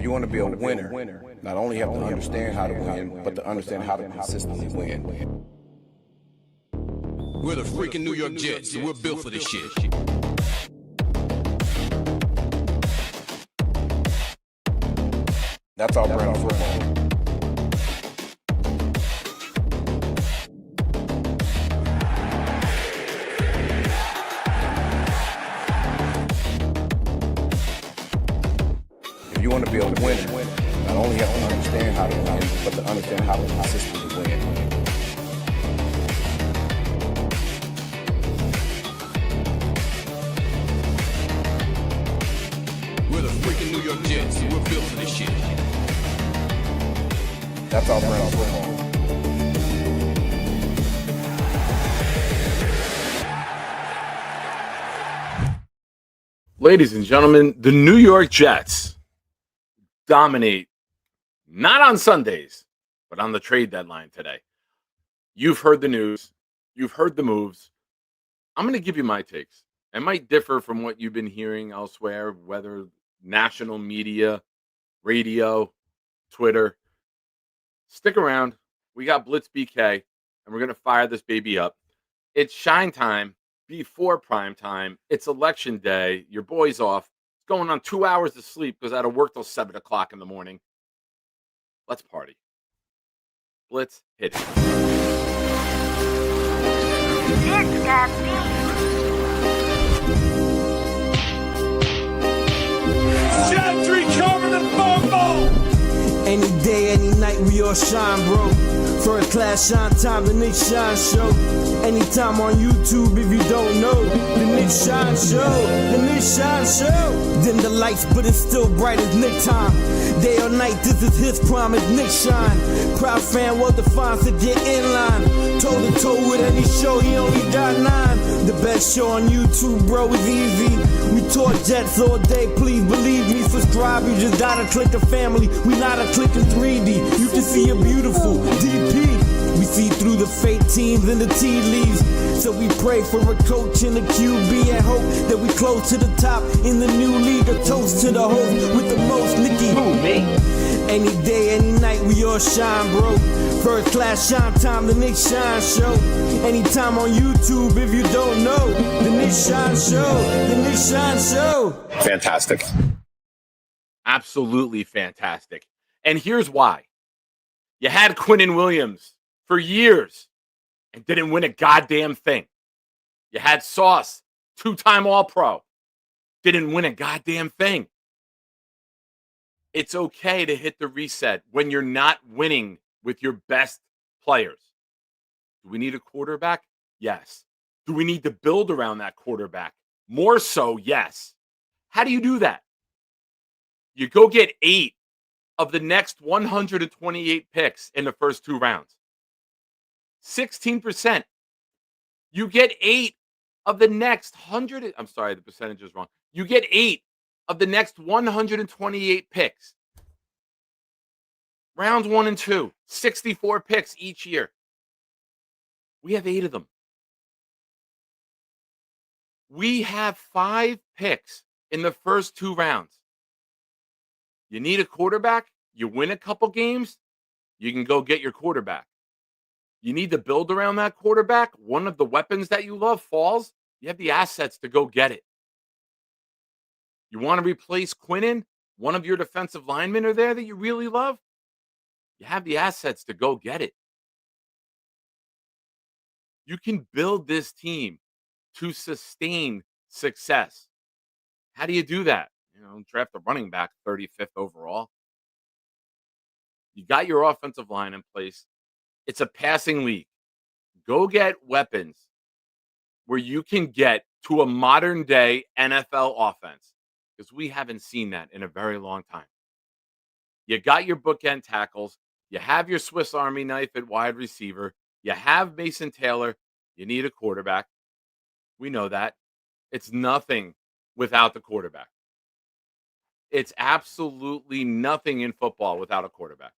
If you want to be a winner, not only have to understand how to win, but to understand how to consistently win. We're the freaking New York Jets, and we're built for this shit. That's our brand of football. If you want to be a winner, not only have to understand how to win, but to understand how to consistently win. We're the freaking New York Jets, and we're built for this shit. That's our brand of football. Ladies and gentlemen, the New York Jets dominate, not on Sundays, but on the trade deadline today. You've heard the news. You've heard the moves. I'm going to give you my takes. It might differ from what you've been hearing elsewhere, whether national media, radio, Twitter. Stick around. We got Blitz BK, and we're going to fire this baby up. It's shine time before prime time. It's election day. Your boy's off. It's going on 2 hours of sleep because I had to work till 7 o'clock in the morning. Let's party. Blitz, hit it. It's got me. Gentry covered in football! Any day, any night, we all shine, bro. First class shine time, the Nick Shine Show. Anytime on YouTube, if you don't know, the Nick Shine Show, the Nick Shine Show. Dim the lights, but it's still bright as Nick time. Day or night, this is his prime, it's Nick Shine. Proud fan, well defined, to get in line. Toe to toe with any show, he only got 9. The best show on YouTube, bro, is easy. We talk Jets all day, please believe me. Subscribe, you just gotta click a family. We not a click in 3D. You can see a beautiful DP. We see through the fake teams and the tea leaves. So we pray for a coach and a QB and hope that we close to the top in the new league. A toast to the host with the most, Nicky. Who, me? Any day, any night, we all shine, bro. First class shine time, the Nick Shine Show. Anytime on YouTube, if you don't know, the Nick Shine Show, the Nick Shine Show. Fantastic. Absolutely fantastic. And here's why. You had Quinnen Williams for years and didn't win a goddamn thing. You had Sauce, 2-time All-Pro, didn't win a goddamn thing. It's okay to hit the reset when you're not winning with your best players. Do we need a quarterback? Yes. Do we need to build around that quarterback? More so, yes. How do you do that? You go get 8 of the next 128 picks in the first 2 rounds. 16%. You get 8 of the next 100. I'm sorry, the percentage is wrong. You get 8 of the next 128 picks. Rounds 1 and 2, 64 picks each year. We have 8 of them. We have 5 picks in the first 2 rounds. You need a quarterback, you win a couple games, you can go get your quarterback. You need to build around that quarterback. One of the weapons that you love falls, you have the assets to go get it. You want to replace Quinnen? One of your defensive linemen are there that you really love? You have the assets to go get it. You can build this team to sustain success. How do you do that? Draft a running back 35th overall. You got your offensive line in place. It's a passing league. Go get weapons where you can get to a modern day NFL offense, because we haven't seen that in a very long time. You got your bookend tackles. You have your Swiss Army knife at wide receiver. You have Mason Taylor. You need a quarterback. We know that. It's nothing without the quarterback. It's absolutely nothing in football without a quarterback.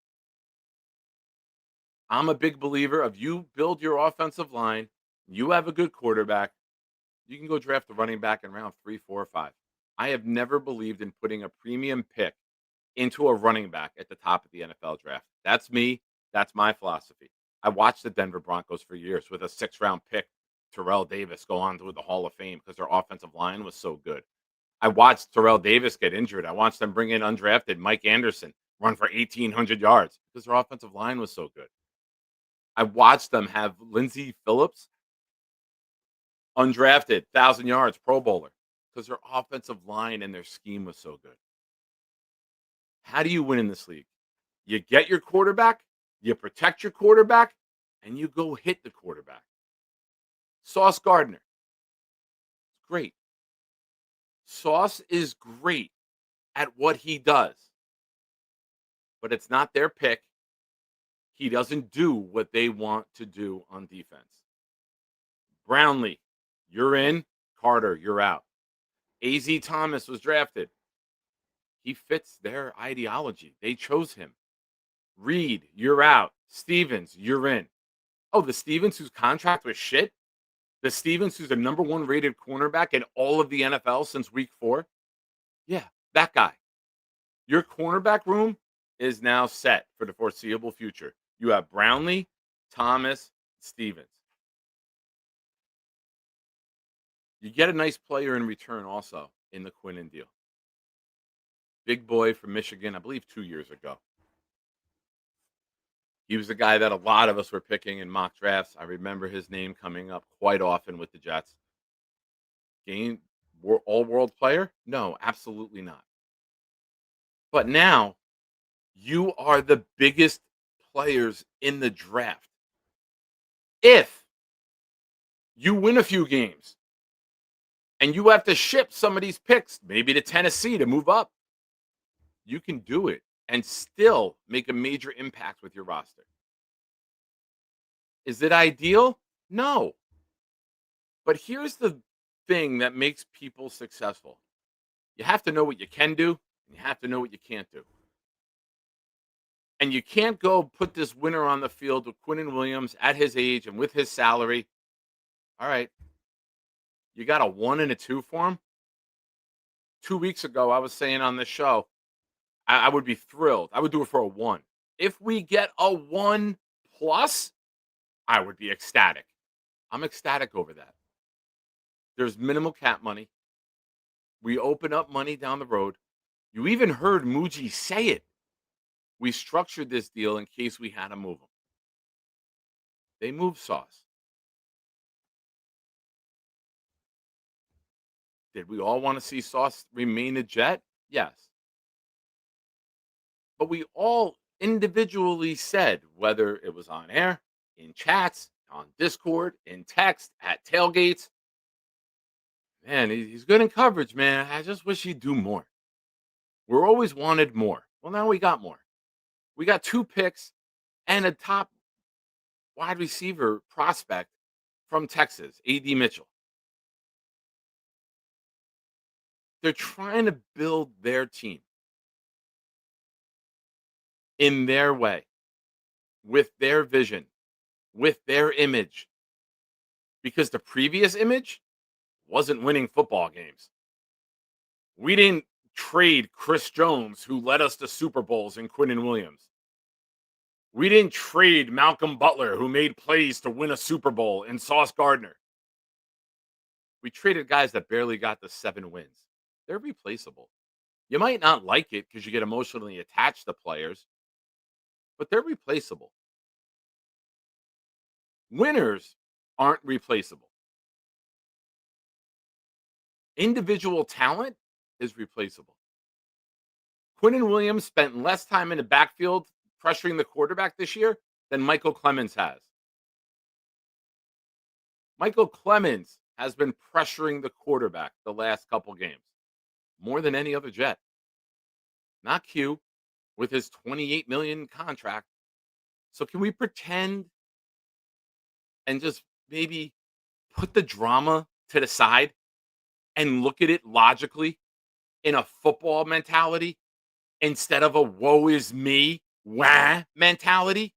I'm a big believer of you build your offensive line, you have a good quarterback, you can go draft a running back in round 3, 4, or 5. I have never believed in putting a premium pick into a running back at the top of the NFL draft. That's me. That's my philosophy. I watched the Denver Broncos for years with a 6th-round pick, Terrell Davis, go on to the Hall of Fame because their offensive line was so good. I watched Terrell Davis get injured. I watched them bring in undrafted Mike Anderson, run for 1,800 yards because their offensive line was so good. I watched them have Lindsey Phillips, undrafted, 1,000 yards, Pro Bowler, because their offensive line and their scheme was so good. How do you win in this league? You get your quarterback, you protect your quarterback, and you go hit the quarterback. Sauce Gardner, great. Sauce is great at what he does, but it's not their pick. He doesn't do what they want to do on defense. Brownlee, you're in. Carter, you're out. A.Z. Thomas was drafted. He fits their ideology. They chose him. Reed, you're out. Stevens, you're in. Oh, the Stevens whose contract was shit? The Stevens who's the number 1 rated cornerback in all of the NFL since week 4? Yeah, that guy. Your cornerback room is now set for the foreseeable future. You have Brownlee, Thomas, Stevens. You get a nice player in return also in the Quinnen deal. Big boy from Michigan, I believe 2 years ago. He was the guy that a lot of us were picking in mock drafts. I remember his name coming up quite often with the Jets. All-world player? No, absolutely not. But now, you are the biggest players in the draft. If you win a few games and you have to ship some of these picks, maybe to Tennessee to move up, you can do it and still make a major impact with your roster. Is it ideal? No. But here's the thing that makes people successful. You have to know what you can do, and you have to know what you can't do. And you can't go put this winner on the field with Quinnen Williams at his age and with his salary. All right. You got a 1 and a 2 for him? 2 weeks ago, I was saying on this show, I would be thrilled. I would do it for a 1. If we get a 1 plus, I would be ecstatic. I'm ecstatic over that. There's minimal cap money. We open up money down the road. You even heard Muji say it. We structured this deal in case we had to move him. They moved Sauce. Did we all want to see Sauce remain a Jet? Yes. But we all individually said, whether it was on air, in chats, on Discord, in text, at tailgates, man, he's good in coverage, man. I just wish he'd do more. We're always wanted more. Well, now we got more. We got 2 picks and a top wide receiver prospect from Texas, A.D. Mitchell. They're trying to build their team in their way, with their vision, with their image. Because the previous image wasn't winning football games. We didn't trade Chris Jones, who led us to Super Bowls, in Quinnen Williams. We didn't trade Malcolm Butler, who made plays to win a Super Bowl, in Sauce Gardner. We traded guys that barely got the 7 wins. They're replaceable. You might not like it because you get emotionally attached to players, but they're replaceable. Winners aren't replaceable. Individual talent is replaceable. Quinnen Williams spent less time in the backfield pressuring the quarterback this year than Michael Clemens has. Michael Clemens has been pressuring the quarterback the last couple games more than any other Jet. Not Q with his $28 million contract. So can we pretend and just maybe put the drama to the side and look at it logically in a football mentality instead of a woe is me, wah mentality?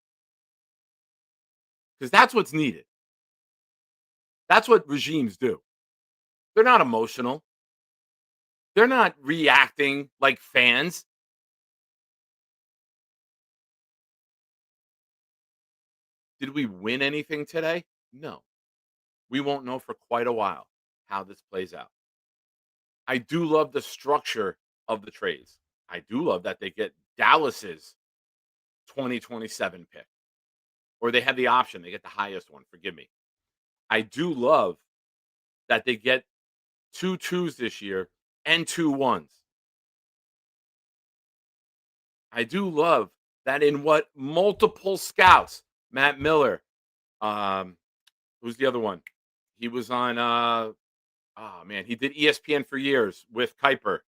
Because that's what's needed. That's what regimes do. They're not emotional. They're not reacting like fans. Did we win anything today? No. We won't know for quite a while how this plays out. I do love the structure of the trades. I do love that they get Dallas's 2027 pick, or they have the option. They get the highest one. Forgive me. I do love that they get two twos this year and two ones. I do love that in what multiple scouts, Matt Miller, um, who's the other one? He was on oh man, he did ESPN for years with Kuiper.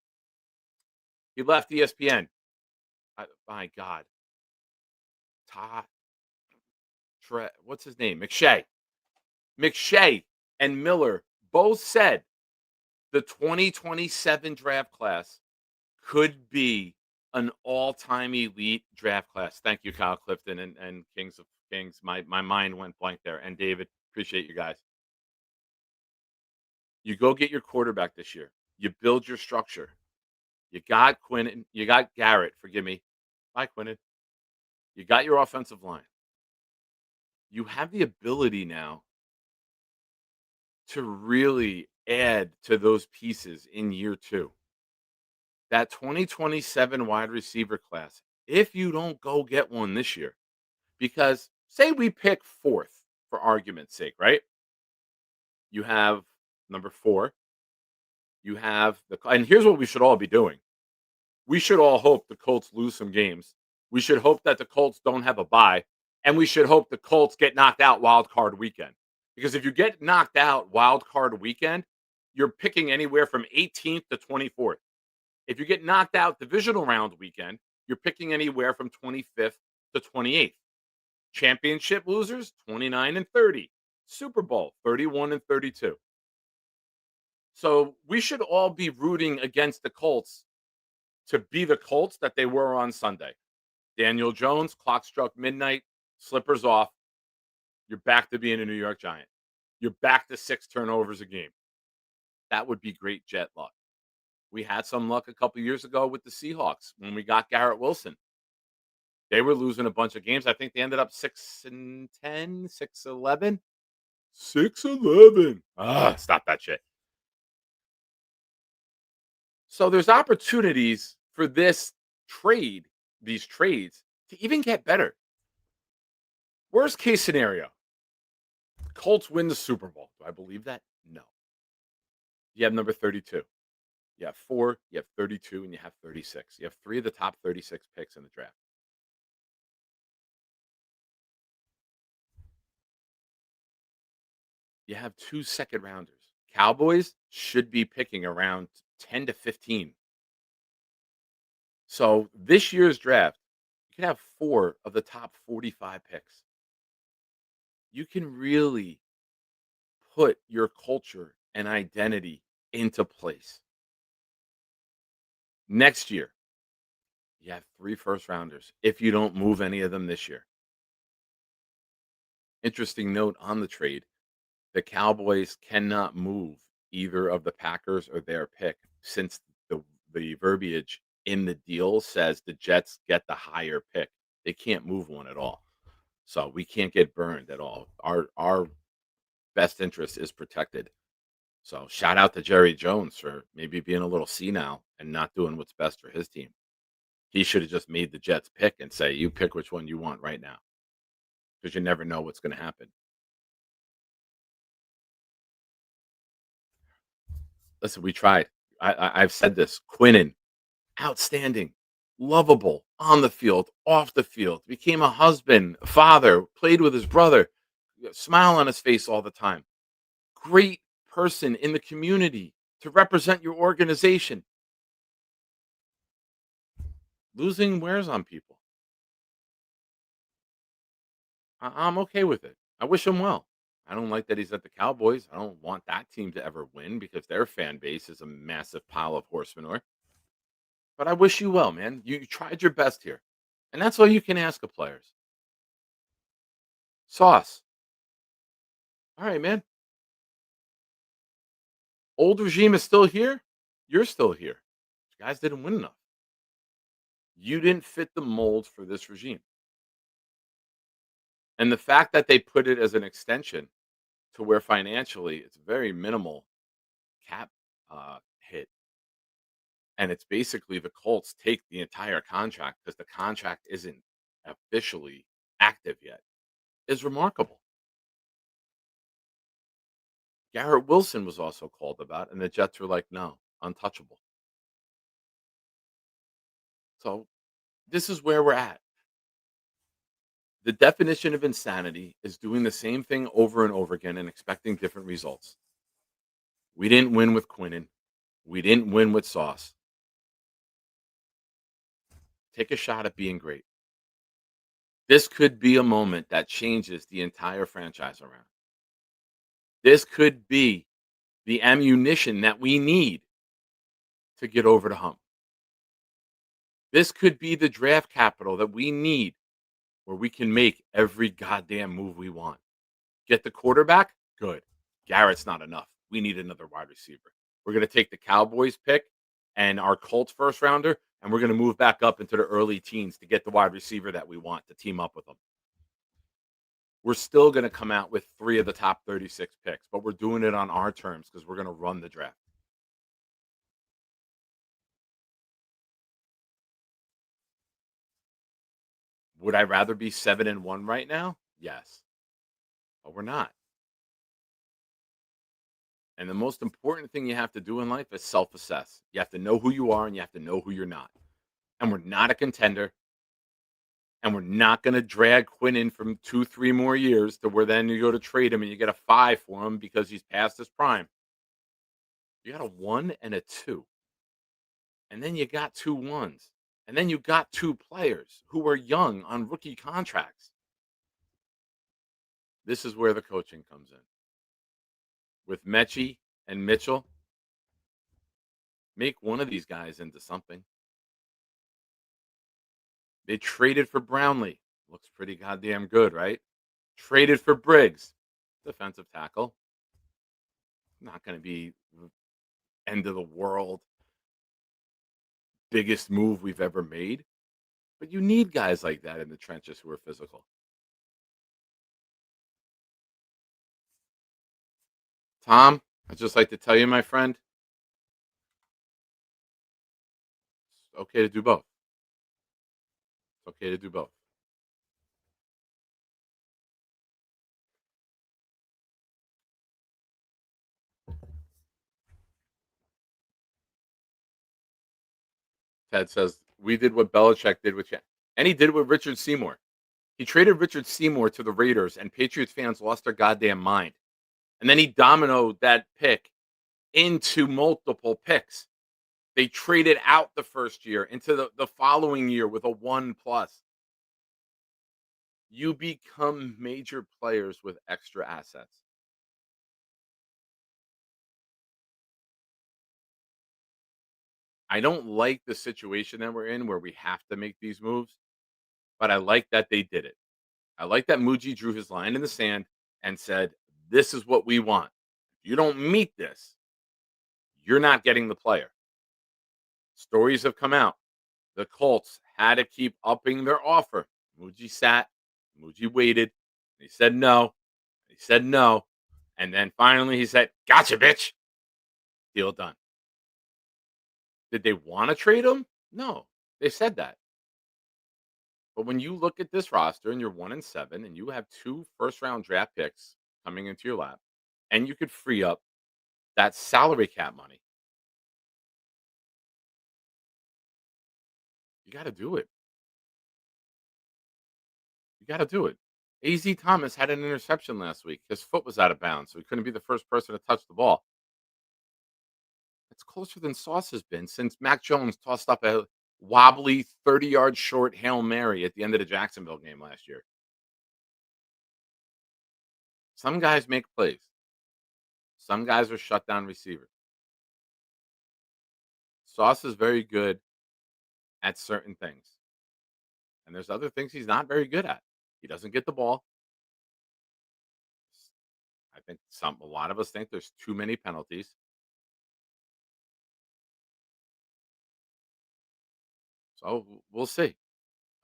He left ESPN. My God. Todd what's his name? McShay. McShay and Miller both said the 2027 draft class could be an all-time elite draft class. Thank you, Kyle Clifton and Kings of Kings. My mind went blank there. And David, appreciate you guys. You go get your quarterback this year. You build your structure. You got Quinnen. You got Garrett. Forgive me. Bye, Quinnen. You got your offensive line. You have the ability now to really add to those pieces in year two. That 2027 wide receiver class, if you don't go get one this year, because say we pick fourth for argument's sake, right? You have number 4. You have and here's what we should all be doing. We should all hope the Colts lose some games. We should hope that the Colts don't have a bye. And we should hope the Colts get knocked out wild card weekend. Because if you get knocked out wild card weekend, you're picking anywhere from 18th to 24th. If you get knocked out divisional round weekend, you're picking anywhere from 25th to 28th. Championship losers, 29 and 30. Super Bowl, 31 and 32. So we should all be rooting against the Colts to be the Colts that they were on Sunday. Daniel Jones, clock struck midnight, slippers off. You're back to being a New York Giant. You're back to 6 turnovers a game. That would be great Jet luck. We had some luck a couple years ago with the Seahawks when we got Garrett Wilson. They were losing a bunch of games. I think they ended up 6-10, 6-11. 6-11. Stop that shit. So there's opportunities for these trades, to even get better. Worst case scenario, Colts win the Super Bowl. Do I believe that? No. You have number 32. You have 4, you have 32, and you have 36. You have 3 of the top 36 picks in the draft. You have 2 second rounders. Cowboys should be picking around 10 to 15. So this year's draft, you can have 4 of the top 45 picks. You can really put your culture and identity into place. Next year, you have 3 first rounders if you don't move any of them this year. Interesting note on the trade, the Cowboys cannot move either of the Packers or their pick, since the verbiage in the deal says the Jets get the higher pick. They can't move one at all. So we can't get burned at all. Our best interest is protected. So shout out to Jerry Jones for maybe being a little senile and not doing what's best for his team. He should have just made the Jets pick and say, you pick which one you want right now, because you never know what's going to happen. Listen, we tried. I've said this. Quinnen, outstanding, lovable, on the field, off the field, became a husband, father, played with his brother, smile on his face all the time. Great person in the community to represent your organization. Losing wears on people. I'm okay with it. I wish him well. I don't like that he's at the Cowboys. I don't want that team to ever win because their fan base is a massive pile of horse manure. But I wish you well, man. You tried your best here. And that's all you can ask of players. Sauce. All right, man. Old regime is still here. You're still here. You guys didn't win enough. You didn't fit the mold for this regime. And the fact that they put it as an extension to where financially it's very minimal cap hit. And it's basically the Colts take the entire contract because the contract isn't officially active yet, is remarkable. Garrett Wilson was also called about, and the Jets were like, no, untouchable. So this is where we're at. The definition of insanity is doing the same thing over and over again and expecting different results. We didn't win with Quinnen. We didn't win with Sauce. Take a shot at being great. This could be a moment that changes the entire franchise around. This could be the ammunition that we need to get over the hump. This could be the draft capital that we need where we can make every goddamn move we want. Get the quarterback? Good. Garrett's not enough. We need another wide receiver. We're going to take the Cowboys pick and our Colts first rounder, and we're going to move back up into the early teens to get the wide receiver that we want to team up with them. We're still going to come out with 3 of the top 36 picks, but we're doing it on our terms because we're going to run the draft. Would I rather be 7-1 right now? Yes. But we're not. And the most important thing you have to do in life is self-assess. You have to know who you are and you have to know who you're not. And we're not a contender. And we're not going to drag Quinn in from 2, 3 more years to where then you go to trade him and you get a 5 for him because he's past his prime. You got a 1 and a 2. And then you got 2 1s. And then you got 2 players who are young on rookie contracts. This is where the coaching comes in. With Mechie and Mitchell, make one of these guys into something. They traded for Brownlee. Looks pretty goddamn good, right? Traded for Briggs, defensive tackle. Not going to be end of the world, biggest move we've ever made. But you need guys like that in the trenches who are physical. Tom, I'd just like to tell you, my friend, it's okay to do both. It's okay to do both. Ted says, we did what Belichick did with you. And he did with Richard Seymour. He traded Richard Seymour to the Raiders, and Patriots fans lost their goddamn mind. And then he dominoed that pick into multiple picks. They traded out the first year into the following year with a 1 plus. You become major players with extra assets. I don't like the situation that we're in where we have to make these moves, but I like that they did it. I like that Muji drew his line in the sand and said, this is what we want. If you don't meet this, you're not getting the player. Stories have come out. The Colts had to keep upping their offer. Muji sat, Muji waited. He said no. He said no. And then finally he said, gotcha, bitch. Deal done. Did they want to trade him? No. They said that. But when you look at this roster and you're 1-7 and you have 2 first round draft picks coming into your lap, and you could free up that salary cap money, you got to do it. You got to do it. AZ Thomas had an interception last week. His foot was out of bounds, so he couldn't be the first person to touch the ball. It's closer than Sauce has been since Mac Jones tossed up a wobbly 30-yard short Hail Mary at the end of the Jacksonville game last year. Some guys make plays. Some guys are shutdown receivers. Sauce is very good at certain things. And there's other things he's not very good at. He doesn't get the ball. I think a lot of us think there's too many penalties. So we'll see.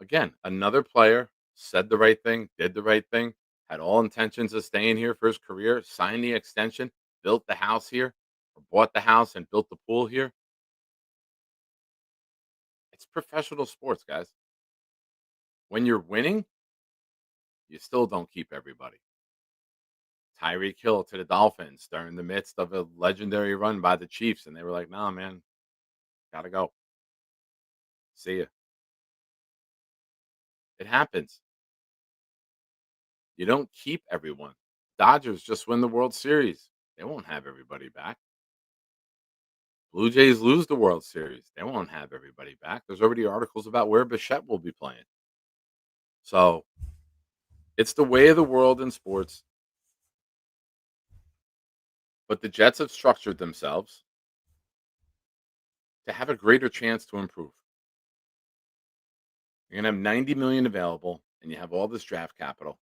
Again, another player said the right thing, did the right thing, had all intentions of staying here for his career, signed the extension, built the house here, or bought the house and built the pool here. It's professional sports, guys. When you're winning, you still don't keep everybody. Tyreek Hill to the Dolphins during the midst of a legendary run by the Chiefs, and they were like, "Nah, man, gotta go. See ya." It happens. You don't keep everyone. Dodgers just win the World Series. They won't have everybody back. Blue Jays lose the World Series. They won't have everybody back. There's already articles about where Bichette will be playing. So it's the way of the world in sports. But the Jets have structured themselves to have a greater chance to improve. You're gonna have 90 million available, and you have all this draft capital.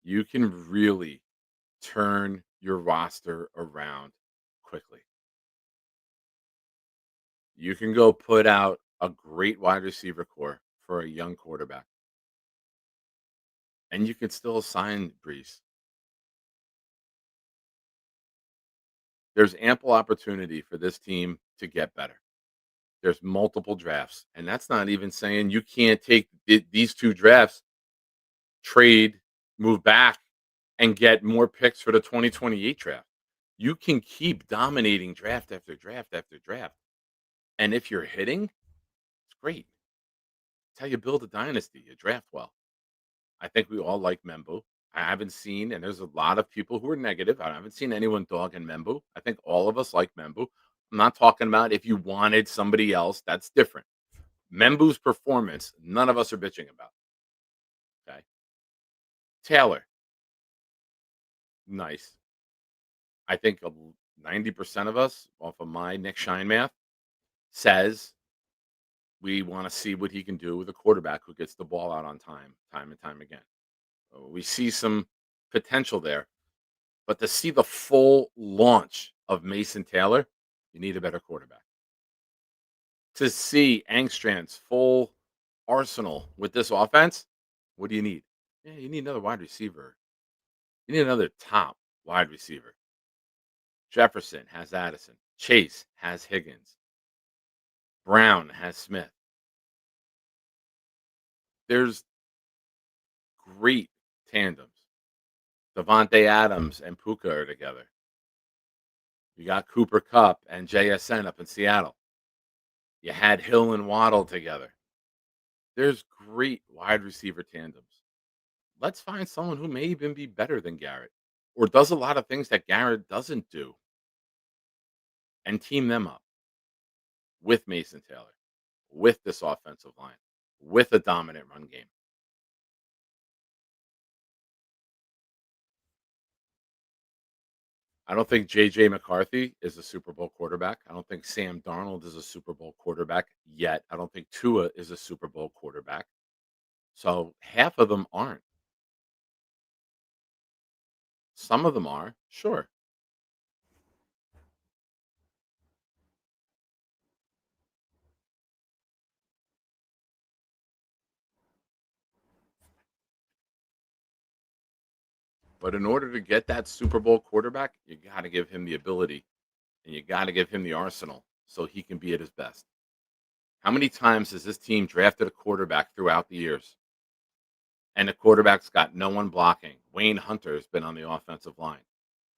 You can really turn your roster around quickly. You can go put out a great wide receiver core for a young quarterback, and you can still sign Brees. There's ample opportunity for this team to get better. There's multiple drafts, and that's not even saying you can't take these two drafts, trade, move back, and get more picks for the 2028 draft. You can keep dominating draft after draft after draft. And if you're hitting, it's great. It's how you build a dynasty. You draft well. I think we all like Membu. I haven't seen, and there's a lot of people who are negative. I haven't seen anyone dogging Membu. I think all of us like Membu. I'm not talking about if you wanted somebody else. That's different. Membu's performance, none of us are bitching about. Okay. Taylor, nice. I think 90% of us, off of my Nick Shine math, says we want to see what he can do with a quarterback who gets the ball out on time and time again. We see some potential there, but to see the full launch of Mason Taylor, you need a better quarterback. To see Angstrand's full arsenal with this offense, what do you need? Yeah, you need another wide receiver. You need another top wide receiver. Jefferson has Addison. Chase has Higgins. Brown has Smith. There's great tandems. Devontae Adams and Puka are together. You got Cooper Kupp and JSN up in Seattle. You had Hill and Waddle together. There's great wide receiver tandems. Let's find someone who may even be better than Garrett or does a lot of things that Garrett doesn't do and team them up with Mason Taylor, with this offensive line, with a dominant run game. I don't think J.J. McCarthy is a Super Bowl quarterback. I don't think Sam Darnold is a Super Bowl quarterback yet. I don't think Tua is a Super Bowl quarterback. So half of them aren't. Some of them are, sure. But in order to get that Super Bowl quarterback, you got to give him the ability and you got to give him the arsenal so he can be at his best. How many times has this team drafted a quarterback throughout the years? And the quarterback's got no one blocking. Wayne Hunter has been on the offensive line.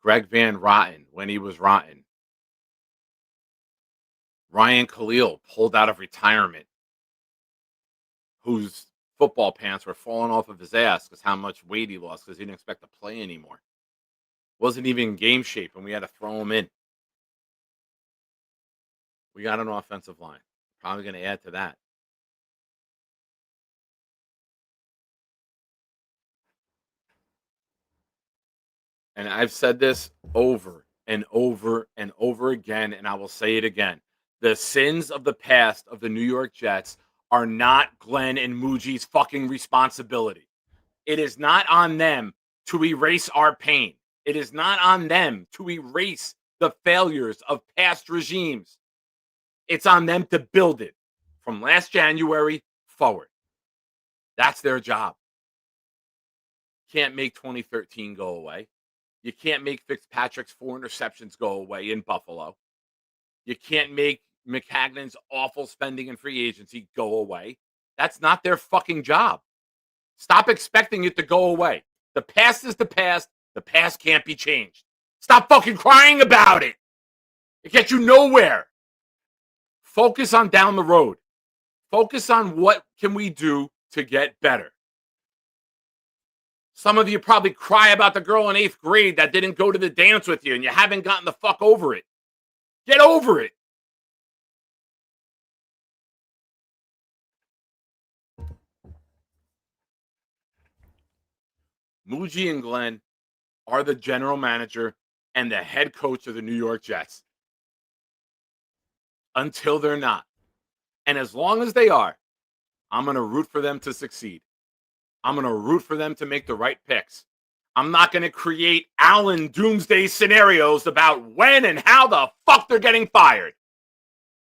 Greg Van Rotten, when he was rotten. Ryan Khalil pulled out of retirement, whose football pants were falling off of his ass because how much weight he lost because he didn't expect to play anymore. Wasn't even in game shape, and we had to throw him in. We got an offensive line. Probably going to add to that. And I've said this over and over and over again, and I will say it again. The sins of the past of the New York Jets are not Glenn and Muji's fucking responsibility. It is not on them to erase our pain. It is not on them to erase the failures of past regimes. It's on them to build it from last January forward. That's their job. can't make 2013 go away. You can't make Fitzpatrick's 4 interceptions go away in Buffalo. You can't make McCagnon's awful spending in free agency go away. That's not their fucking job. Stop expecting it to go away. The past is the past. The past can't be changed. Stop fucking crying about it. It gets you nowhere. Focus on down the road. Focus on what can we do to get better. Some of you probably cry about the girl in 8th grade that didn't go to the dance with you and you haven't gotten the fuck over it. Get over it. Muji and Glenn are the general manager and the head coach of the New York Jets. Until they're not. And as long as they are, I'm going to root for them to succeed. I'm going to root for them to make the right picks. I'm not going to create Allen doomsday scenarios about when and how the fuck they're getting fired.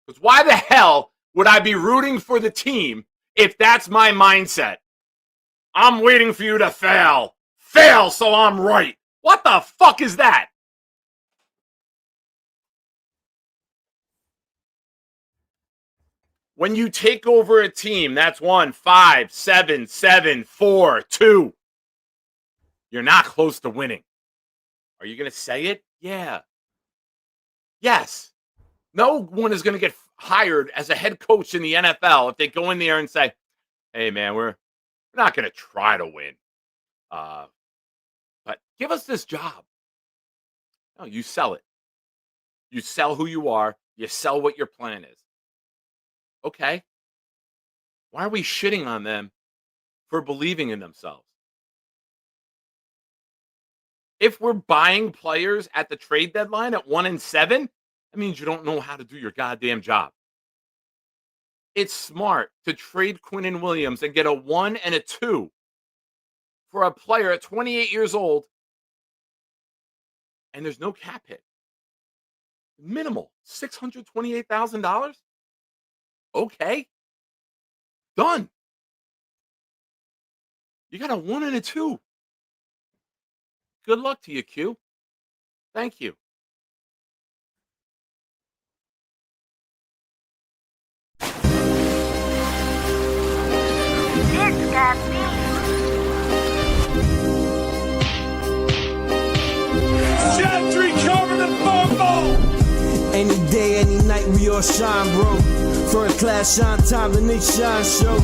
Because why the hell would I be rooting for the team if that's my mindset? I'm waiting for you to fail. Fail so I'm right. What the fuck is that? When you take over a team, that's 1, 5, 7, 7, 4, 2. You're not close to winning. Are you going to say it? Yeah. Yes. No one is going to get hired as a head coach in the NFL if they go in there and say, hey, man, we're not going to try to win. But give us this job. No, you sell it. You sell who you are. You sell what your plan is. Okay. Why are we shitting on them for believing in themselves? If we're buying players at the trade deadline at 1 and 7, that means you don't know how to do your goddamn job. It's smart to trade Quinnen Williams and get a 1 and a 2 for a player at 28 years old, and there's no cap hit. Minimal, $628,000. Okay. Done. You got a 1 and a 2. Good luck to you, Q. Thank you. It's got beef. Gentry cover the fumble. Any day, any night, we all shine, bro. First class shine time, the Nick Shine Show.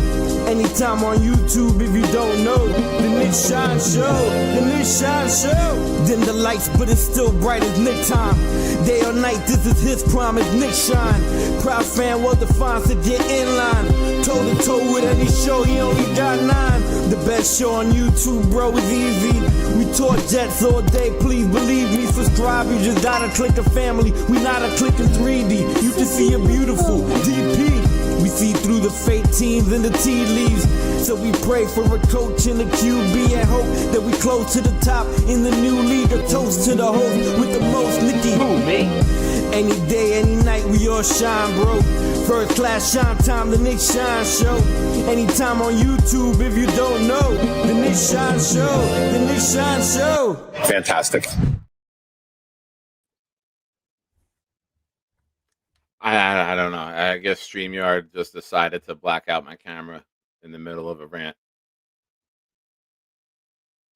Anytime on YouTube, if you don't know, the Nick Shine Show, the Nick Shine Show. Dim the lights, but it's still bright as Nick time. Day or night, this is his promise, Nick Shine. Proud fan, well defined, so get in line. Toe to toe with any show, he only got 9. The best show on YouTube, bro, is easy. We talk Jets all day, please believe me. Subscribe, you just gotta click a family. We not a click in 3D. You can see a beautiful DP. We see through the fake teams and the tea leaves. So we pray for a coach and a QB and hope that we close to the top in the new league. A toast to the host with the most, Nicky. Who, me? Any day, any night, we all shine, bro. First class shine time, the Nick Shine Show. Anytime on YouTube, if you don't know, the Nick Shine Show, the Nick Shine Show. Fantastic. I don't know. I guess StreamYard just decided to black out my camera in the middle of a rant.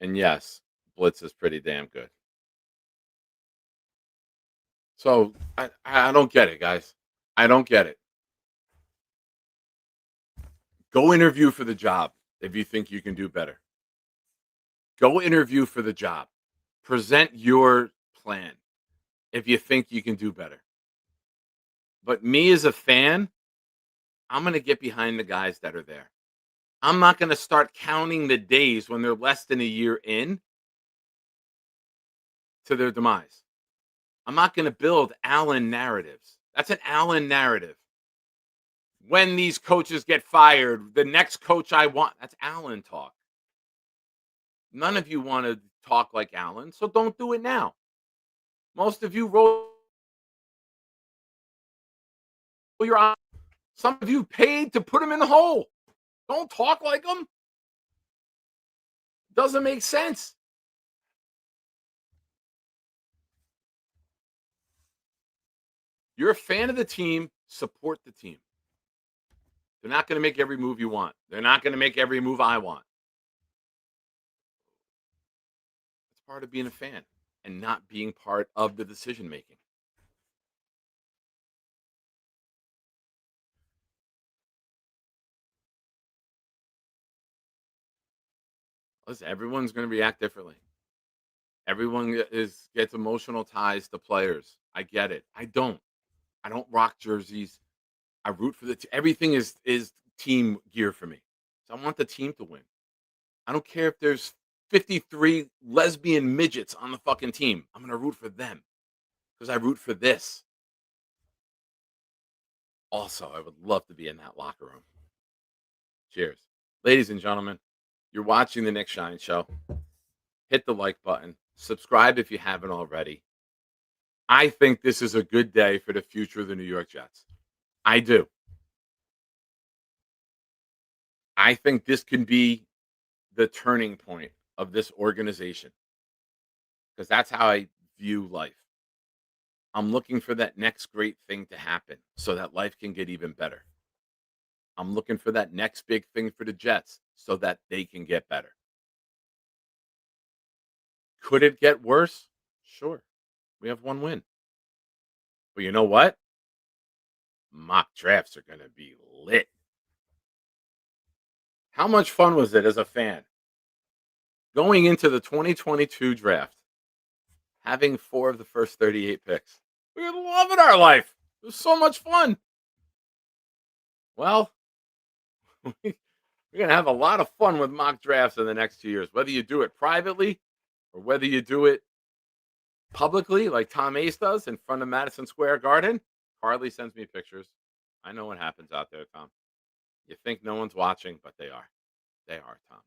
And yes, Blitz is pretty damn good. So I don't get it, guys. I don't get it. Go interview for the job if you think you can do better. Go interview for the job. Present your plan if you think you can do better. But me as a fan, I'm going to get behind the guys that are there. I'm not going to start counting the days when they're less than a year in to their demise. I'm not going to build Allen narratives. That's an Allen narrative. When these coaches get fired, the next coach I want, that's Allen talk. None of you want to talk like Allen, so don't do it now. Most of you roll your eyes. Some of you paid to put him in the hole. Don't talk like him. Doesn't make sense. You're a fan of the team, support the team. They're not going to make every move you want. They're not going to make every move I want. It's part of being a fan and not being part of the decision making. Listen, everyone's going to react differently. Everyone gets emotional ties to players. I get it. I don't. I don't rock jerseys. I root for everything is team gear for me. So I want the team to win. I don't care if there's 53 lesbian midgets on the fucking team. I'm going to root for them because I root for this. Also, I would love to be in that locker room. Cheers. Ladies and gentlemen, you're watching the Nick Shine Show. Hit the like button. Subscribe if you haven't already. I think this is a good day for the future of the New York Jets. I do. I think this can be the turning point of this organization because that's how I view life. I'm looking for that next great thing to happen so that life can get even better. I'm looking for that next big thing for the Jets so that they can get better. Could it get worse? Sure. We have one win. But you know what? Mock drafts are going to be lit. How much fun was it as a fan going into the 2022 draft, having 4 of the first 38 picks? We were loving our life. It was so much fun. Well, we're going to have a lot of fun with mock drafts in the next 2 years, whether you do it privately or whether you do it publicly like Tom Ace does in front of Madison Square Garden. Carly sends me pictures. I know what happens out there, Tom. You think no one's watching, but they are. They are, Tom.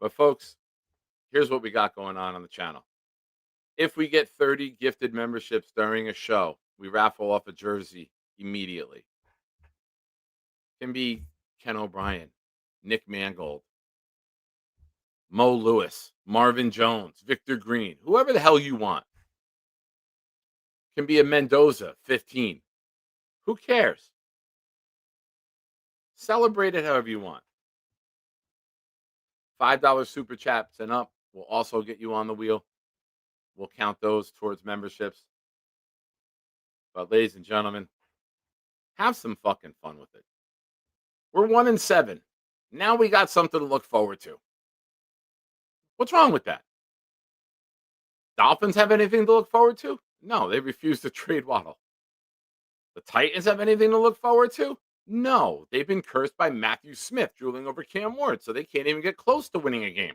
But folks, here's what we got going on the channel. If we get 30 gifted memberships during a show, we raffle off a jersey immediately. It can be Ken O'Brien, Nick Mangold, Mo Lewis, Marvin Jones, Victor Green, whoever the hell you want. It can be a Mendoza, 15. Who cares? Celebrate it however you want. $5 super chats and up will also get you on the wheel. We'll count those towards memberships. But ladies and gentlemen, have some fucking fun with it. We're 1-7. Now we got something to look forward to. What's wrong with that? Dolphins have anything to look forward to? No, they refuse to trade Waddle. The Titans have anything to look forward to? No, they've been cursed by Matthew Smith drooling over Cam Ward, so they can't even get close to winning a game.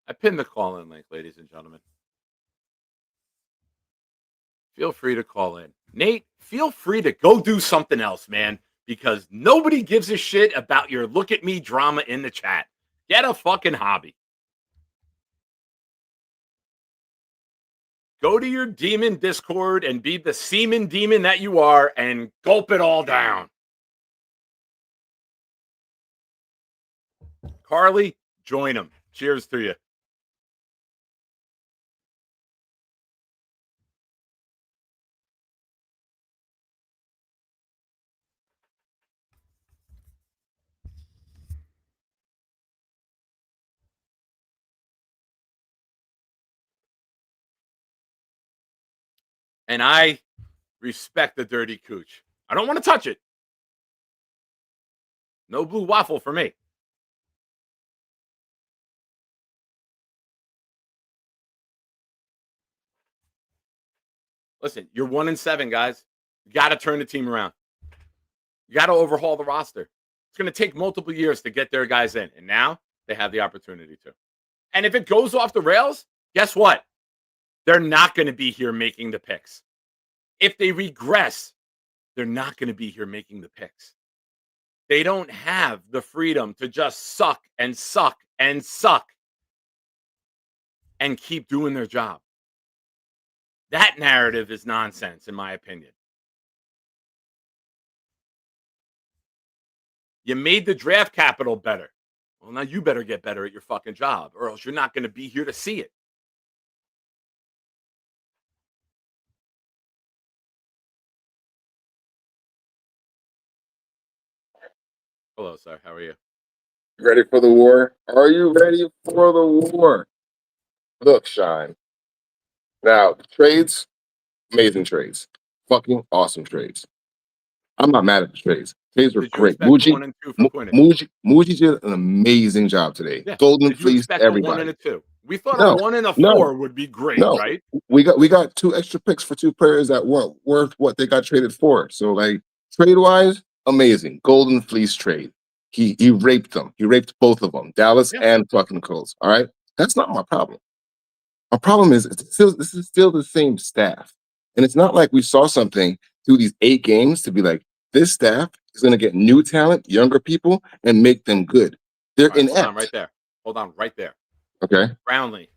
I pinned the call-in link, ladies and gentlemen. Feel free to call in. Nate, feel free to go do something else, man, because nobody gives a shit about your look at me drama in the chat. Get a fucking hobby. Go to your demon Discord and be the semen demon that you are and gulp it all down. Carly, join them. Cheers to you. And I respect the dirty cooch. I don't want to touch it. No blue waffle for me. Listen, you're 1-7, guys. You got to turn the team around. You got to overhaul the roster. It's going to take multiple years to get their guys in. And now they have the opportunity to. And if it goes off the rails, guess what? They're not going to be here making the picks. If they regress, they're not going to be here making the picks. They don't have the freedom to just suck and suck and suck and keep doing their job. That narrative is nonsense, in my opinion. You made the draft capital better. Well, now you better get better at your fucking job, or else you're not going to be here to see it. Hello, sir. How are you? Ready for the war? Are you ready for the war? Look, Shine. Now, trades, amazing trades. Fucking awesome trades. I'm not mad at the trades. Trades were Did you great. expect a 1 and 2 for Quinnen? Muji did an amazing job today. Yeah. Golden Did you fleeced expect a 1 and everybody. a 2? We thought a No, 1 and a no, 4 would be great, no. right? We got 2 extra picks for 2 players that weren't worth what they got traded for. So like trade wise, amazing. Golden fleece trade. He raped them. He raped both of them, Dallas Yeah. and fucking Colts. All right, that's not my problem. My problem is this is still the same staff, and it's not like we saw something through these 8 games to be like this staff is going to get new talent, younger people, and make them good. They're All right, hold on right inept. there. Hold on right there. Okay. Brownlee,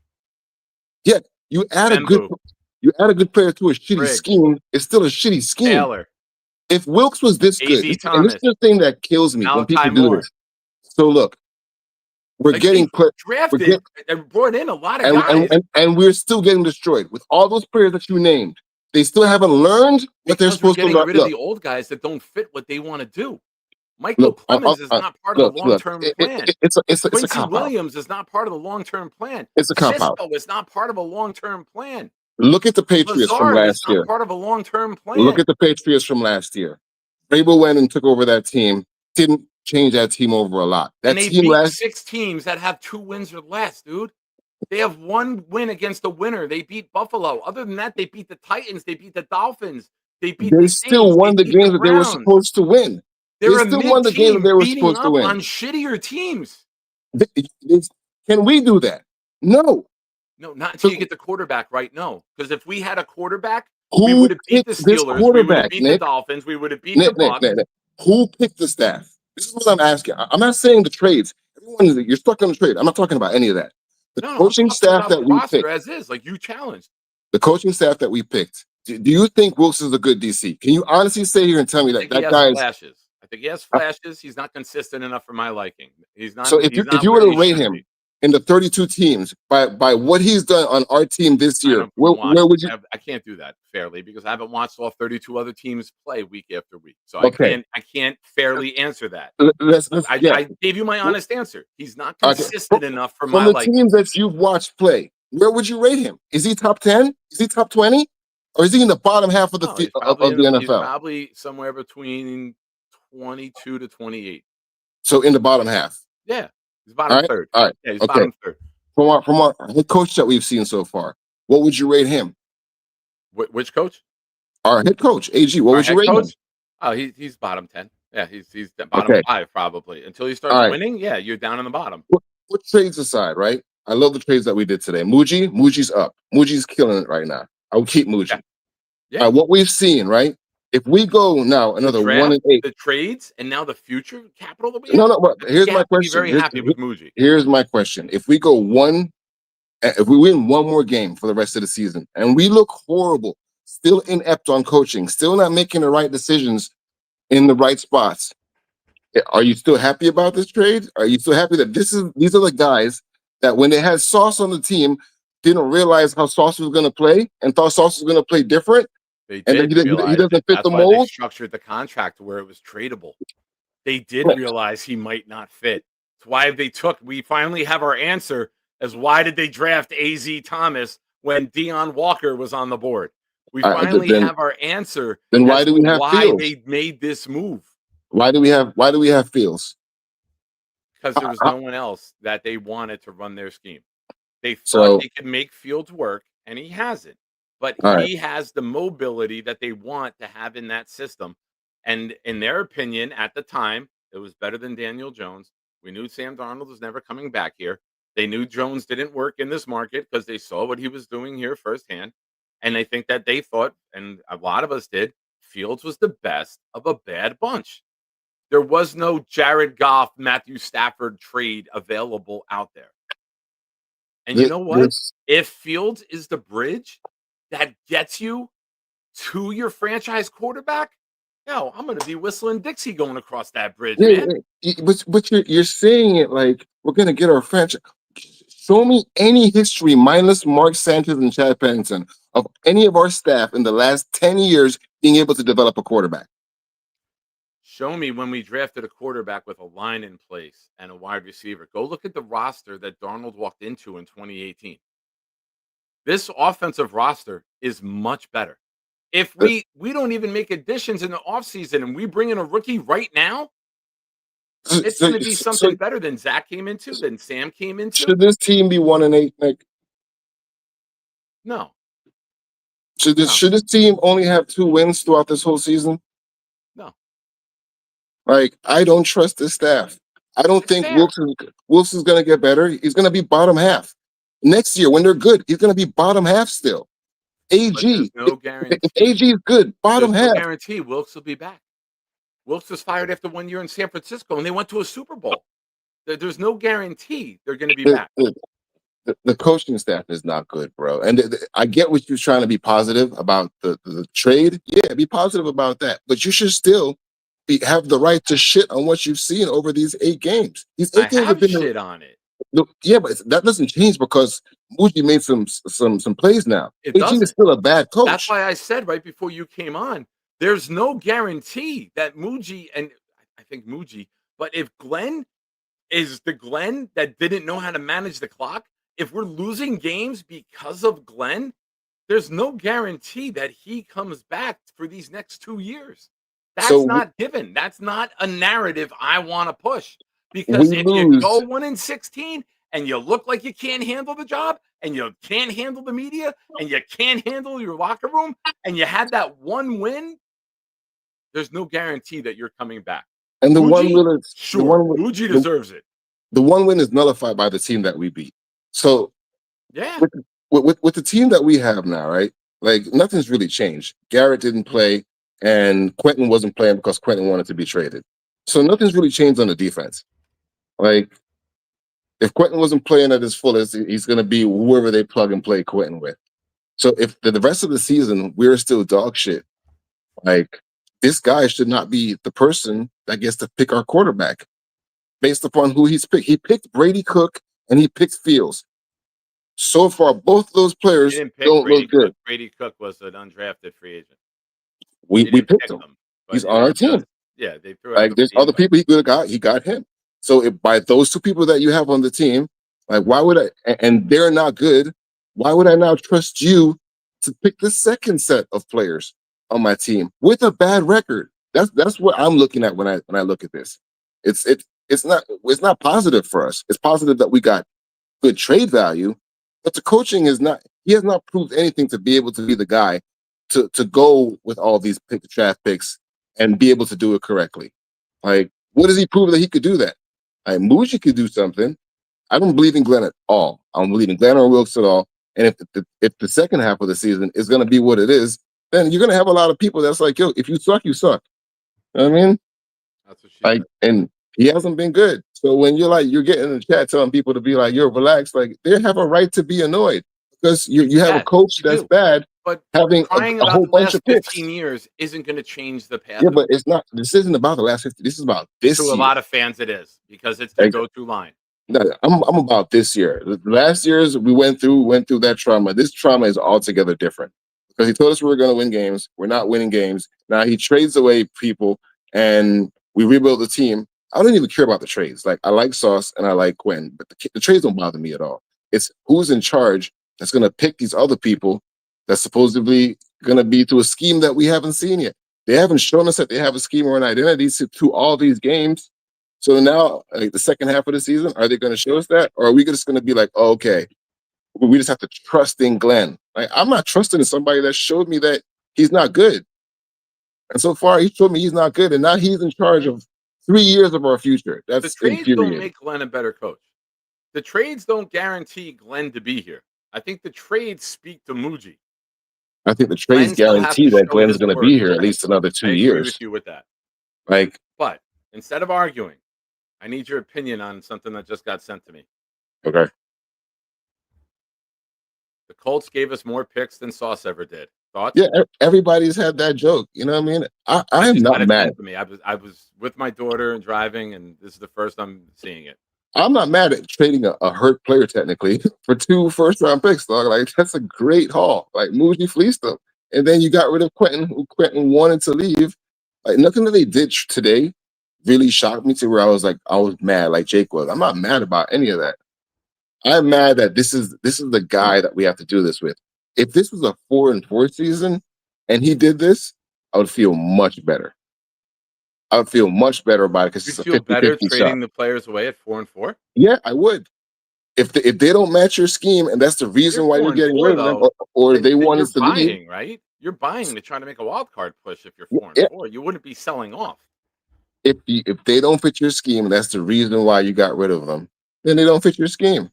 Yeah, you add a good Embu, you add a good player to a shitty Briggs, scheme. It's still a shitty scheme. Taylor, If Wilkes was this good, A.Z. and this is Thomas, the thing that kills me when Malachi people do Moore. this. So look, we're Like, they getting we're drafted get, and brought in a lot of and, guys and we're still getting destroyed with all those players that you named. They still haven't learned what they're because we're supposed to getting learn. rid of the old guys that don't fit what they want to do. Michael Look, Clemens is not part of the long-term plan. it's a Quincy cop out. Williams is not part of the long-term plan. It's a cop out. Cisco is not part of a long-term plan. Look at the Patriots from Lazard is last not year. part of a long-term Look plan. at the Patriots from last year. Vrabel went and took over that team. Didn't change that team over a lot. That And they team beat last 6 teams that have 2 wins or less, dude. They have 1 win against a winner. They beat Buffalo. Other than that, they beat the Titans. They beat the Dolphins. They beat they the still Saints. They won the beat the games that they were Browns. supposed to win. They're They a still won the games that mid-team they were beating supposed to up win. on shittier teams. Can we do that? No. No, not until you get the quarterback right. No, because if we had a quarterback, we Who would have beat the picked this Steelers. We would have quarterback, beat the Nick? Dolphins. We would have beat the Bucks. Nick. Who picked the staff? This is what I'm asking. I'm not saying the trades. You're stuck on the trade. I'm not talking about any of that. The No, I'm coaching talking staff about that the we roster picked. as is, like you challenged. The coaching staff that we picked. Do you think Wilson is a good DC? Can you honestly say here and tell me I that think he that has guy is? flashes. I think he has flashes. He's not consistent enough for my liking. He's not. So if He's if not you were where to he rate should him be. in the 32 teams by what he's done on our team this I year, don't where would you? I can't do that fairly because I haven't watched all 32 other teams play week after week. So Okay, I can't fairly answer that. let's yeah. I gave you my honest answer. He's not Okay. consistent enough for From my the liking. teams that you've watched play, where would you rate him? Is he top 10? Is he top 20? Or is he in the bottom half of No, of the he's NFL? probably somewhere between 22 to 28. So in the bottom half. Yeah, he's All bottom right. third. All right. Yeah, he's Okay. bottom third. From our head coach that we've seen so far, what would you rate him? Which coach? Our head coach, AG. What Our would you head rate him? coach? Oh, he's bottom 10. Yeah, he's the bottom Okay. 5 probably. Until he All starts right. winning, yeah, you're down in the bottom. Put trades aside, right? I love the trades that we did today. Muji's up. Muji's killing it right now. I would keep Muji. Yeah. What we've seen, right? If we go now another The draft, 1-8, the trades, and now the future capital that we no, have. no. But I think here's you my have to be question. very happy with Muji. Here's my question. If we go if we win one more game for the rest of the season, and we look horrible, still inept on coaching, still not making the right decisions in the right spots, are you still happy about this trade? Are you still happy that these are the guys that when they had Sauce on the team didn't realize how Sauce was going to play and thought Sauce was going to play different? They And then did he realize doesn't it. fit That's the why they mold. structured the contract to where it was tradable. They did Right. realize he might not fit. That's why we finally have our answer as why did they draft A.Z. Thomas when Deion Walker was on the board? We All right, finally then- have our answer Then why as do we to have why Fields? they made this move. Why do we have Fields? Because there was no one else that they wanted to run their scheme. They thought So- they could make Fields work, and he hasn't. But All right. he has the mobility that they want to have in that system. And in their opinion, at the time, it was better than Daniel Jones. We knew Sam Darnold was never coming back here. They knew Jones didn't work in this market because they saw what he was doing here firsthand. And I think that they thought, and a lot of us did, Fields was the best of a bad bunch. There was no Jared Goff, Matthew Stafford trade available out there. And you know what? This, If Fields is the bridge that gets you to your franchise quarterback, yo, I'm gonna be whistling Dixie going across that bridge, yeah, man. but you're saying it like we're gonna get our franchise. Show me any history, minus Mark Sanchez and Chad Pennington, of any of our staff in the last 10 years being able to develop a quarterback. Show me when we drafted a quarterback with a line in place and a wide receiver. Go look at the roster that Darnold walked into in 2018. This offensive roster is much better. If Uh, we don't even make additions in the offseason and we bring in a rookie right now, So, it's so, going to be so something better than Zach came into, than Sam came into. should this team be 1-8? Like, No, no, should this team only have 2 wins throughout this whole season? no. Like, I don't trust this staff. I don't It's think fair. Wilson's going to get better. He's going to be bottom half. Next year, when they're good, he's going to be bottom half still. But there's AG, no if AG guarantee. is good, bottom There's no half. guarantee Wilkes will be back. Wilkes was fired after 1 year in San Francisco, and they went to a Super Bowl. There's no guarantee they're going to be The, back. the, the coaching staff is not good, bro. And I get what you're trying to be positive about the trade. Yeah, be positive about that. But you should still have the right to shit on what you've seen over these 8 games. These I 8 games have have been shit on it. yeah, but that doesn't change because Muji made some plays now. It AG is doesn't. still a bad That's coach. why I said right before you came on, there's no guarantee that Muji, and I think Muji, but if Glenn is the Glenn that didn't know how to manage the clock, if we're losing games because of Glenn, there's no guarantee that he comes back for these next 2 years. That's So not given. That's not a narrative I want to push. we Because if you go lose. 1-16 and you look like you can't handle the job and you can't handle the media and you can't handle your locker room and you had that one win, there's no guarantee that you're coming back. And the one Muji, win is sure. Muji deserves it. the 1 win is nullified by the team that we beat. So Yeah. with the team that we have now, right? Like nothing's really changed. Garrett didn't play, and Quentin wasn't playing because Quentin wanted to be traded. So nothing's really changed on the defense. Like if Quentin wasn't playing at his fullest, he's going to be whoever they plug and play Quentin with. So if the rest of the season we're still dog shit, like this guy should not be the person that gets to pick our quarterback based upon who he's picked. He picked Brady Cook and he picked Fields. So far, both of those He players didn't pick don't Brady look good. Cook. Brady Cook was an undrafted free agent. We He didn't picked pick him. him. He's But on it our was team. just, yeah, they threw out Like the there's team. other people he could have got. He got him. So if by those 2 people that you have on the team, like why would and they're not good, why would I now trust you to pick the second set of players on my team with a bad record? That's what I'm looking at when I look at this. It's not positive for us. It's positive that we got good trade value, but the coaching is not. He has not proved anything to be able to be the guy to go with all these draft picks and be able to do it correctly. Like, what does he prove that he could do that? Like, Muji could do something. I don't believe in Glenn at all. I don't believe in Glenn or Wilkes at all. And if the second half of the season is going to be what it is, then you're going to have a lot of people that's like, yo, if you suck, you suck. You know what I mean? That's what she Like, said. and he hasn't been good. So when you're getting in the chat telling people to be like, yo, relax, like they have a right to be annoyed because you have a Yes, coach you that's do. bad But having crying a about whole the bunch last of picks. 15 years isn't going to change the path Yeah, of but it's not. This isn't about the last 50. This is about to this a year. lot of fans it is because it's their go-to line. No, I'm about this year. The last years we went through that trauma. This trauma is altogether different because he told us we were going to win games. We're not winning games. Now he trades away people, and we rebuild the team. I don't even care about the trades. Like I like Sauce and I like Quinn, but the trades don't bother me at all. It's who's in charge that's going to pick these other people that's supposedly going to be to a scheme that we haven't seen yet. They haven't shown us that they have a scheme or an identity to all these games. So now, like the second half of the season, are they going to show us that, or are we just going to be like, oh, okay, we just have to trust in Glenn? Like I'm not trusting in somebody that showed me that he's not good, and so far he showed me he's not good, and now he's in charge of 3 years of our future. The That's trades don't infuriating. make Glenn a better coach. The trades don't guarantee Glenn to be here. I think the trades speak to Muji. I think the trades Glenn still has guarantee to that show Glenn's his going to worth. be here at least another I 2 agree with years. you with that. Like But Instead of arguing, I need your opinion on something that just got sent to me. Okay. The Colts gave us more picks than Sauce ever did. Thoughts? Yeah, everybody's had that joke. You know what I mean? I I'm just not got it mad. sent to me. I was with my daughter and driving, and this is the first I'm seeing it. I'm not mad at trading a hurt player technically for 2 first-round picks, dog. Like that's a great haul. Like Muji fleeced them, and then you got rid of Quentin, who Quentin wanted to leave. Like nothing that they did today really shocked me to where I was mad, like Jake was. I'm not mad about any of that. I'm mad that this is the guy that we have to do this with. If this was a 4-4 season and he did this, I would feel much better. I would feel much better about it because You it's a feel better 50-50 shot. trading the players away at 4-4? Yeah, I would. If they don't match your scheme and that's the You're reason why you're four and getting four rid of them, though. or they Then want you're us to leave, buying, right? You're buying to try to make a wild card push if you're yeah, 4 and yeah, 4. You wouldn't be selling off. if they don't fit your scheme, and that's the reason why you got rid of them, then they don't fit your scheme.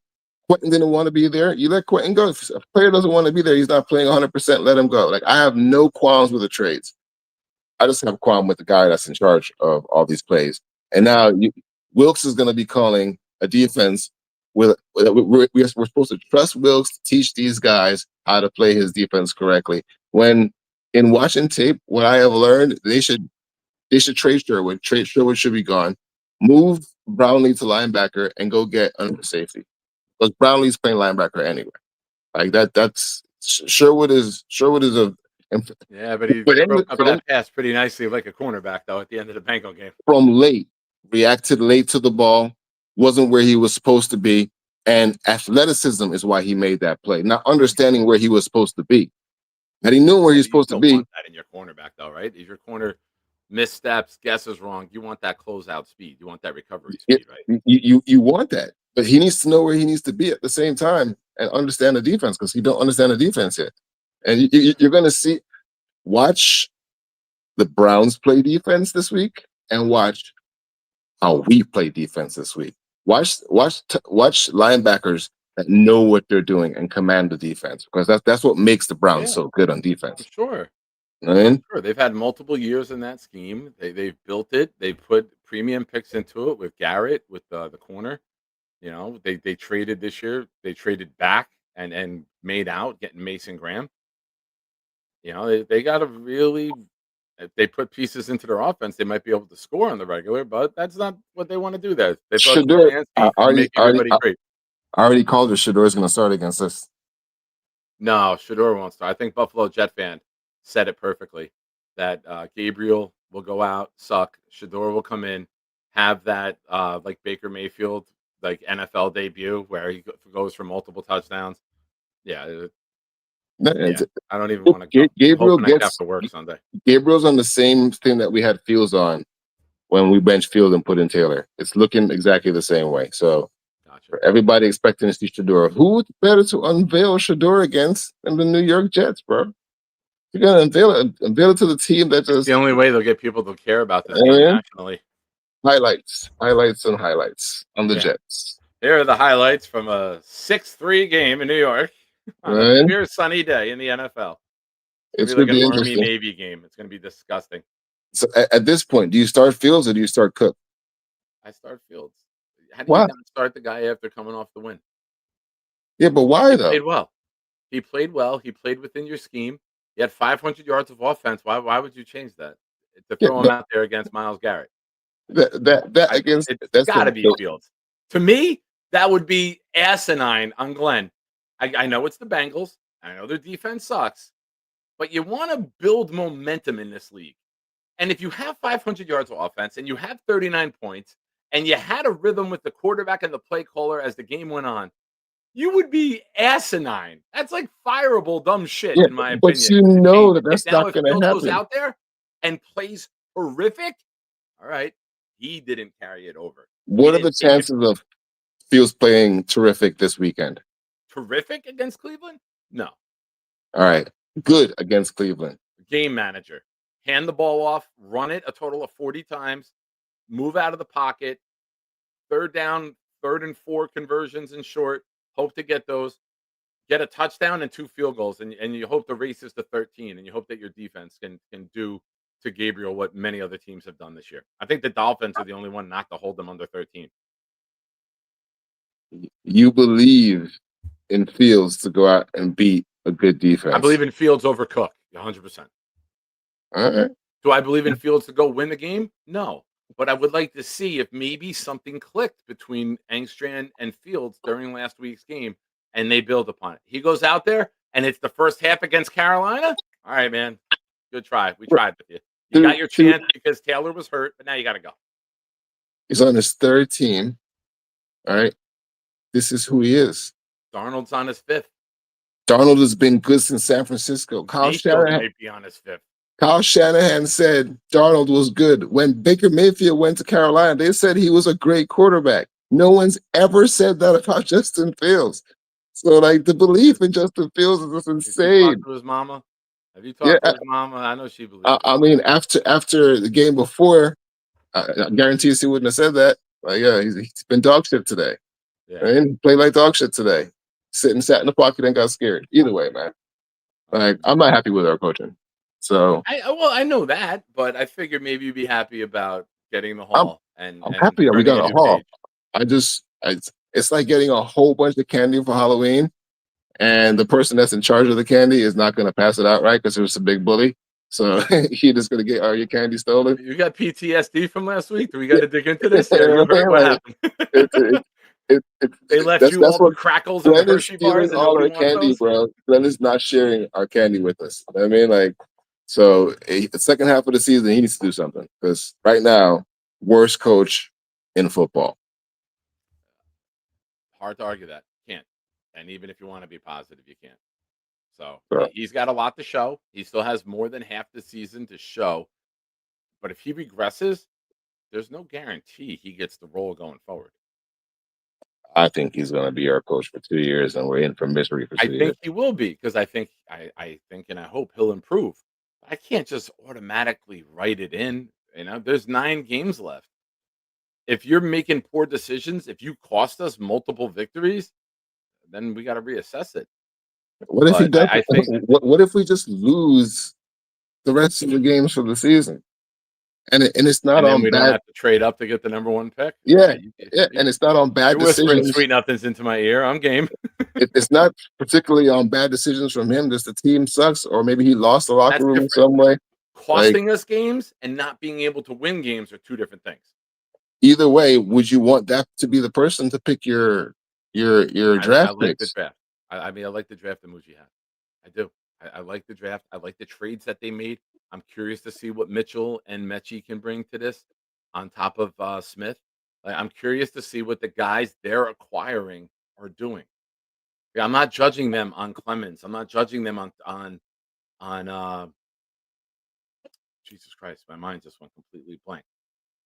Quentin didn't want to be there. You let Quentin go. If a player doesn't want to be there, he's not playing 100%. Let him go. Like I have no qualms with the trades. I just have a qualm with the guy that's in charge of all these plays. And now Wilkes is going to be calling a defense we're supposed to trust Wilkes to teach these guys how to play his defense correctly. When in watching tape, what I have learned, they should trade Sherwood. Trade Sherwood should be gone. Move Brownlee to linebacker and go get under safety. Because Brownlee's playing linebacker anyway. Like that's Sherwood is a and Yeah, but he for them broke up for them that pass pretty nicely like a cornerback though at the end of the Bengal game. from late, reacted late to the ball, wasn't where he was supposed to be, and athleticism is why he made that play. Not understanding where he was supposed to be. Had he knew where he was You supposed to still be, want that in your cornerback though, right? If your corner missteps, guesses wrong, you want that closeout speed. You want that recovery it, speed, right? you want that. But he needs to know where he needs to be at the same time and understand the defense because he don't understand the defense yet. And you're going to see, watch the Browns play defense this week and watch how we play defense this week. Watch linebackers that know what they're doing and command the defense because that's what makes the Browns Yeah, so good on I'm defense. sure. You know what I I'm mean? sure they've had multiple years in that scheme. They've built it. They put premium picks into it with Garrett, with the corner. You know, they traded this year. They traded back and made out getting Mason Graham. You know, they got to really. If they put pieces into their offense, they might be able to score on the regular, but that's not what they want to do. There, they thought Shador, I Stefanski can already, make everybody great. I already called it. Shador is going to start against us. No, Shador won't start. I think Buffalo Jet fan said it perfectly that Gabriel will go out, suck. Shador will come in, have that like Baker Mayfield, like NFL debut where he goes for multiple touchdowns. Yeah, yeah. I don't even want to go. I'm Gabriel hoping I have gets to work Sunday. Gabriel's on the same thing that we had Fields on when we bench Field and put in Taylor. It's looking exactly the same way. So Gotcha. for everybody expecting to see Shador, who's better to unveil Shador against than the New York Jets, bro? You're gonna unveil it to the team that It's the just only way they'll get people to care about this game eh, nationally. highlights and highlights on the Yeah. Jets. Here are the highlights from a 6-3 game in New York on a And clear sunny day in the NFL. It's gonna it be like should an be Army interesting. Navy game. It's gonna be disgusting. So at this point, do you start Fields or do you start Cook? I start Fields. How do you Why? not start the guy after coming off the win? Yeah, but why He though? played well. He played well. He played within your scheme. He had 500 yards of offense. Why would you change that? To Yeah, throw him but out there against Miles Garrett. that I against It's that's gotta be Fields. To me, that would be asinine on Glenn. I know it's the Bengals. I know their defense sucks, but you wanna build momentum in this league. And if you have 500 yards of offense and you have 39 points and you had a rhythm with the quarterback and the play caller as the game went on, you would be asinine. That's like fireable dumb shit, yeah, in my but opinion, you to know change that it. that's Now, not if going to Fields goes happen. out there and plays horrific, all right, he didn't carry it over. He What are the didn't take it chances of Fields playing terrific this weekend? terrific against Cleveland. No, All right, good against Cleveland. game manager. Hand the ball off, run it a total of 40 times, move out of the pocket, third down, 3rd and 4 conversions in short. Hope to get those. Get a touchdown and 2 field goals, and you hope the race is to 13, and you hope that your defense can do to Gabriel what many other teams have done this year. I think the Dolphins are the only one not to hold them under 13. You believe in Fields to go out and beat a good defense. I believe in Fields over Cook, 100%. All right. Do I believe in Fields to go win the game? No. But I would like to see if maybe something clicked between Engstrand and Fields during last week's game and they build upon it. He goes out there and it's the first half against Carolina. All right, man. Good try. We tried with you. You got your chance because Taylor was hurt, but now you got to go. He's on his third team. All right. This is who he is. Darnold's on his fifth. Darnold has been good since San Francisco. Mayfield might be on his fifth. Kyle Shanahan said Darnold was good. When Baker Mayfield went to Carolina, they said he was a great quarterback. No one's ever said that about Justin Fields. So, like, the belief in Justin Fields is just insane. Have you talked to his mama? Have you talked to his mama? I know she believes I mean, after the game before, I guarantee he wouldn't have said that. Like, yeah, he's been dog shit today. Yeah. Right? He played like dog shit today. Sat in the pocket and got scared. Either way, man. Like, I'm not happy with our coaching. So I know that, but I figured maybe you'd be happy about getting the haul. I'm happy that we got a haul. It's like getting a whole bunch of candy for Halloween, and the person that's in charge of the candy is not going to pass it out right because it was a big bully. So he just going to get all your candy stolen. You got PTSD from last week? Do we got to dig into this? Yeah, you heard what happened? They left you all the crackles and the Hershey bars and all our candy, bro. Glenn is not sharing our candy with us. You know what I mean, like, so the second half of the season, he needs to do something because right now, worst coach in football. Hard to argue that. Can't. And even if you want to be positive, you can't. So Sure. he's got a lot to show. He still has more than half the season to show. But if he regresses, there's no guarantee he gets the role going forward. I think he's going to be our coach for 2 years, and we're in for misery for 2 years. I think he will be because I think and I hope he'll improve. I can't just automatically write it in. You know, there's 9 games left. If you're making poor decisions, if you cost us multiple victories, then we got to reassess it. What if he does? What if we just lose the rest of the games for the season? And it's not on we bad. Don't have to trade up to get the number 1 pick. Yeah, and it's not on bad decisions. Sweet nothings into my ear. I'm game. It's not particularly on bad decisions from him. Just the team sucks, or maybe he lost the locker room in some way. Costing us games and not being able to win games are 2 different things. Either way, would you want that to be the person to pick your draft I like picks? the draft. I mean, I like the draft that Muji had. I do. I like the draft. I like the trades that they made. I'm curious to see what Mitchell and Mechie can bring to this on top of Smith. I'm curious to see what the guys they're acquiring are doing. Yeah, I'm not judging them on Clemens. I'm not judging them on Jesus Christ, my mind just went completely blank.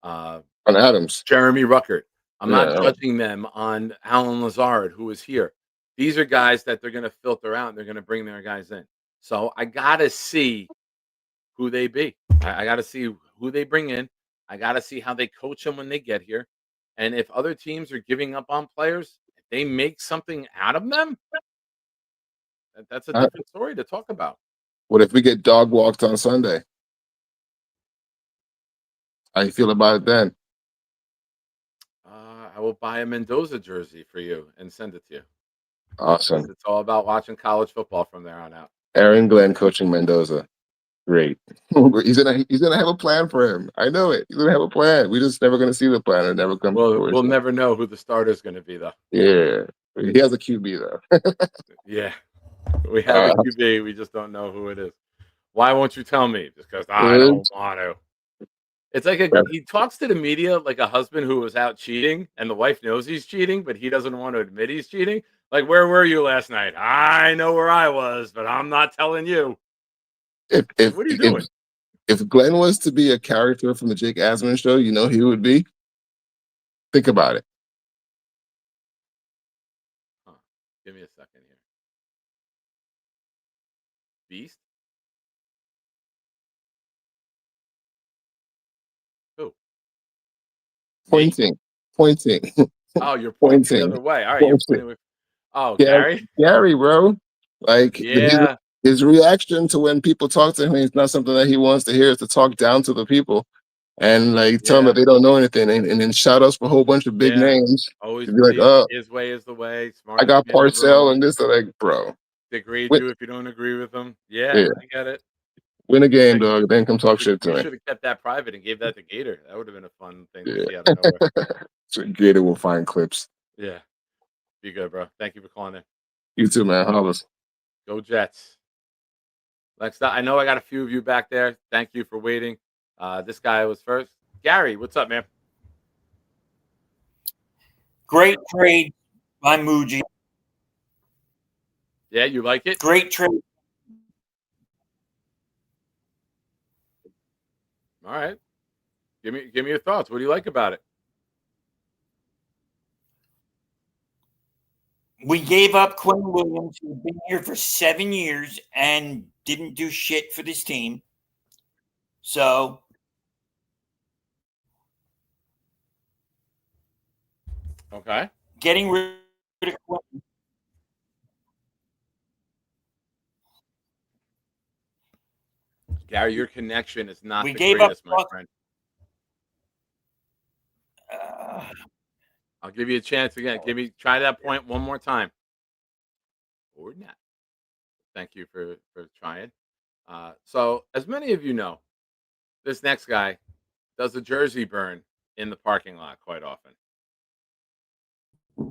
On Adams. Jeremy Ruckert. I'm not judging them on Alan Lazard, who is here. These are guys that they're going to filter out and they're going to bring their guys in. So I got to see who they be. I got to see who they bring in. I got to see how they coach them when they get here. And if other teams are giving up on players, if they make something out of them, that's a different story to talk about. What if we get dog walked on Sunday? How you feel about it then? I will buy a Mendoza jersey for you and send it to you. Awesome. It's all about watching college football from there on out. Aaron Glenn coaching Mendoza. Great. he's gonna have a plan for him. I know it. He's gonna have a plan. We're just never gonna see the plan. It never comes. We'll never know who the starter is going to be, though. Yeah, he has a QB though. Yeah, we have a QB. We just don't know who it is. Why won't you tell me? Just because I don't want to. It's like he talks to the media like a husband who was out cheating, and the wife knows he's cheating, but he doesn't want to admit he's cheating. Like, where were you last night? I know where I was, but I'm not telling you. What are you doing? If Glenn was to be a character from the Jake Asman show, you know he would be? Think about it. Huh. Give me a second here. Beast? Who? Pointing. Oh, you're pointing the other way. All right, you're pointing with. Oh, Gary? Gary, bro. Like, yeah. his reaction to when people talk to him is not something that he wants to hear. Is to talk down to the people and like tell them that Yeah. they don't know anything, and then shout outs for a whole bunch of big Yeah. names Always to be like, believe his way is the way. I Smartest got man in the Parcell room. and this. I'm like, bro, Degrade win, you if you don't agree with him. Yeah, yeah, I get it. win a game, Like, dog. Then come talk shit to you me. should have kept that private and gave that to Gator. That would have been a fun thing to Yeah, see out of nowhere. so Gator will find clips. Yeah. Be good, bro. Thank you for calling in. You too, man. Hollers. Go Jets. Next up, I know I got a few of you back there. Thank you for waiting. This guy was first. Gary, what's up, man? Great trade by Muji. Yeah, you like it? Great trade. All right. Give me your thoughts. What do you like about it? We gave up Quinn Williams, who's been here for 7 years and didn't do shit for this team. So Okay. getting rid of Quinn. Gary, your connection is not We the gave up greatest, my friend. I'll give you a chance again. Try that point one more time. Or not. Thank you for trying. So, as many of you know, this next guy does a jersey burn in the parking lot quite often.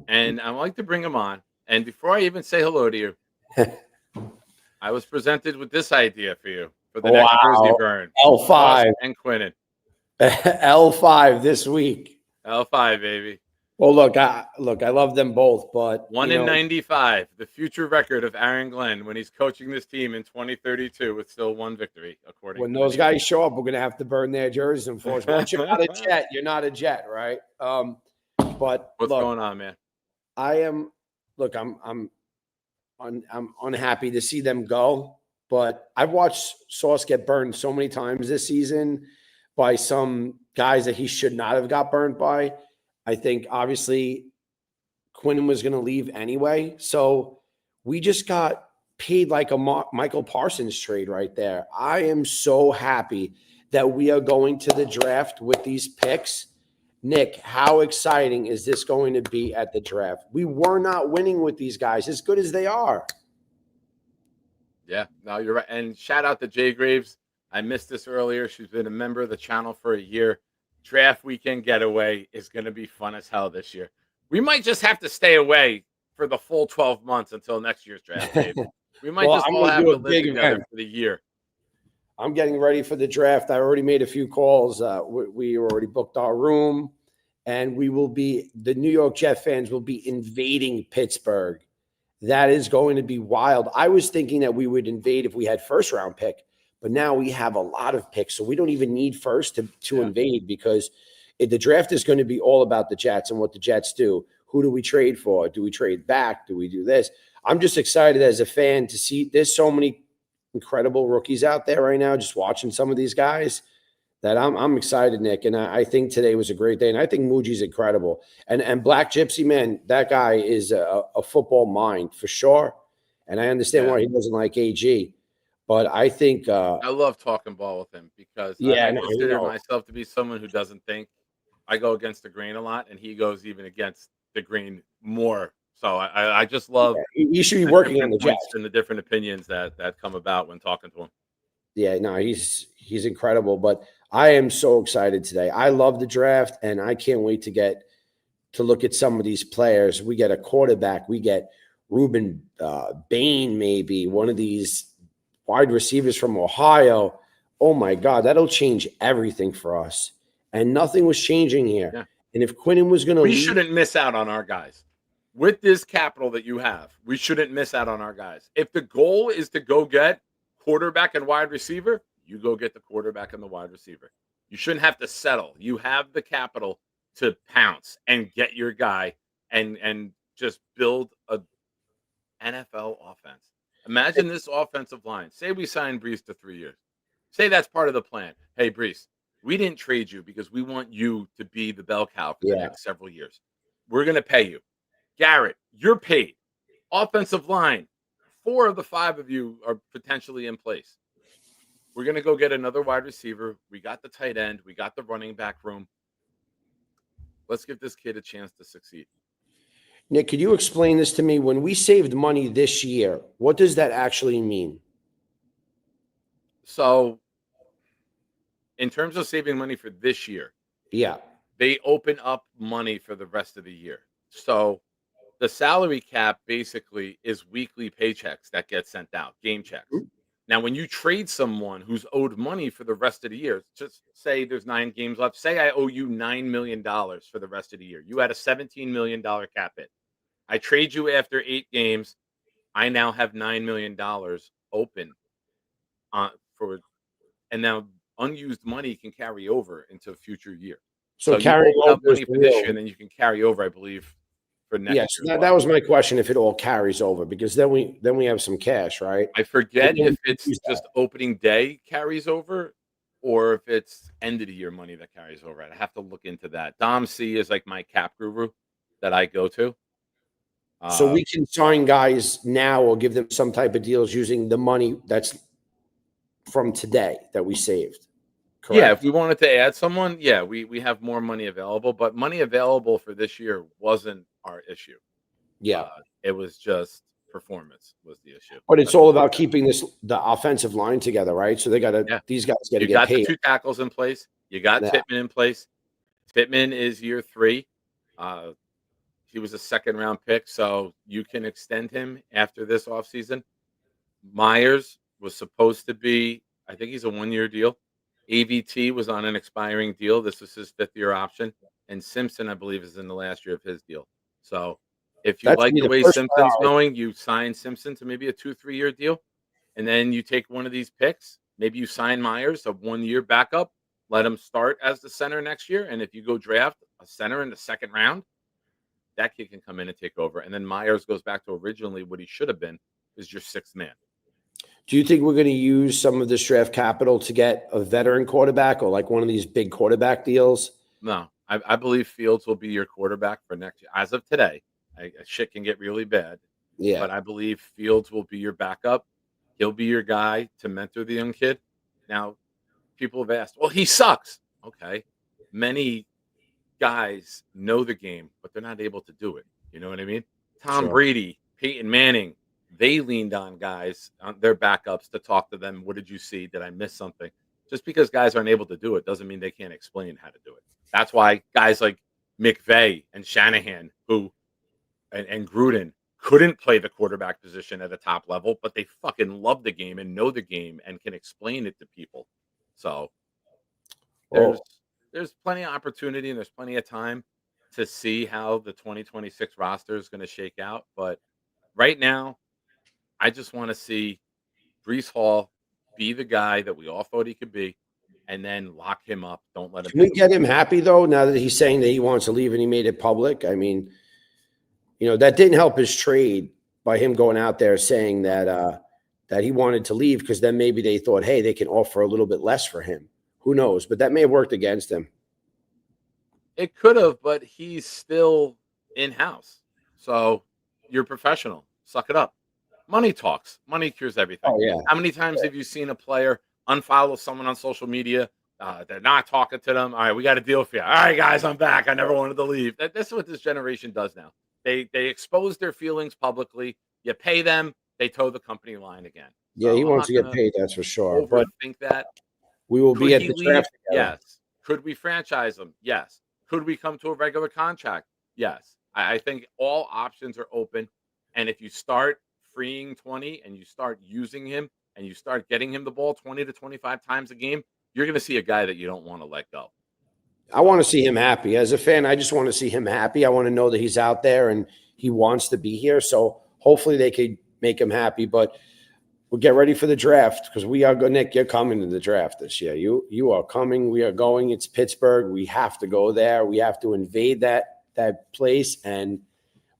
And I like to bring him on. And before I even say hello to you, I was presented with this idea for you for the next jersey burn. L5. Ross and Quinnen. L5 this week. L5, baby. Well, look, I love them both, but 1 in 95, the future record of Aaron Glenn when he's coaching this team in 2032 with still one victory, according when to those the guys show up, we're gonna have to burn their jerseys. Unfortunately, once you're not a Jet, you're not a Jet, right? But What's look, going on, man? I'm unhappy to see them go, but I've watched Sauce get burned so many times this season by some guys that he should not have got burned by. I think obviously Quinn was going to leave anyway. So we just got paid like a Michael Parsons trade right there. I am so happy that we are going to the draft with these picks. Nick, how exciting is this going to be at the draft? We were not winning with these guys as good as they are. Yeah, no, you're right. And shout out to Jay Graves. I missed this earlier. She's been a member of the channel for a year. Draft weekend getaway is going to be fun as hell this year. We might just have to stay away for the full 12 months until next year's draft, Dave. We might just all have to live together for the year. I'm getting ready for the draft. I already made a few calls. We already booked our room, and the New York Jet fans will be invading Pittsburgh. That is going to be wild. I was thinking that we would invade if we had first round pick, but now we have a lot of picks, so we don't even need first to invade, because the draft is going to be all about the Jets and what the Jets do. Who do we trade for? Do we trade back? Do we do this? I'm just excited as a fan to see there's so many incredible rookies out there right now, just watching some of these guys, that I'm excited, Nick. And I think today was a great day. And I think Muji's incredible. And Black Gypsy, man, that guy is a football mind for sure. And I understand why he doesn't like AG. But I think I love talking ball with him because I consider myself to be someone who doesn't think. I go against the grain a lot, and he goes even against the grain more. So I just love you should be working on the Jets and the different opinions that come about when talking to him. Yeah, no, he's incredible. But I am so excited today. I love the draft, and I can't wait to look at some of these players. We get a quarterback. We get Ruben Bain, maybe one of these wide receivers from Ohio. Oh my God, that'll change everything for us. And nothing was changing here. Yeah. And if Quinnen was going to leave, shouldn't miss out on our guys. With this capital that you have, we shouldn't miss out on our guys. If the goal is to go get quarterback and wide receiver, you go get the quarterback and the wide receiver. You shouldn't have to settle. You have the capital to pounce and get your guy and just build a NFL offense. Imagine this offensive line. Say we sign Brees to 3 years. Say that's part of the plan. Hey, Brees, we didn't trade you because we want you to be the bell cow for the next several years. We're going to pay you. Garrett, you're paid. Offensive line, 4 of the 5 of you are potentially in place. We're going to go get another wide receiver. We got the tight end. We got the running back room. Let's give this kid a chance to succeed. Nick, could you explain this to me? When we saved money this year, what does that actually mean? So, in terms of saving money for this year, Yeah. they open up money for the rest of the year. So, the salary cap basically is weekly paychecks that get sent out, game checks. Now, when you trade someone who's owed money for the rest of the year, just say there's 9 games left. Say I owe you $9 million for the rest of the year. You had a $17 million cap hit. I trade you after 8 games. I now have $9 million open and now unused money can carry over into a future year. So you carrying open up over money is for this real. year, and then you can carry over, I believe, for next Yes, year. that was my question. If it all carries over, because then we have some cash, right? I forget Then if we it's use that. just opening day carries over or if it's end of the year money that carries over. I have to look into that. Dom C is like my cap guru that I go to. So we can sign guys now or give them some type of deals using the money that's from today that we saved. Correct? Yeah, if we wanted to add someone, yeah, we have more money available, but money available for this year wasn't our issue. Yeah. It was just performance was the issue. But it's all about keeping the offensive line together, right? So these guys got to You get got paid. the 2 tackles in place. You got Yeah. Pittman in place. Pittman is year 3. He was a second-round pick, so you can extend him after this offseason. Myers was supposed to be, I think he's a 1-year deal. AVT was on an expiring deal. This is his 5th-year option. And Simpson, I believe, is in the last year of his deal. So if you That's like me, the the way first Simpson's priority. going, you sign Simpson to maybe a 2-3-year deal. And then you take one of these picks. Maybe you sign Myers, a 1-year backup. Let him start as the center next year. And if you go draft a center in the 2nd round, that kid can come in and take over. And then Myers goes back to originally what he should have been, is your 6th man. Do you think we're going to use some of this draft capital to get a veteran quarterback or like one of these big quarterback deals? No, I believe Fields will be your quarterback for next year. As of today, shit can get really bad. Yeah. But I believe Fields will be your backup. He'll be your guy to mentor the young kid. Now, people have asked, well, he sucks. Okay. Many guys know the game, but they're not able to do it. You know what I mean? Tom Sure. Brady, Peyton Manning, they leaned on guys, on their backups to talk to them. What did you see? Did I miss something? Just because guys aren't able to do it doesn't mean they can't explain how to do it. That's why guys like McVay and Shanahan and Gruden couldn't play the quarterback position at a top level, but they fucking love the game and know the game and can explain it to people. So there's plenty of opportunity and there's plenty of time to see how the 2026 roster is going to shake out. But right now, I just want to see Breece Hall be the guy that we all thought he could be, and then lock him up. Don't let him. Can we get him happy though? Now that he's saying that he wants to leave and he made it public. I mean, that didn't help his trade by him going out there saying that he wanted to leave because then maybe they thought, hey, they can offer a little bit less for him. Who knows? But that may have worked against him. It could have, but he's still in-house. So you're professional. Suck it up. Money talks. Money cures everything. Oh, yeah. How many times have you seen a player unfollow someone on social media? They're not talking to them. All right, we got a deal for you. All right, guys, I'm back. I never wanted to leave. That's what this generation does now. They expose their feelings publicly. You pay them. They toe the company line again. Yeah, So he I'm wants not to get gonna paid, that's for sure. But overthink that. we will be Could at he the leave? draft together. Yes. Could we franchise him? Yes. Could we come to a regular contract? Yes. I think all options are open. And if you start freeing 20 and you start using him and you start getting him the ball 20 to 25 times a game, you're going to see a guy that you don't want to let go. I want to see him happy. As a fan, I just want to see him happy. I want to know that he's out there and he wants to be here. So hopefully they could make him happy. But we'll get ready for the draft because we are going. Nick, you're coming to the draft this year. You are coming. We are going. It's Pittsburgh. We have to go there. We have to invade that place, and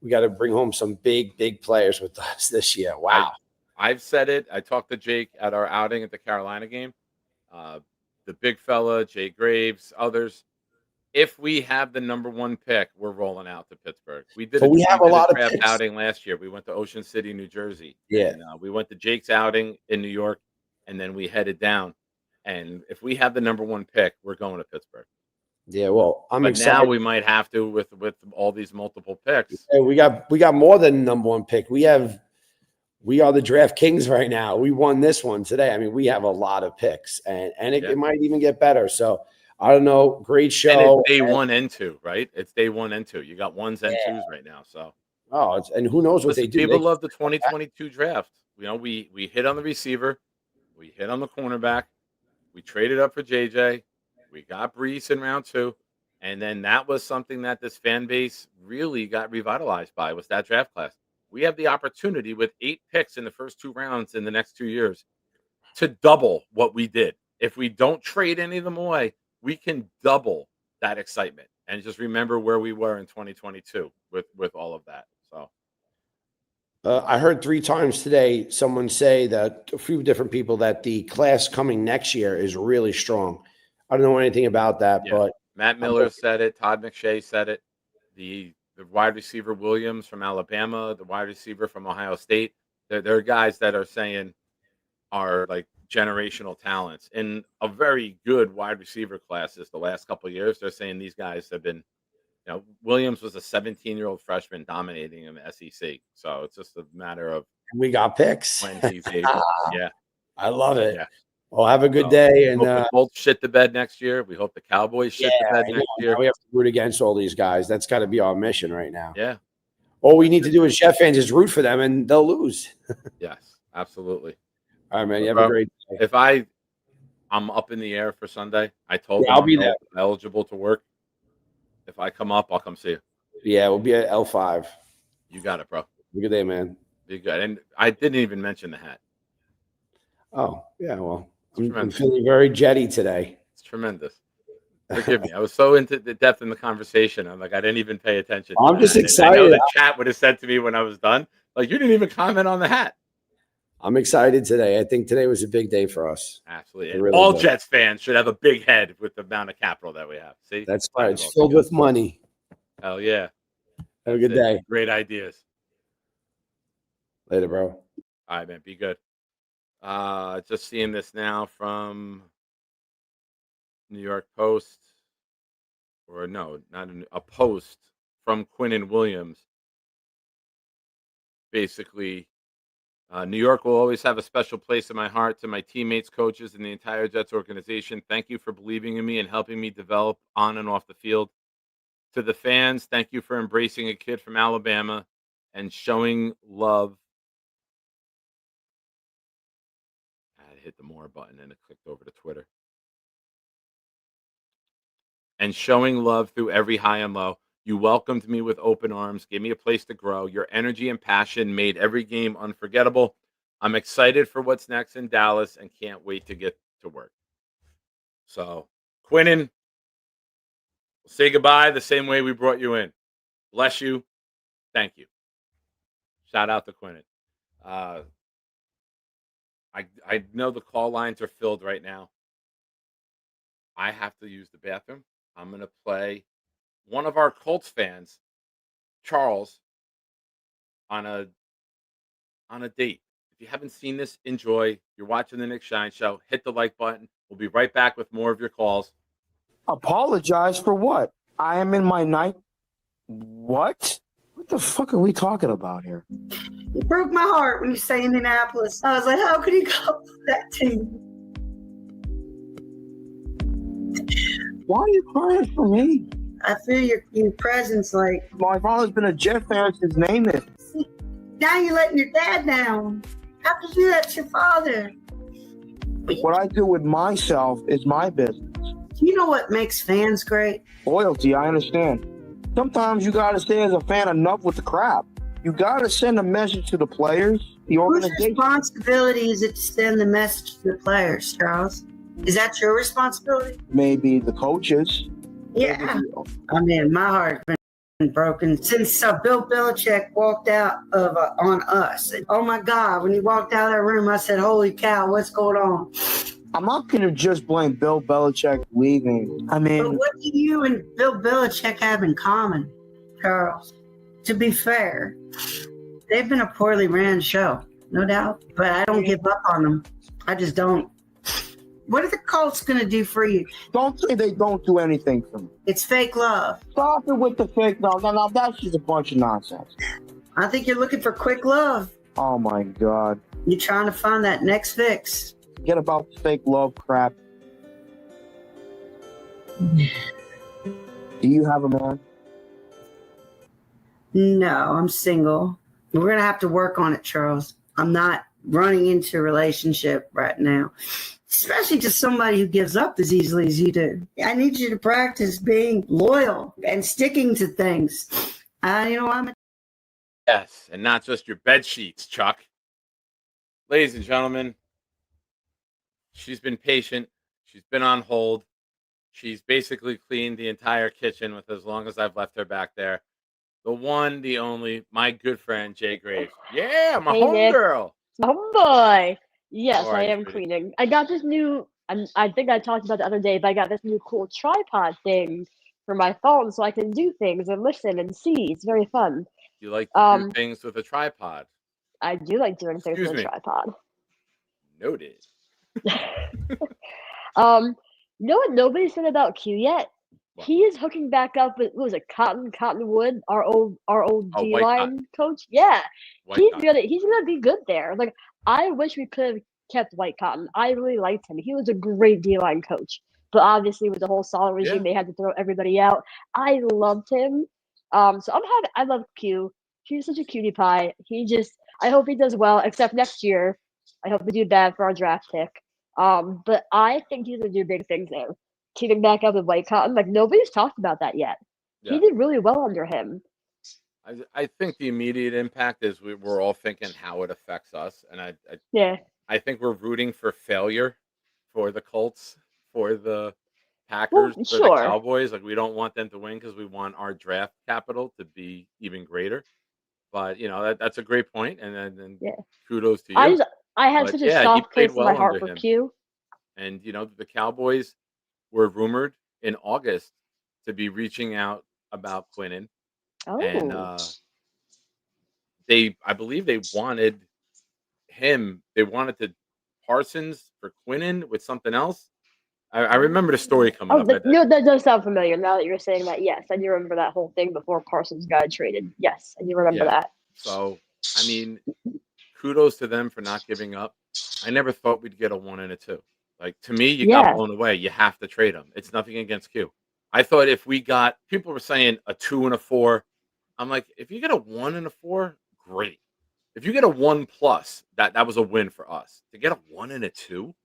we got to bring home some big players with us this year. Wow. I've said it. I talked to Jake at our outing at the Carolina game. The big fella, Jay Graves, others. if we have the number 1 pick, we're rolling out to Pittsburgh. We did So we have a lot of draft picks. outing last year. We went to Ocean City, New Jersey. Yeah. And, we went to Jake's outing in New York, and then we headed down. And if we have the number 1 pick, we're going to Pittsburgh. Yeah, well, I'm But excited. now we might have to with all these multiple picks. Yeah, we got more than number 1 pick. We are the draft kings right now. We won this one today. I mean, we have a lot of picks, and it might even get better. So I don't know. Great show. And it's day 1 and 2, right? It's day 1 and 2. You got 1s and 2s right now. So and who knows what they do? People love the 2022 draft. You know, we hit on the receiver, we hit on the cornerback, we traded up for JJ, we got Brees in round 2, and then that was something that this fan base really got revitalized by, was that draft class. We have the opportunity with 8 picks in the first 2 rounds in the next 2 years to double what we did. If we don't trade any of them away, we can double that excitement. And just remember where we were in 2022 with all of that. So I heard 3 times today someone say that, a few different people, that the class coming next year is really strong. I don't know anything about that, but Matt Miller said it. Todd McShay said it. The wide receiver Williams from Alabama, the wide receiver from Ohio State. There are guys that are saying are like generational talents in a very good wide receiver classes the last couple of years. They're saying these guys have been, you know, Williams was a 17-year-old freshman dominating in the SEC. So it's just a matter of we got picks. when he's able. Yeah. I love it. Yeah. Well, have a good day. And the Colts shit the bed next year. We hope the Cowboys shit the bed next year. We have to root against all these guys. That's got to be our mission right now. Yeah. All we need to do as Jet fans is root for them, and they'll lose. Yes, absolutely. All right, man. You have a great day. If I'm up in the air for Sunday, I told them I'll be there. eligible to work. If I come up, I'll come see you. Yeah, we'll be at L5. You got it, bro. Have a good day, man. Be good. And I didn't even mention the hat. Oh, yeah, well, I'm feeling very jetty today. It's tremendous. Forgive me. I was so into the depth in the conversation. I'm like, I didn't even pay attention. I'm just excited. I know the chat would have said to me when I was done, like, you didn't even comment on the hat. I'm excited today. I think today was a big day for us. Absolutely. And all Jets fans should have a big head with the amount of capital that we have. See? That's right. It's filled with money. Hell yeah. Have a good day. Great ideas. Later, bro. All right, man. Be good. Just seeing this now from New York Post. Or no, not a post from Quinnen Williams. Basically, New York will always have a special place in my heart. To my teammates, coaches, and the entire Jets organization, thank you for believing in me and helping me develop on and off the field. To the fans, thank you for embracing a kid from Alabama and showing love. I hit the more button and it clicked over to Twitter. And showing love through every high and low. You welcomed me with open arms, gave me a place to grow. Your energy and passion made every game unforgettable. I'm excited for what's next in Dallas and can't wait to get to work. So, Quinnen, say goodbye the same way we brought you in. Bless you. Thank you. Shout out to Quinnen. I know the call lines are filled right now. I have to use the bathroom. I'm going to play one of our Colts fans, Charles, on a date. If you haven't seen this, enjoy. You're watching the Nick Shine Show. Hit the like button. We'll be right back with more of your calls. Apologize for what? I am in my night. What? What the fuck are we talking about here? It broke my heart when you say Indianapolis. I was like, how could he go for that team? Why are you crying for me? I feel your presence like. My father's been a Jet fan since name it. Now you're letting your dad down. How could you do that to your father? What I do with myself is my business. Do you know what makes fans great? Loyalty, I understand. Sometimes you got to stay as a fan enough with the crap. You got to send a message to the players, the Whose organization. responsibility is it to send the message to the players, Charles? Is that your responsibility? Maybe the coaches. Yeah. I mean, my heart's been broken since Bill Belichick walked out of on us. And, oh my God, when he walked out of that room, I said, holy cow, what's going on? I'm not going to just blame Bill Belichick leaving. I But mean, what do you and Bill Belichick have in common, Charles? To be fair, they've been a poorly ran show, no doubt. But I don't give up on them. I just don't. What are the Colts going to do for you? don't say they don't do anything for me. It's fake love. Stop it with the fake. No, that's just a bunch of nonsense. I think you're looking for quick love. Oh my God. You're trying to find that next fix. Forget about the fake love crap. Do you have a man? No, I'm single. We're going to have to work on it, Charles. I'm not running into a relationship right now, especially to somebody who gives up as easily as you do. I need you to practice being loyal and sticking to things. Yes, and not just your bed sheets, Chuck. Ladies and gentlemen, she's been patient. She's been on hold. She's basically cleaned the entire kitchen with as long as I've left her back there. The one, the only, my good friend, Jay Graves. Yeah, my Hey, Nick. homegirl. Homeboy. Yes, How are I you, am sweetie? cleaning. I got this new, I think I talked about it the other day, but I got this new cool tripod thing for my phone so I can do things and listen and see. It's very fun. You like to do things with a tripod. I do like doing things Excuse with me. a tripod. Noted. You know what nobody said about Q yet? What? He is hooking back up with, what was it, Cottonwood, our old Oh, White D-line coach. Yeah, White he's Cotton. gonna be good there. Like, I wish we could have kept White Cotton. I really liked him. He was a great D-line coach. But obviously, with the whole Sala regime, Yeah. they had to throw everybody out. I loved him. So I love Q. He's such a cutie pie. I hope he does well. Except next year, I hope we do bad for our draft pick. But I think he's gonna do big things there. Keeping back up with White Cotton, like nobody's talked about that yet. Yeah. He did really well under him. I think the immediate impact is we're all thinking how it affects us, and Yeah. I think we're rooting for failure for the Colts, for the Well, Packers, for the sure. Cowboys. Like we don't want them to win because we want our draft capital to be even greater. But that's a great point, and then Yeah. kudos to I you. had But such a yeah, he soft played place in my well heart under for him. Q. And the Cowboys were rumored in August to be reaching out about Quinnen, and Oh. I believe they wanted him. They wanted to Parsons for Quinnen with something else. I remember the story coming Oh, up. that does sound familiar. Now that you're saying that, yes, I do remember that whole thing before Parsons got traded. Yes, I do remember Yeah. that. So I mean, kudos to them for not giving up. I never thought we'd get a 1 and a 2. Like to me, you got Yeah. blown away. You have to trade him. It's nothing against Q. I thought if we got people were saying a 2 and a 4. I'm like, if you get a 1 and a 4, great. If you get a 1 plus, that was a win for us. To get a 1 and a 2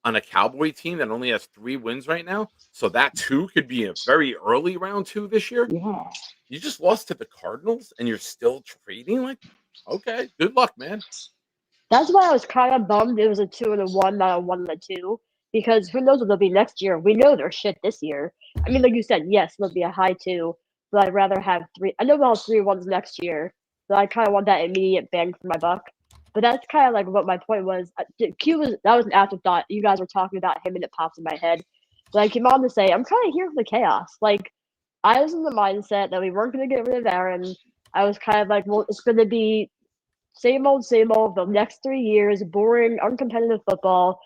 on a Cowboy team that only has 3 wins right now, so that 2 could be a very early round 2 this year. Yeah. You just lost to the Cardinals and you're still trading? Like, okay, good luck, man. That's why I was kind of bummed it was a 2 and a 1, not a 1 and a 2. Because who knows what they'll be next year? We know they're shit this year. I mean, like you said, yes, they'll be a high 2, but I'd rather have 3. I know they'll have 3 1s next year, so I kind of want that immediate bang for my buck. But that's kind of like what my point was. That was an afterthought. You guys were talking about him, and it popped in my head. But I came on to say I'm kind of here for the chaos. Like I was in the mindset that we weren't going to get rid of Aaron. I was kind of like, well, it's going to be same old the next 3 years, boring, uncompetitive football.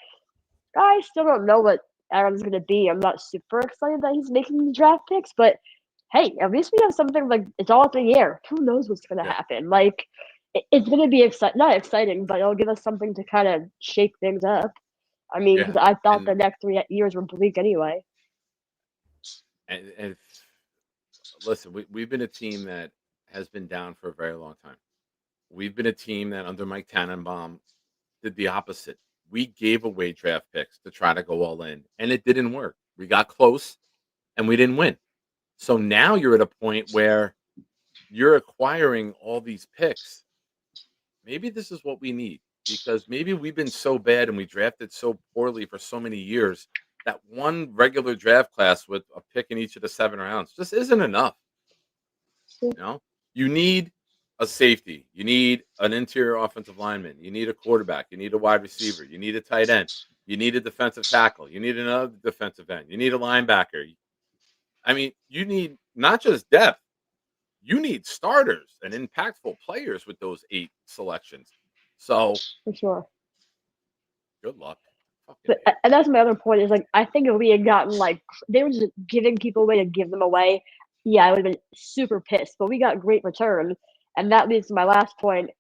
I still don't know what Aaron's going to be. I'm not super excited that he's making the draft picks, but hey, at least we have something like it's all up in the air. Who knows what's going to happen? Like it's going to be not exciting, but it'll give us something to kind of shake things up. I mean, because I thought the next 3 years were bleak anyway. And listen, we've been a team that has been down for a very long time. We've been a team that under Mike Tannenbaum did the opposite. We gave away draft picks to try to go all in, and it didn't work. We got close, and we didn't win. So now you're at a point where you're acquiring all these picks. Maybe this is what we need because maybe we've been so bad and we drafted so poorly for so many years that one regular draft class with a pick in each of the 7 rounds just isn't enough. You need a safety. You need an interior offensive lineman. You need a quarterback. You need a wide receiver. You need a tight end. You need a defensive tackle. You need another defensive end. You need a linebacker. I mean, you need not just depth. You need starters and impactful players with those 8 selections. So for sure. good luck. But and that's my other point is like I think if we had gotten like they were just giving people away to give them away, yeah, I would have been super pissed. But we got great return, and that leads to my last point.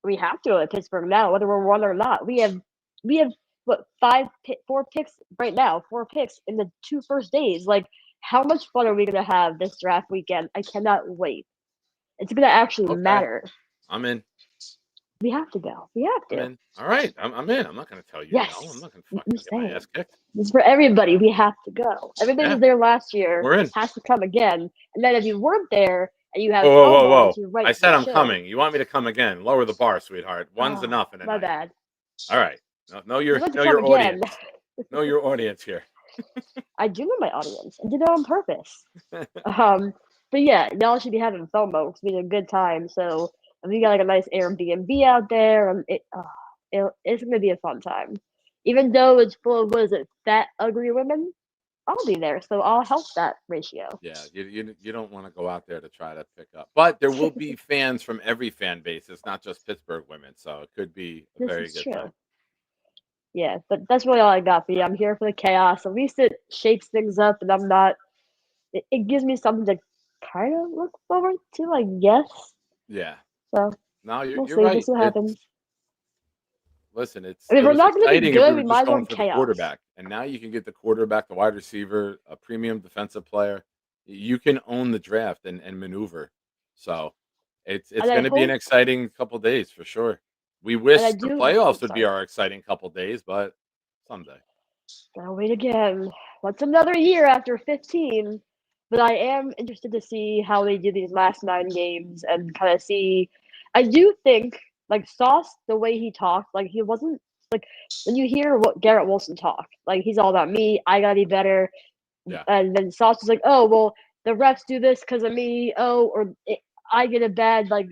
We have to go to Pittsburgh now, whether we're one or not. We have what 4 picks right now, 4 picks in the 2 first days. Like, how much fun are we gonna have this draft weekend? I cannot wait. It's gonna actually matter. I'm in. We have to go. We have to. I'm in. All right, I'm in. I'm not going to tell you Yes. no. I'm not going to fucking get my ass kicked. It's for everybody. We have to go. Everybody was there last year. We're in. Has to come again. And then if you weren't there and you have whoa. Right, I said I'm coming. You want me to come again? Lower the bar, sweetheart. One's enough in a my night. bad. All right. Know your again. audience. Know your audience here. I do know my audience. I did it on purpose. But yeah, y'all should be having FOMO because we had a good time. So if we got like a nice Airbnb out there, and it's gonna be a fun time. Even though it's full of fat, ugly women, I'll be there, so I'll help that ratio. Yeah, you don't want to go out there to try to pick up, but there will be fans from every fan base. It's not just Pittsburgh women, so it could be a very good time. Yeah, but that's really all I got for you. I'm here for the chaos. At least it shakes things up, and I'm not. It gives me something to kind of look forward to, I guess. Yeah. So no, you're see. right. This will happen. Listen, it's. I mean, it we're not going to be exciting if good. we We were might just as well going for the chaos. quarterback, and now you can get the quarterback, the wide receiver, a premium defensive player. You can own the draft and maneuver. So it's going to be an exciting couple days for sure. We wish the playoffs would be our exciting couple days, but someday. Gotta wait again. What's another year after 15? But I am interested to see how they do these last 9 games and kind of see. I do think like Sauce, the way he talked, like he wasn't like when you hear what Garrett Wilson talk, like he's all about me. I gotta be better. Yeah. And then Sauce was like, oh well, the refs do this because of me. I get a bad like.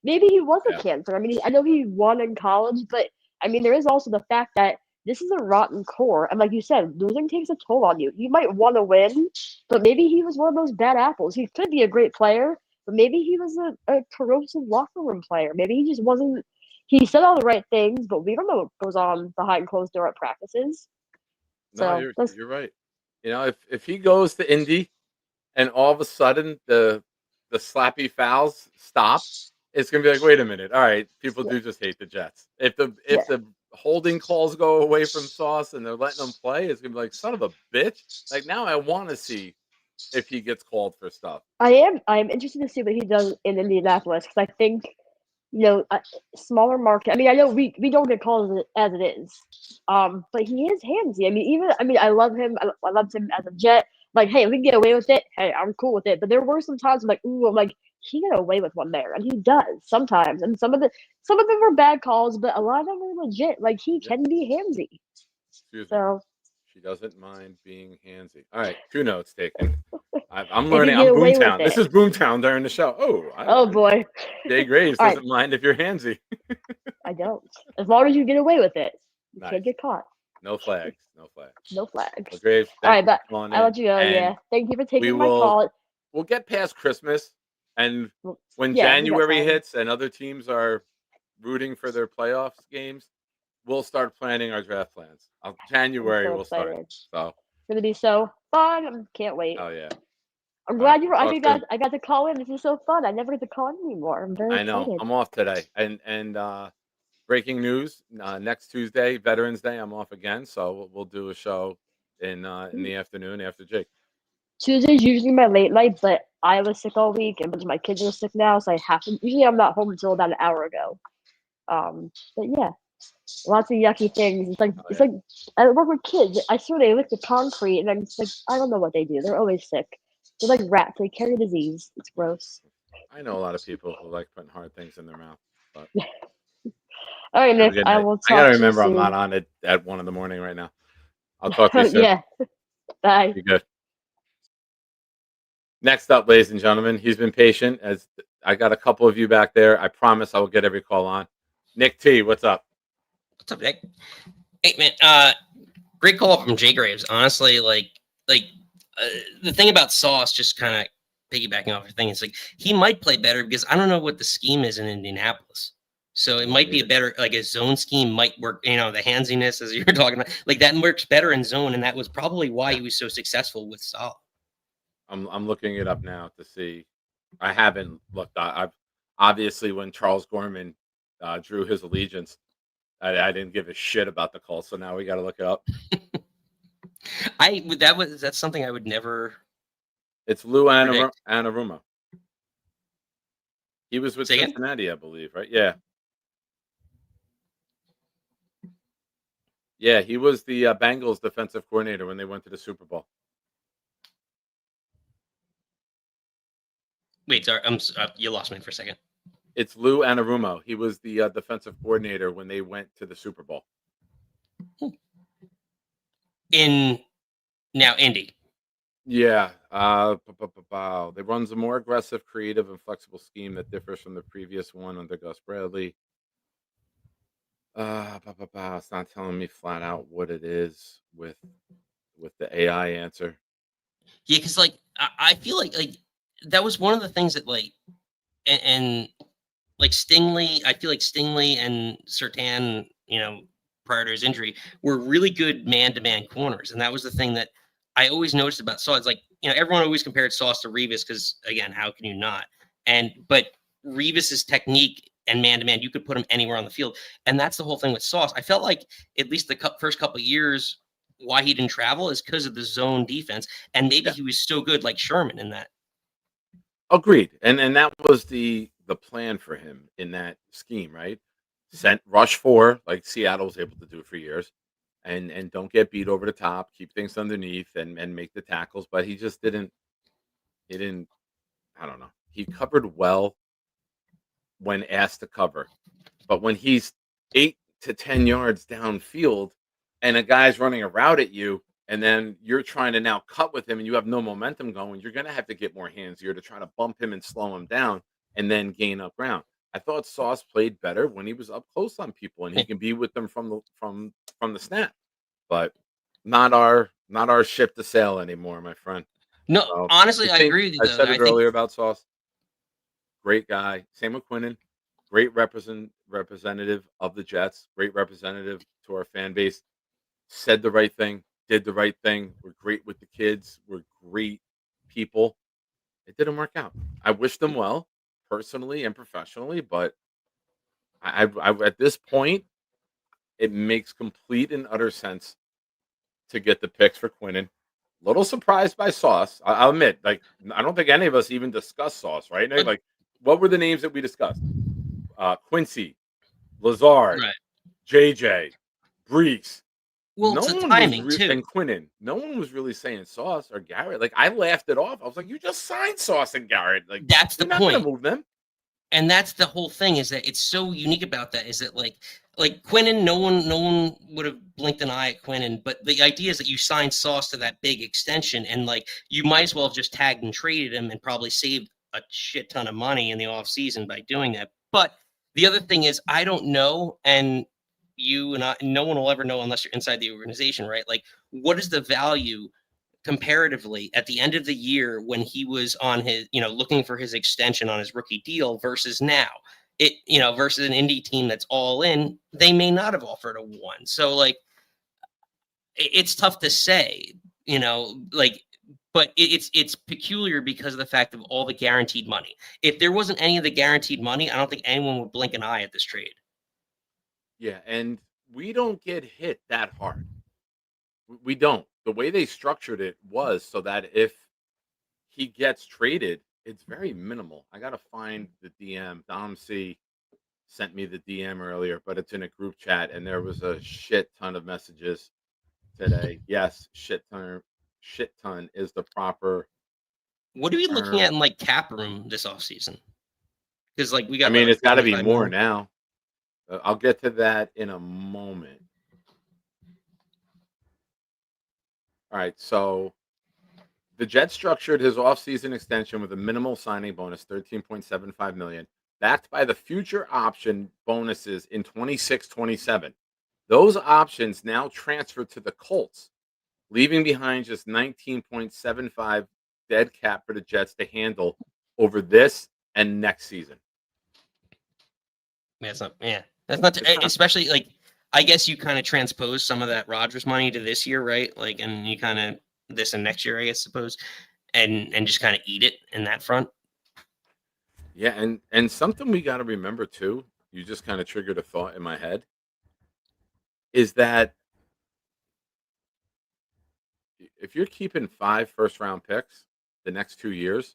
Maybe he was a cancer. I mean, I know he won in college, but I mean, there is also the fact that this is a rotten core. And like you said, losing takes a toll on you. You might want to win, but maybe he was one of those bad apples. He could be a great player, but maybe he was a corrosive locker room player. Maybe he just wasn't. He said all the right things, but we don't know what goes on behind closed door at practices. No, you're right. You know, if he goes to Indy and all of a sudden the slappy fouls stop, it's gonna be like, wait a minute. All right, people do just hate the Jets. If the holding calls go away from Sauce and they're letting them play, it's gonna be like, son of a bitch. Like now I want to see if he gets called for stuff. I am interested to see what he does in Indianapolis because I think, smaller market. I mean, I know we don't get called as it is, but he is handsy. I love him. I loved him as a Jet. Like, hey, we can get away with it. Hey, I'm cool with it. But there were some times I'm like, ooh, he got away with one there, and he does sometimes. And some of them were bad calls, but a lot of them were legit. Like he can be handsy. Excuse me. She doesn't mind being handsy. All right, 2 notes taken. I'm learning. I'm Boomtown. This is Boomtown during the show. Oh boy. Jay Graves doesn't mind if you're handsy. I don't. As long as you get away with it, you can't get caught. No flags. No flags. Well, Graves, all right, but I'll let you go. Yeah, thank you for taking my call. We'll get past Christmas, and when January hits and other teams are rooting for their playoffs games, we'll start planning our draft plans. January we'll start. So it's gonna be so fun. I can't wait. Oh yeah. I'm glad you were. I got to call in. This is so fun. I never get to call in anymore. I'm very excited. I know. I'm off today, and breaking news: next Tuesday, Veterans Day, I'm off again. So we'll do a show in the afternoon after Jake. Tuesday's usually my late night, but I was sick all week, and a bunch of my kids are sick now, so I have to. Usually, I'm not home until about an hour ago. But yeah, lots of yucky things. It's like I work with kids. I swear they lick the concrete, and I'm just like, I don't know what they do. They're always sick. They're like rats. They carry disease. It's gross. I know a lot of people who like putting hard things in their mouth. But all right, Nick. I will talk. I gotta remember I'm not on it at 1 a.m. right now. I'll talk to you soon. Yeah. Bye. Be good. Next up, ladies and gentlemen, he's been patient. As I got a couple of you back there. I promise I will get every call on. Nick T, what's up? What's up, Nick? Hey man, great call from Jay Graves. Honestly, the thing about Sauce, just kind of piggybacking off your thing, is like he might play better because I don't know what the scheme is in Indianapolis. So it might be a better, like a zone scheme might work. You know, the handsiness as you were talking about, like that works better in zone, and that was probably why he was so successful with Salah. I'm looking it up now to see. I haven't looked. I've obviously when Charles Gorman drew his allegiance, I didn't give a shit about the call. So now we got to look it up. That's something I would never. It's Lou predict. Anarumo. He was with Say again? Cincinnati, I believe, right? Yeah. Yeah, he was the Bengals defensive coordinator when they went to the Super Bowl. Wait, sorry, you lost me for a second. It's Lou Anarumo. He was the defensive coordinator when they went to the Super Bowl. Indy. Yeah. They runs a more aggressive, creative, and flexible scheme that differs from the previous one under Gus Bradley. It's not telling me flat out what it is with the AI answer. Yeah, because like I feel like that was one of the things that like and like Stingley, I feel like Stingley and Surtain, prior to his injury, were really good man-to-man corners, and that was the thing that I always noticed about Sauce. It's like everyone always compared Sauce to Revis because again, how can you not? But Revis's technique and man-to-man, you could put him anywhere on the field, and that's the whole thing with Sauce. I felt like at least the first couple of years, why he didn't travel is because of the zone defense, and maybe he was so good like Sherman in that. Agreed, and that was the plan for him in that scheme, right? Sent rush 4 like Seattle was able to do for years, and don't get beat over the top, keep things underneath, and make the tackles. But he just didn't. He didn't. I don't know. He covered well when asked to cover, but when he's 8 to 10 yards downfield, and a guy's running a route at you, and then you're trying to now cut with him, and you have no momentum going, you're going to have to get more hands here to try to bump him and slow him down, and then gain up ground. I thought Sauce played better when he was up close on people, and he can be with them from the snap. But not our ship to sail anymore, my friend. No, honestly, I agree with you. I said it earlier about Sauce. Great guy. Same with Quinnen. Great representative of the Jets. Great representative to our fan base. Said the right thing. Did the right thing. We're great with the kids. We're great people. It didn't work out. I wish them well, personally and professionally, but I at this point, it makes complete and utter sense to get the picks for Quinnen. Little surprised by Sauce. I'll admit, like I don't think any of us even discussed Sauce, right? Like, what were the names that we discussed? Quincy, Lazard, right. JJ, Brees. Well, no it's one timing was too. And Quinnen. No one was really saying Sauce or Garrett. Like I laughed it off. I was like, "You just signed Sauce and Garrett. Like that's the point. Not gonna move them." And that's the whole thing is that it's so unique about that is that like Quinnen, no one would have blinked an eye at Quinnen, but the idea is that you signed Sauce to that big extension and like you might as well have just tagged and traded him and probably saved a shit ton of money in the offseason by doing that. But the other thing is I don't know, and you and I, no one will ever know unless you're inside the organization, right? Like what is the value comparatively at the end of the year when he was on his, looking for his extension on his rookie deal versus now? It, versus an indie team that's all in, they may not have offered a 1. So like, it's tough to say, but it's peculiar because of the fact of all the guaranteed money. If there wasn't any of the guaranteed money, I don't think anyone would blink an eye at this trade. Yeah, and we don't get hit that hard. We don't. The way they structured it was so that if he gets traded, it's very minimal. I got to find the DM. Dom C sent me the DM earlier, but it's in a group chat, and there was a shit ton of messages today. Yes, shit ton is the proper. What are we looking at in like cap room this offseason? Because like we got. I mean, it's got to be more now. I'll get to that in a moment. All right, so the Jets structured his offseason extension with a minimal signing bonus, $13.75 million, backed by the future option bonuses in 26-27. Those options now transfer to the Colts, leaving behind just 19.75 dead cap for the Jets to handle over this and next season. Yeah, it's not. Yeah, that's not. It's not. Especially like, I guess you kind of transpose some of that Rodgers money to this year, right? Like, and you kind of this and next year, I guess, suppose, and just kind of eat it in that front. Yeah, and something we got to remember too. You just kind of triggered a thought in my head. Is that if you're keeping 5 first-round picks the next 2 years,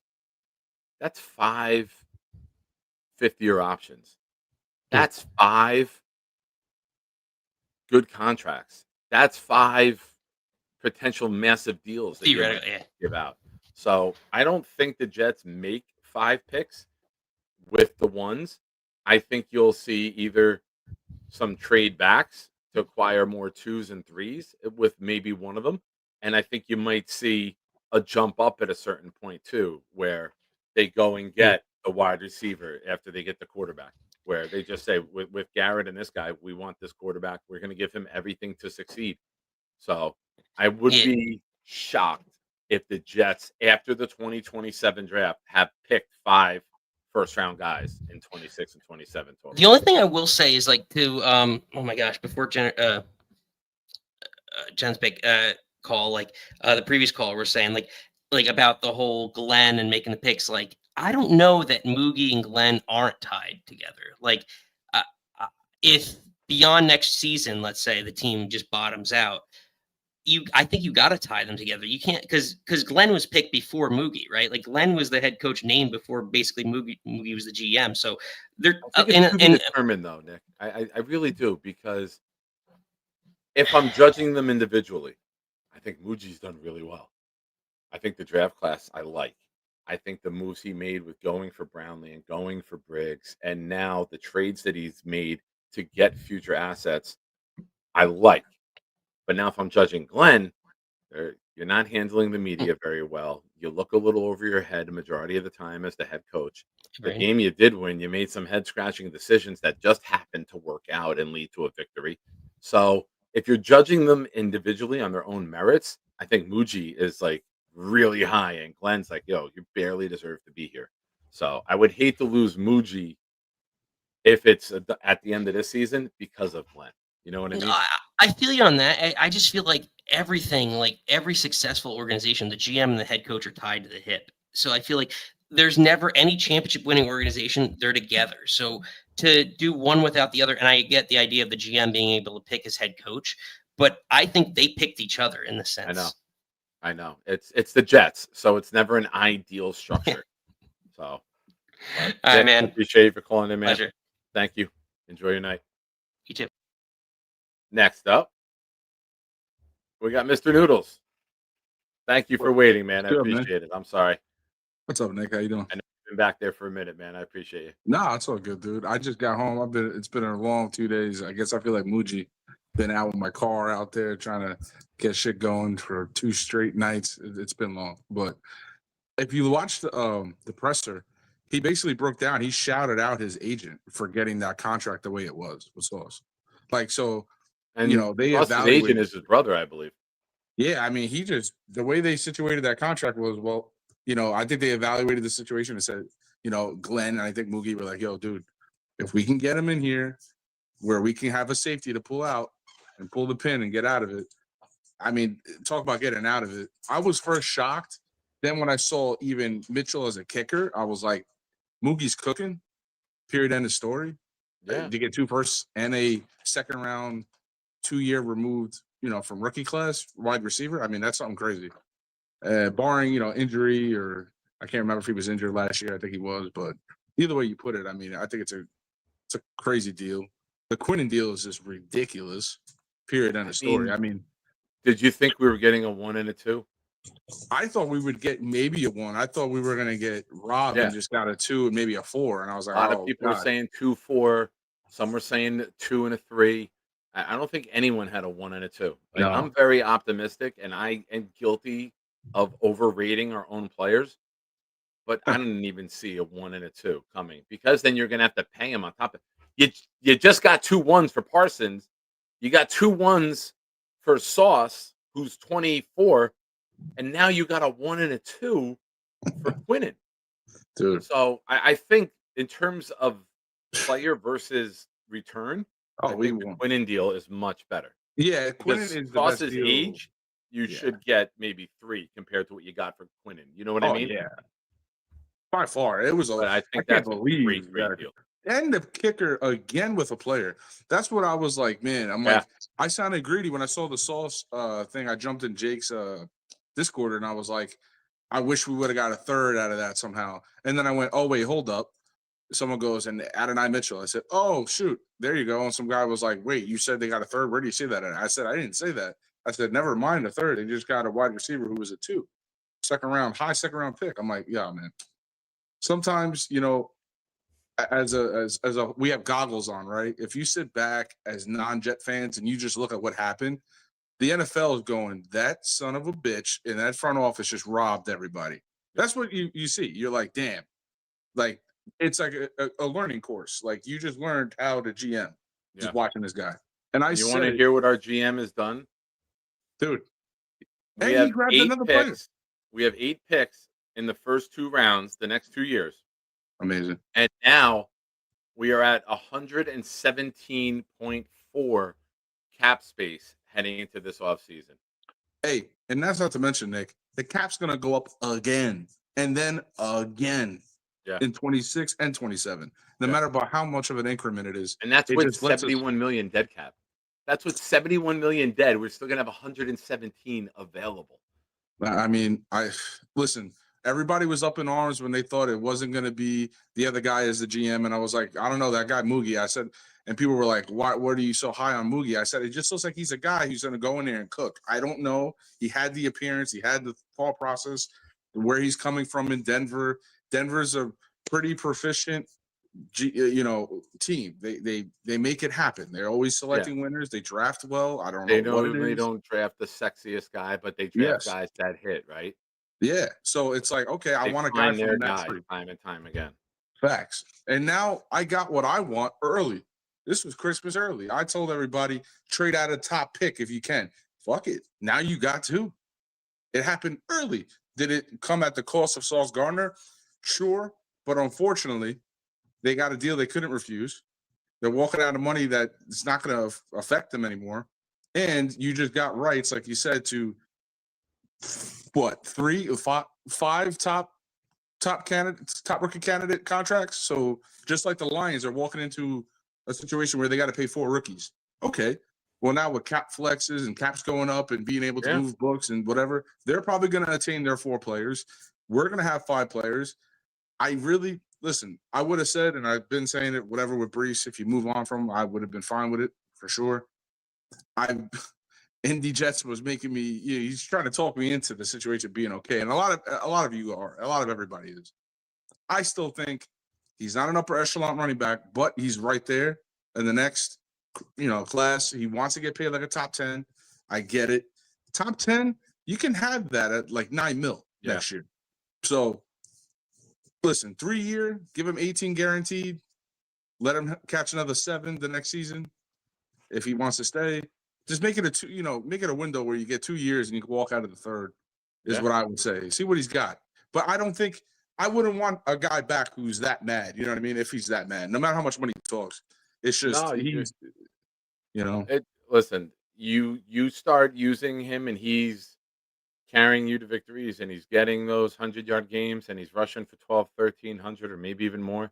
that's 5 fifth-year options. That's 5 good contracts. That's 5 potential massive deals that you might Theoretically, yeah. give out. So I don't think the Jets make 5 picks with the ones. I think you'll see either some trade backs to acquire more 2s and 3s with maybe one of them. And I think you might see a jump up at a certain point too, where they go and get a wide receiver after they get the quarterback, where they just say, with Garrett and this guy, we want this quarterback. We're going to give him everything to succeed. So I would Yeah. be shocked if the Jets, after the 2027 draft, have picked 5 first-round guys in 26 and 27 total. The only thing I will say is like to oh my gosh, before Jen's big call, like the previous call, we're saying like about the whole Glenn and making the picks. Like, I don't know that Moogie and Glenn aren't tied together. Like, if beyond next season, let's say the team just bottoms out, I think you got to tie them together. You can't, because Glenn was picked before Moogie, right? Like, Glenn was the head coach named before basically Moogie was the GM. So they're I think it's to be determined, though, Nick. I really do, because if I'm judging them individually, I think Moogie's done really well. I think the draft class I like. I think the moves he made with going for Brownlee and going for Briggs, and now the trades that he's made to get future assets, I like. But now if I'm judging Glenn, you're not handling the media very well. You look a little over your head a majority of the time as the head coach. The Right. game you did win, you made some head-scratching decisions that just happened to work out and lead to a victory. So if you're judging them individually on their own merits, I think Moogie is like really high, and Glenn's like, yo, you barely deserve to be here. So I would hate to lose Moogie if it's at the end of this season because of Glenn. You know what I mean? I feel you on that. I just feel like everything, like every successful organization, the GM and the head coach are tied to the hip. So I feel like there's never any championship winning organization, they're together. So to do one without the other, and I get the idea of the GM being able to pick his head coach, but I think they picked each other in the sense. I know. It's the Jets, so it's never an ideal structure. So, all right, man. Appreciate you for calling in, man. Pleasure. Thank you. Enjoy your night. You too. Next up, we got Mr. Noodles. Thank you for waiting, man. I appreciate it. I'm sorry. What's up, Nick? How you doing? I know you've been back there for a minute, man. I appreciate you. Nah, it's all good, dude. I just got home. It's been a long 2 days. I guess I feel like Moogie been out with my car out there trying to get shit going for 2 straight nights. It's been long. But if you watch the presser, he basically broke down. He shouted out his agent for getting that contract the way it was with Sauce. Like, so, And you know, they Sauce's evaluated. agent is his brother, I believe. Yeah, I mean, the way they situated that contract was, well, you know, I think they evaluated the situation and said, you know, Glenn and I think Moogie were like, yo, dude, if we can get him in here where we can have a safety to pull out and pull the pin and get out of it. I mean, talk about getting out of it. I was first shocked. Then when I saw even Mitchell as a kicker, I was like, Moogie's cooking, period, end of story. Yeah. To get 2 firsts and a second round, 2-year removed, you know, from rookie class wide receiver. I mean, that's something crazy. Barring, you know, injury, or I can't remember if he was injured last year. I think he was, but either way you put it, I mean, I think it's a crazy deal. The Quinnen deal is just ridiculous. Period, end of story. I mean, did you think we were getting a 1 and a 2? I thought we would get maybe a 1. I thought we were gonna get robbed and just got a 2 and maybe a 4. And I was like, a lot of people were saying 2-4. Some were saying 2 and a 3. I don't think anyone had a 1 and a 2. Like, No. I'm very optimistic, and I am guilty of overrating our own players. But I didn't even see a 1 and a 2 coming, because then you're gonna have to pay him on top of you. You just got 2 1s for Parsons, You got 2 ones for Sauce, who's 24, and now you got a 1 and a 2 for Quinnen. Dude. So I think in terms of player versus return, I Oh, we think the won. Quinnen deal is much better. Yeah, Because Quinnen is the best Sauce's deal. age, you Yeah. should get maybe 3 compared to what you got for Quinnen. You know what I Oh, mean? yeah. By far. It was But I I think can't that's a believe great that. deal. And the kicker again with a player. That's what I was like, man. I'm Yeah. like, I sounded greedy when I saw the Sauce thing. I jumped in Jake's Discord and I was like, I wish we would have got a third out of that somehow. And then I went, oh, wait, hold up. Someone goes, and Adonai Mitchell. I said, oh, shoot, there you go. And some guy was like, wait, you said they got a third? Where do you see that at? I said, I didn't say that. I said, never mind a third. They just got a wide receiver who was a 2. High second round pick. I'm like, yeah, man. Sometimes, you know, as a we have goggles on, right? If you sit back as non-Jet fans and you just look at what happened, the NFL is going, that son of a bitch in that front office just robbed everybody. That's what you see. You're like, damn. Like, it's like a learning course. Like, you just learned how to GM just watching this guy. And I You want to said, hear what our GM has done? dude, We and he have grabbed 8 another player. picks. We have 8 picks in the first 2 rounds, the next 2 years. Amazing. And now we are at 117.4 cap space heading into this offseason. Hey, and that's not to mention, Nick, the cap's going to go up again and then again in 26 and 27, no matter by how much of an increment it is. And that's it with just lets us- 71 million dead cap. That's with 71 million dead. We're still going to have 117 available. I mean, listen, everybody was up in arms when they thought it wasn't going to be the other guy as the GM. And I was like, I don't know, that guy Moogie. I said, and people were like, what are you so high on Moogie? I said, it just looks like he's a guy who's going to go in there and cook. I don't know. He had the appearance. He had the thought process, where he's coming from in Denver. Denver's a pretty proficient, team. They make it happen. They're always selecting winners. They draft well. I don't know what it is. They don't draft the sexiest guy, but they draft guys that hit, right? Yeah. So it's like, okay, I want a guy find their from that guy tree. time and time again. Facts. And now I got what I want early. This was Christmas early. I told everybody, trade out a top pick if you can. Fuck it. Now you got 2. It happened early. Did it come at the cost of Sauce Gardner? Sure. But unfortunately, they got a deal they couldn't refuse. They're walking out of money that it's not going to affect them anymore. And you just got rights, like you said, to what, 5 top candidates, top rookie candidate contracts. So just like the Lions are walking into a situation where they got to pay 4 rookies. Okay. Well, now with cap flexes and caps going up and being able to move books and whatever, they're probably going to attain their 4 players. We're going to have 5 players. Listen, I would have said, and I've been saying it, whatever with Brees, if you move on from him, I would have been fine with it for sure. Indy Jets was making me, he's trying to talk me into the situation being okay. And a lot of you are, a lot of everybody is. I still think he's not an upper echelon running back, but he's right there in the next, class. He wants to get paid like a top 10. I get it. Top 10, you can have that at like $9 million next year. So listen, 3-year, give him 18 guaranteed. Let him catch another 7 the next season if he wants to stay. Just make it make it a window where you get 2 years and you can walk out of the third, is what I would say. See what he's got. But I wouldn't want a guy back who's that mad. You know what I mean? If he's that mad, no matter how much money he talks, it's just Listen, you start using him and he's carrying you to victories and he's getting those 100-yard games and he's rushing for 12, 1,300 or maybe even more.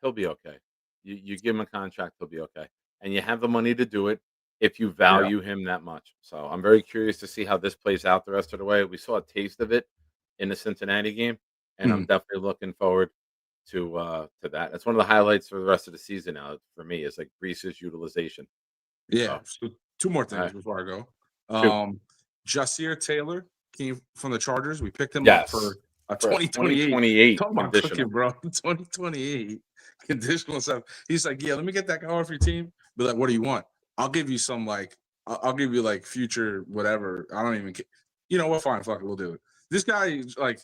He'll be okay. You give him a contract, he'll be okay. And you have the money to do it if you value him that much. So I'm very curious to see how this plays out the rest of the way. We saw a taste of it in the Cincinnati game, and I'm definitely looking forward to that. That's one of the highlights for the rest of the season now for me is like Brees's utilization. Yeah. So 2 more things before I go. Jasir Taylor came from the Chargers. We picked him up for a 2028. Talking about cooking, bro. 2028 conditional stuff. He's like, yeah, let me get that guy off your team. Be like, what do you want? I'll give you some I'll give you like future whatever. I don't even care. You know what? Fine, fuck it, we'll do it. This guy, like,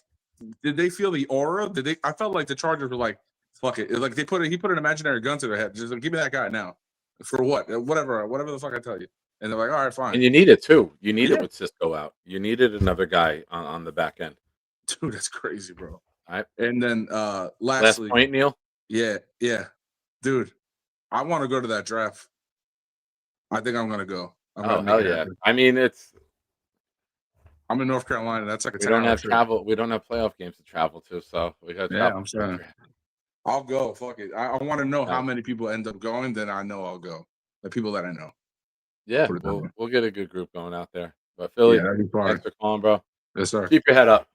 did they feel the aura? I felt like the Chargers were like, fuck it. Like he put an imaginary gun to their head. Just like, give me that guy now. For what? Whatever the fuck I tell you. And they're like, all right, fine. And you need it too. You need Yeah. it with Cisco out. You needed another guy on the back end. Dude, that's crazy, bro. All right. And then Last lastly, point, Neil. yeah. Dude, I want to go to that draft. I think I'm gonna go. Oh, hell yeah. I mean, I'm in North Carolina. That's like a we don't 10-hour have trip. travel. We don't have playoff games to travel to, so we got to Yeah, travel. I'm saying. I'll go. Fuck it. I want to know how many people end up going. Then I know I'll go. The people that I know. Yeah, Put it that way. we'll get a good group going out there. But Philly, that'd be fun. thanks for calling, bro. Yes, sir. Keep your head up.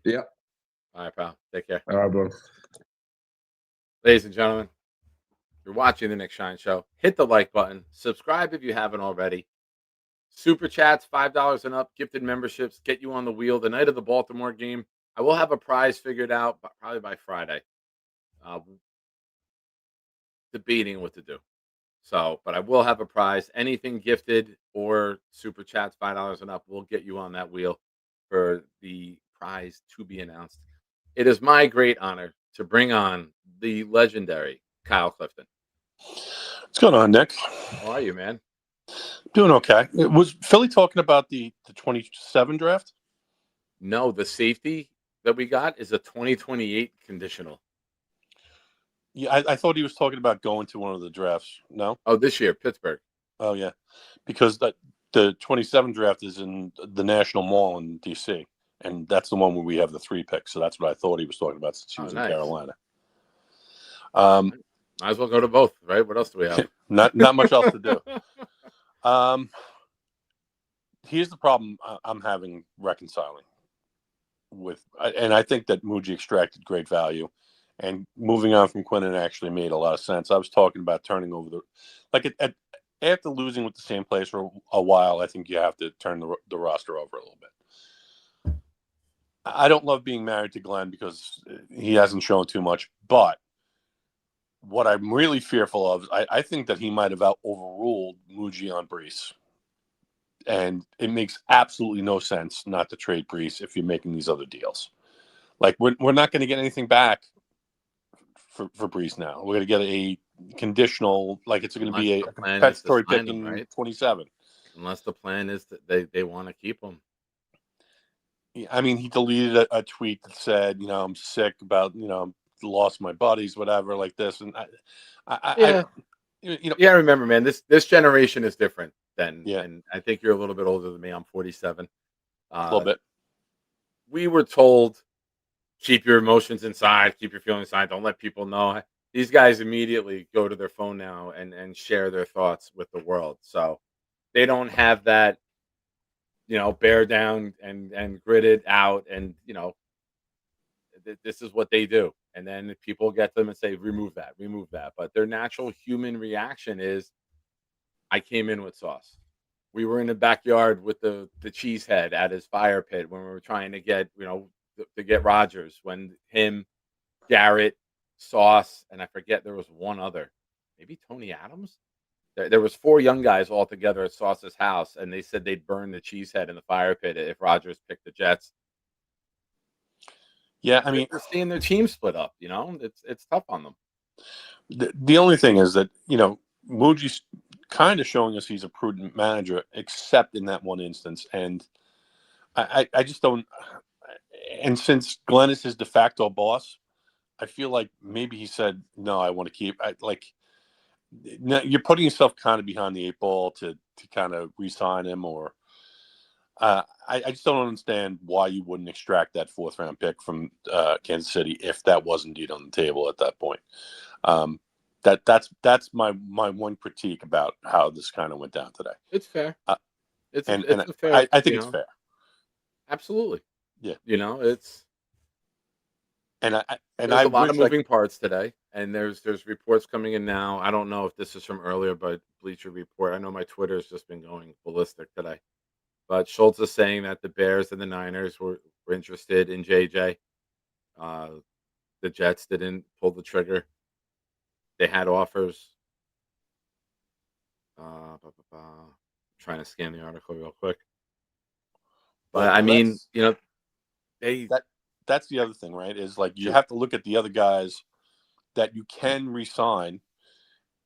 Yeah. All right, pal. Take care. All right, bro. Ladies and gentlemen, if you're watching the Nick Shine Show, hit the like button. Subscribe if you haven't already. Super chats, $5 and up. Gifted memberships get you on the wheel the night of the Baltimore game. I will have a prize figured out probably by Friday. Debating what to do. So, but I will have a prize. Anything gifted or super chats, $5 and up, will get you on that wheel for the prize to be announced. It is my great honor to bring on the legendary Kyle Clifton. What's going on, Nick? How are you, man? Doing okay. Was Philly talking about the 27 draft? No, the safety that we got is a 2028 conditional. Yeah, I thought he was talking about going to one of the drafts. No? Oh, this year, Pittsburgh. Oh, yeah. Because the 27 draft is in the National Mall in D.C., and that's the one where we have the 3 picks. So that's what I thought he was talking about since he was in Carolina. Might as well go to both, right? What else do we have? Not much else to do. Here's the problem I'm having reconciling with, and I think that Muji extracted great value, and moving on from Quinnen actually made a lot of sense. I was talking about turning over after losing with the same place for a while. I think you have to turn the roster over a little bit. I don't love being married to Glenn because he hasn't shown too much, but what I'm really fearful of, I think that he might have overruled Muji on Brees. And it makes absolutely no sense not to trade Brees if you're making these other deals. Like, we're not going to get anything back for Brees now. We're going to get a conditional, like it's going to be a compensatory pick in 27. Unless the plan is that they want to keep him. I mean, he deleted a tweet that said, I'm sick about, lost my buddies, whatever, like this. And I remember, man, this generation is different than, and I think you're a little bit older than me. I'm 47. A little bit. We were told, keep your emotions inside, keep your feelings inside, don't let people know. These guys immediately go to their phone now and share their thoughts with the world. So they don't have that, bear down and grit it out, and this is what they do. And then people get them and say, remove that. But their natural human reaction is, I came in with sauce. We were in the backyard with the cheese head at his fire pit when we were trying to get, to get Rodgers, when him, Garrett, Sauce, and I forget there was one other, maybe Tony Adams. There was 4 young guys all together at Sauce's house, and they said they'd burn the cheese head in the fire pit if Rodgers picked the Jets. Yeah, I mean, they're seeing their team split up. It's tough on them. The only thing is that Muji's kind of showing us he's a prudent manager, except in that one instance, and I just don't. And since Glenn is his de facto boss, I feel like maybe he said, "No, I want to keep." You're putting yourself kind of behind the 8 ball to kind of re-sign him, or I just don't understand why you wouldn't extract that 4th round pick from Kansas City if that was indeed on the table at that point. That's my one critique about how this kind of went down today. It's fair. It's fair. I think it's fair. Absolutely. Yeah. It's. There's a lot of moving parts today, and there's reports coming in now. I don't know if this is from earlier, but Bleacher Report. I know my Twitter has just been going ballistic today. But Schultz is saying that the Bears and the Niners were interested in JJ. The Jets didn't pull the trigger. They had offers. Trying to scan the article real quick. But I mean, that's the other thing, right? Is like you have to look at the other guys that you can re-sign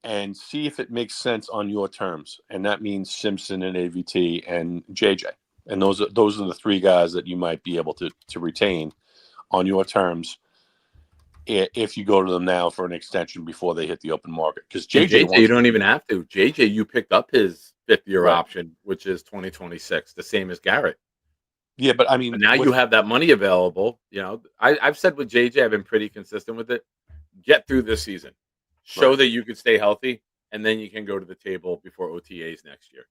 and see if it makes sense on your terms. And that means Simpson and AVT and JJ. And those are the three guys that you might be able to retain on your terms if you go to them now for an extension before they hit the open market. Because And JJ JJ, you wants don't to even be, have to. JJ, you picked up his 5th-year right. option, which is 2026, the same as Garrett. Yeah, but I mean, But now you have that money available. You know, I've said with JJ, I've been pretty consistent with it. Get through this season, show Right. that you can stay healthy, and then you can go to the table before OTAs next year.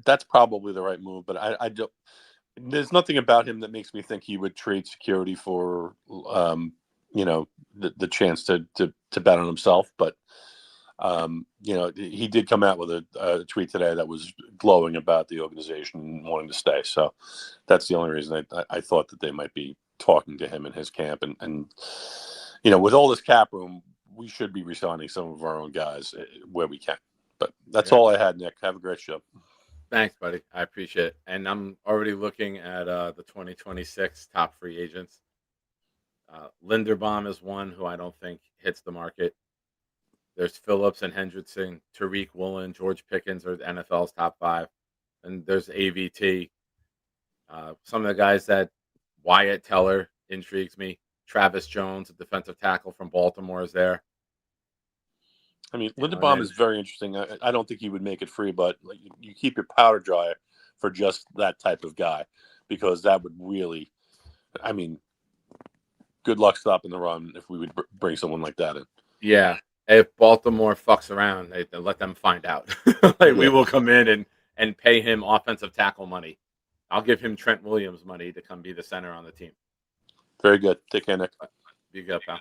that's probably the right move. But I don't. There's nothing about him that makes me think he would trade security for, the chance to bet on himself. But he did come out with a tweet today that was glowing about the organization and wanting to stay. So that's the only reason I thought that they might be talking to him in his camp. And with all this cap room, we should be resigning some of our own guys where we can. But that's all I had, Nick. Have a great show. Thanks, buddy. I appreciate it. And I'm already looking at the 2026 top free agents. Linderbaum is one who I don't think hits the market. There's Phillips and Hendrickson, Tariq Woolen, George Pickens are the NFL's top 5. And there's AVT. Some of the guys that Wyatt Teller intrigues me. Travis Jones, a defensive tackle from Baltimore, is there. I mean, Linderbaum is very interesting. I don't think he would make it free, but you keep your powder dry for just that type of guy, because that would really, I mean, good luck stopping the run if we would bring someone like that in. Yeah. If Baltimore fucks around, they let them find out. We will come in and pay him offensive tackle money. I'll give him Trent Williams money to come be the center on the team. Very good. Take care, Nick. Be good, pal.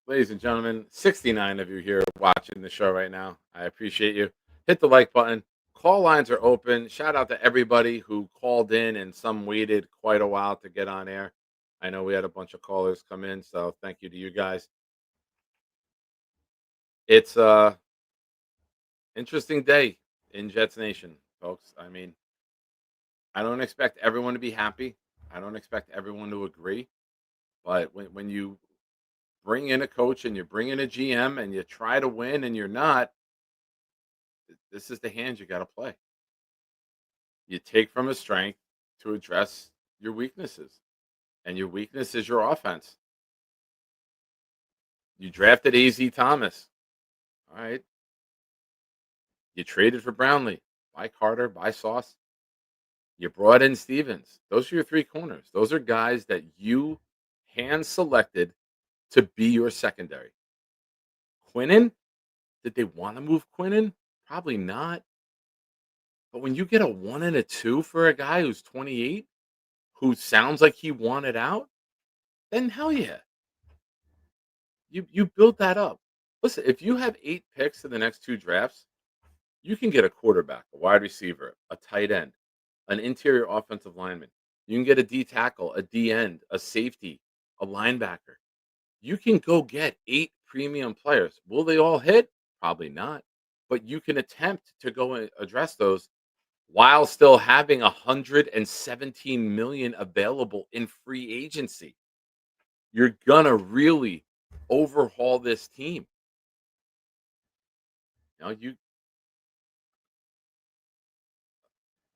Ladies and gentlemen, 69 of you here watching the show right now. I appreciate you. Hit the like button. Call lines are open. Shout out to everybody who called in, and some waited quite a while to get on air. I know we had a bunch of callers come in, so thank you to you guys. It's a interesting day in Jets Nation, folks. I mean, I don't expect everyone to be happy. I don't expect everyone to agree. But when you bring in a coach and you bring in a GM and you try to win and you're not, this is the hand you got to play. You take from a strength to address your weaknesses. And your weakness is your offense. You drafted A.Z. Thomas. All right. You traded for Brownlee. Buy Carter, buy Sauce. You brought in Stevens. Those are your 3 corners. Those are guys that you hand selected to be your secondary. Quinnen, did they want to move Quinnen? Probably not. But when you get a 1 and a 2 for a guy who's 28, who sounds like he wanted out, then hell yeah. You built that up. Listen, if you have 8 picks in the next 2 drafts, you can get a quarterback, a wide receiver, a tight end, an interior offensive lineman. You can get a D tackle, a D end, a safety, a linebacker. You can go get 8 premium players. Will they all hit? Probably not. But you can attempt to go and address those while still having 117 million available in free agency. You're gonna really overhaul this team.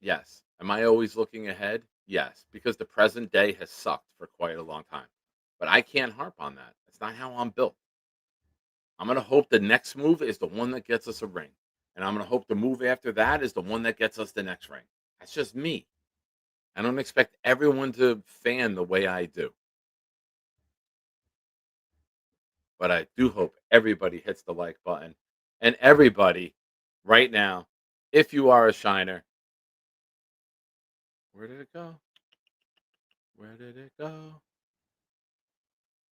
Yes. Am I always looking ahead? Yes, because the present day has sucked for quite a long time. But I can't harp on that. That's not how I'm built. I'm going to hope the next move is the one that gets us a ring. And I'm going to hope the move after that is the one that gets us the next ring. That's just me. I don't expect everyone to fan the way I do. But I do hope everybody hits the like button. And everybody, right now, if you are a Shiner, where did it go? Where did it go?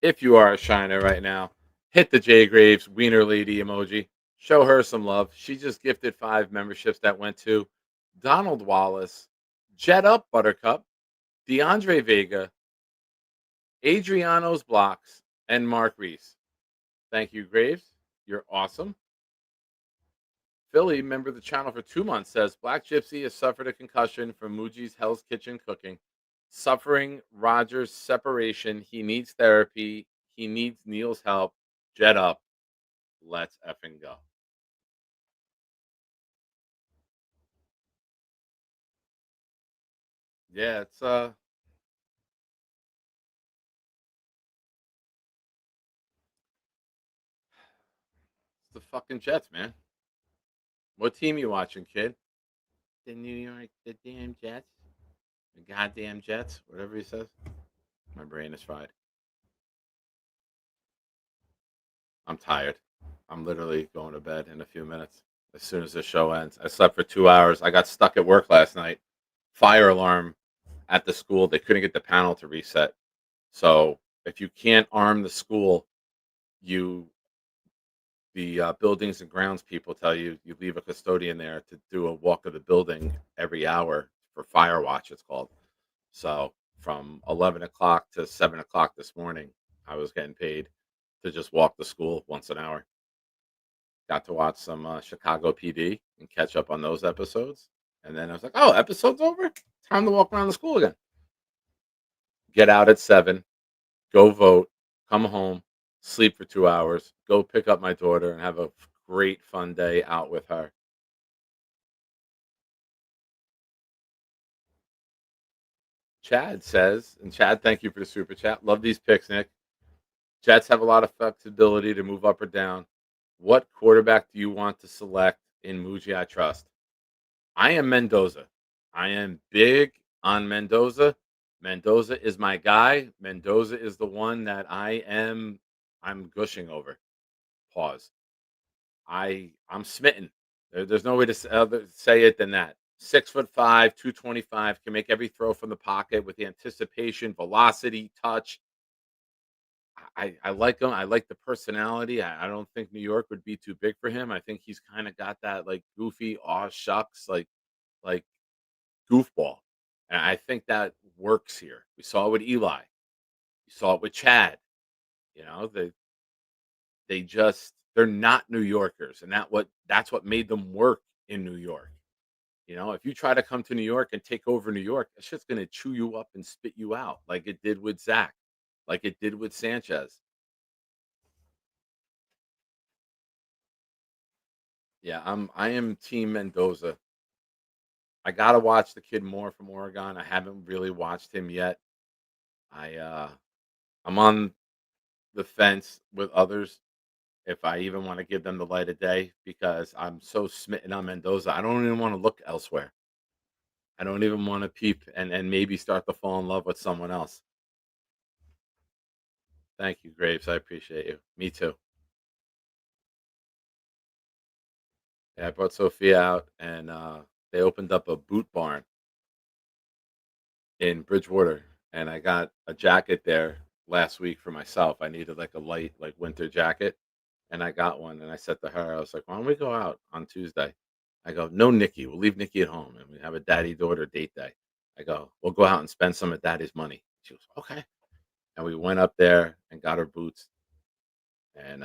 If you are a Shiner right now, hit the J Graves Wiener Lady emoji. Show her some love. She just gifted 5 memberships that went to Donald Wallace, Jet Up Buttercup, DeAndre Vega, Adriano's Blocks, and Mark Reese. Thank you, Graves. You're awesome. Philly, member of the channel for 2 months, says Black Gypsy has suffered a concussion from Muji's Hell's Kitchen cooking. Suffering Rogers' separation. He needs therapy. He needs Neil's help. Jet up. Let's effing go. Yeah, it's the fucking Jets, man. What team you watching, kid? The New York, the damn Jets, the goddamn Jets, whatever he says. My brain is fried. I'm tired. I'm literally going to bed in a few minutes. As soon as the show ends, I slept for 2 hours. I got stuck at work last night. Fire alarm at the school. They couldn't get the panel to reset. So if you can't arm the school, you the buildings and grounds people tell you you leave a custodian there to do a walk of the building every hour for fire watch. It's called. So from 11 o'clock to 7 o'clock this morning, I was getting paid to just walk the school once an hour. Got to watch some Chicago PD and catch up on those episodes. And then I was like, oh, episode's over? Time to walk around the school again. Get out at 7, go vote, come home, sleep for 2 hours, go pick up my daughter and have a great, fun day out with her. Chad says, and Chad, thank you for the super chat. Love these picks, Nick. Jets have a lot of flexibility to move up or down. What quarterback do you want to select in Muji I trust? I am Mendoza. I am big on Mendoza. Mendoza is my guy. Mendoza is the one that I'm gushing over. Pause. I'm smitten. There's no way to say it than that. 6'5", 225, can make every throw from the pocket with the anticipation, velocity, touch. I like him. I like the personality. I don't think New York would be too big for him. I think he's kind of got that like goofy, aw shucks, like goofball. And I think that works here. We saw it with Eli. We saw it with Chad. You know, they're not New Yorkers, and that's what made them work in New York. You know, if you try to come to New York and take over New York, it's just gonna chew you up and spit you out like it did with Zach, like it did with Sanchez. Yeah, I am team Mendoza. I gotta watch the kid more from Oregon. I haven't really watched him yet. I'm on the fence with others if I even want to give them the light of day because I'm so smitten on Mendoza. I don't even want to look elsewhere. I don't even want to peep and maybe start to fall in love with someone else. Thank you, Graves. I appreciate you. Me too. Yeah, I brought Sophia out and they opened up a boot barn in Bridgewater and I got a jacket there last week for myself. I needed like a light like winter jacket and I got one and I said to her, I was like, why don't we go out on Tuesday? I go, no, Nikki. We'll leave Nikki at home and we have a daddy-daughter date day. I go, we'll go out and spend some of daddy's money. She goes, okay. And we went up there and got her boots and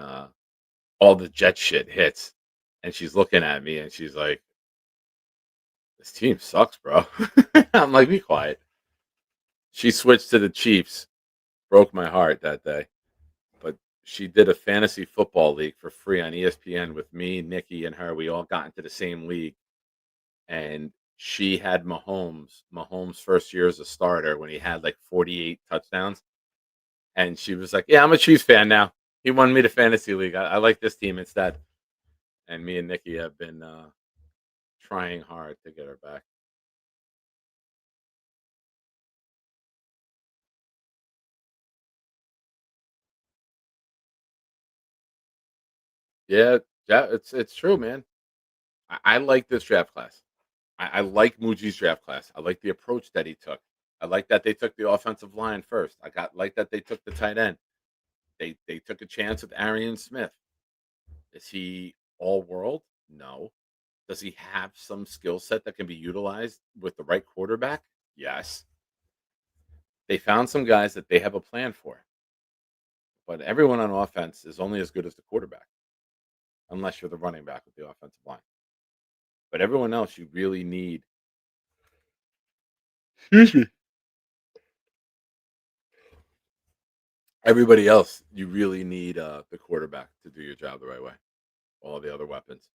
all the jet shit hits. And she's looking at me and she's like, this team sucks, bro. I'm like, be quiet. She switched to the Chiefs. Broke my heart that day. But she did a fantasy football league for free on ESPN with me, Nikki, and her. We all got into the same league. And she had Mahomes. Mahomes' first year as a starter when he had like 48 touchdowns. And she was like, yeah, I'm a Chiefs fan now. He won me the fantasy league. I like this team instead. And me and Nikki have been trying hard to get her back. Yeah, it's true, man. I like this draft class. I like Muji's draft class. I like the approach that he took. I like that they took the offensive line first. Like that they took the tight end. They took a chance with Arian Smith. Is he all world? No. Does he have some skill set that can be utilized with the right quarterback? Yes. They found some guys that they have a plan for. But everyone on offense is only as good as the quarterback, unless you're the running back with the offensive line. But everyone else, you really need. Excuse me. Everybody else, you really need the quarterback to do your job the right way. all the other weapons.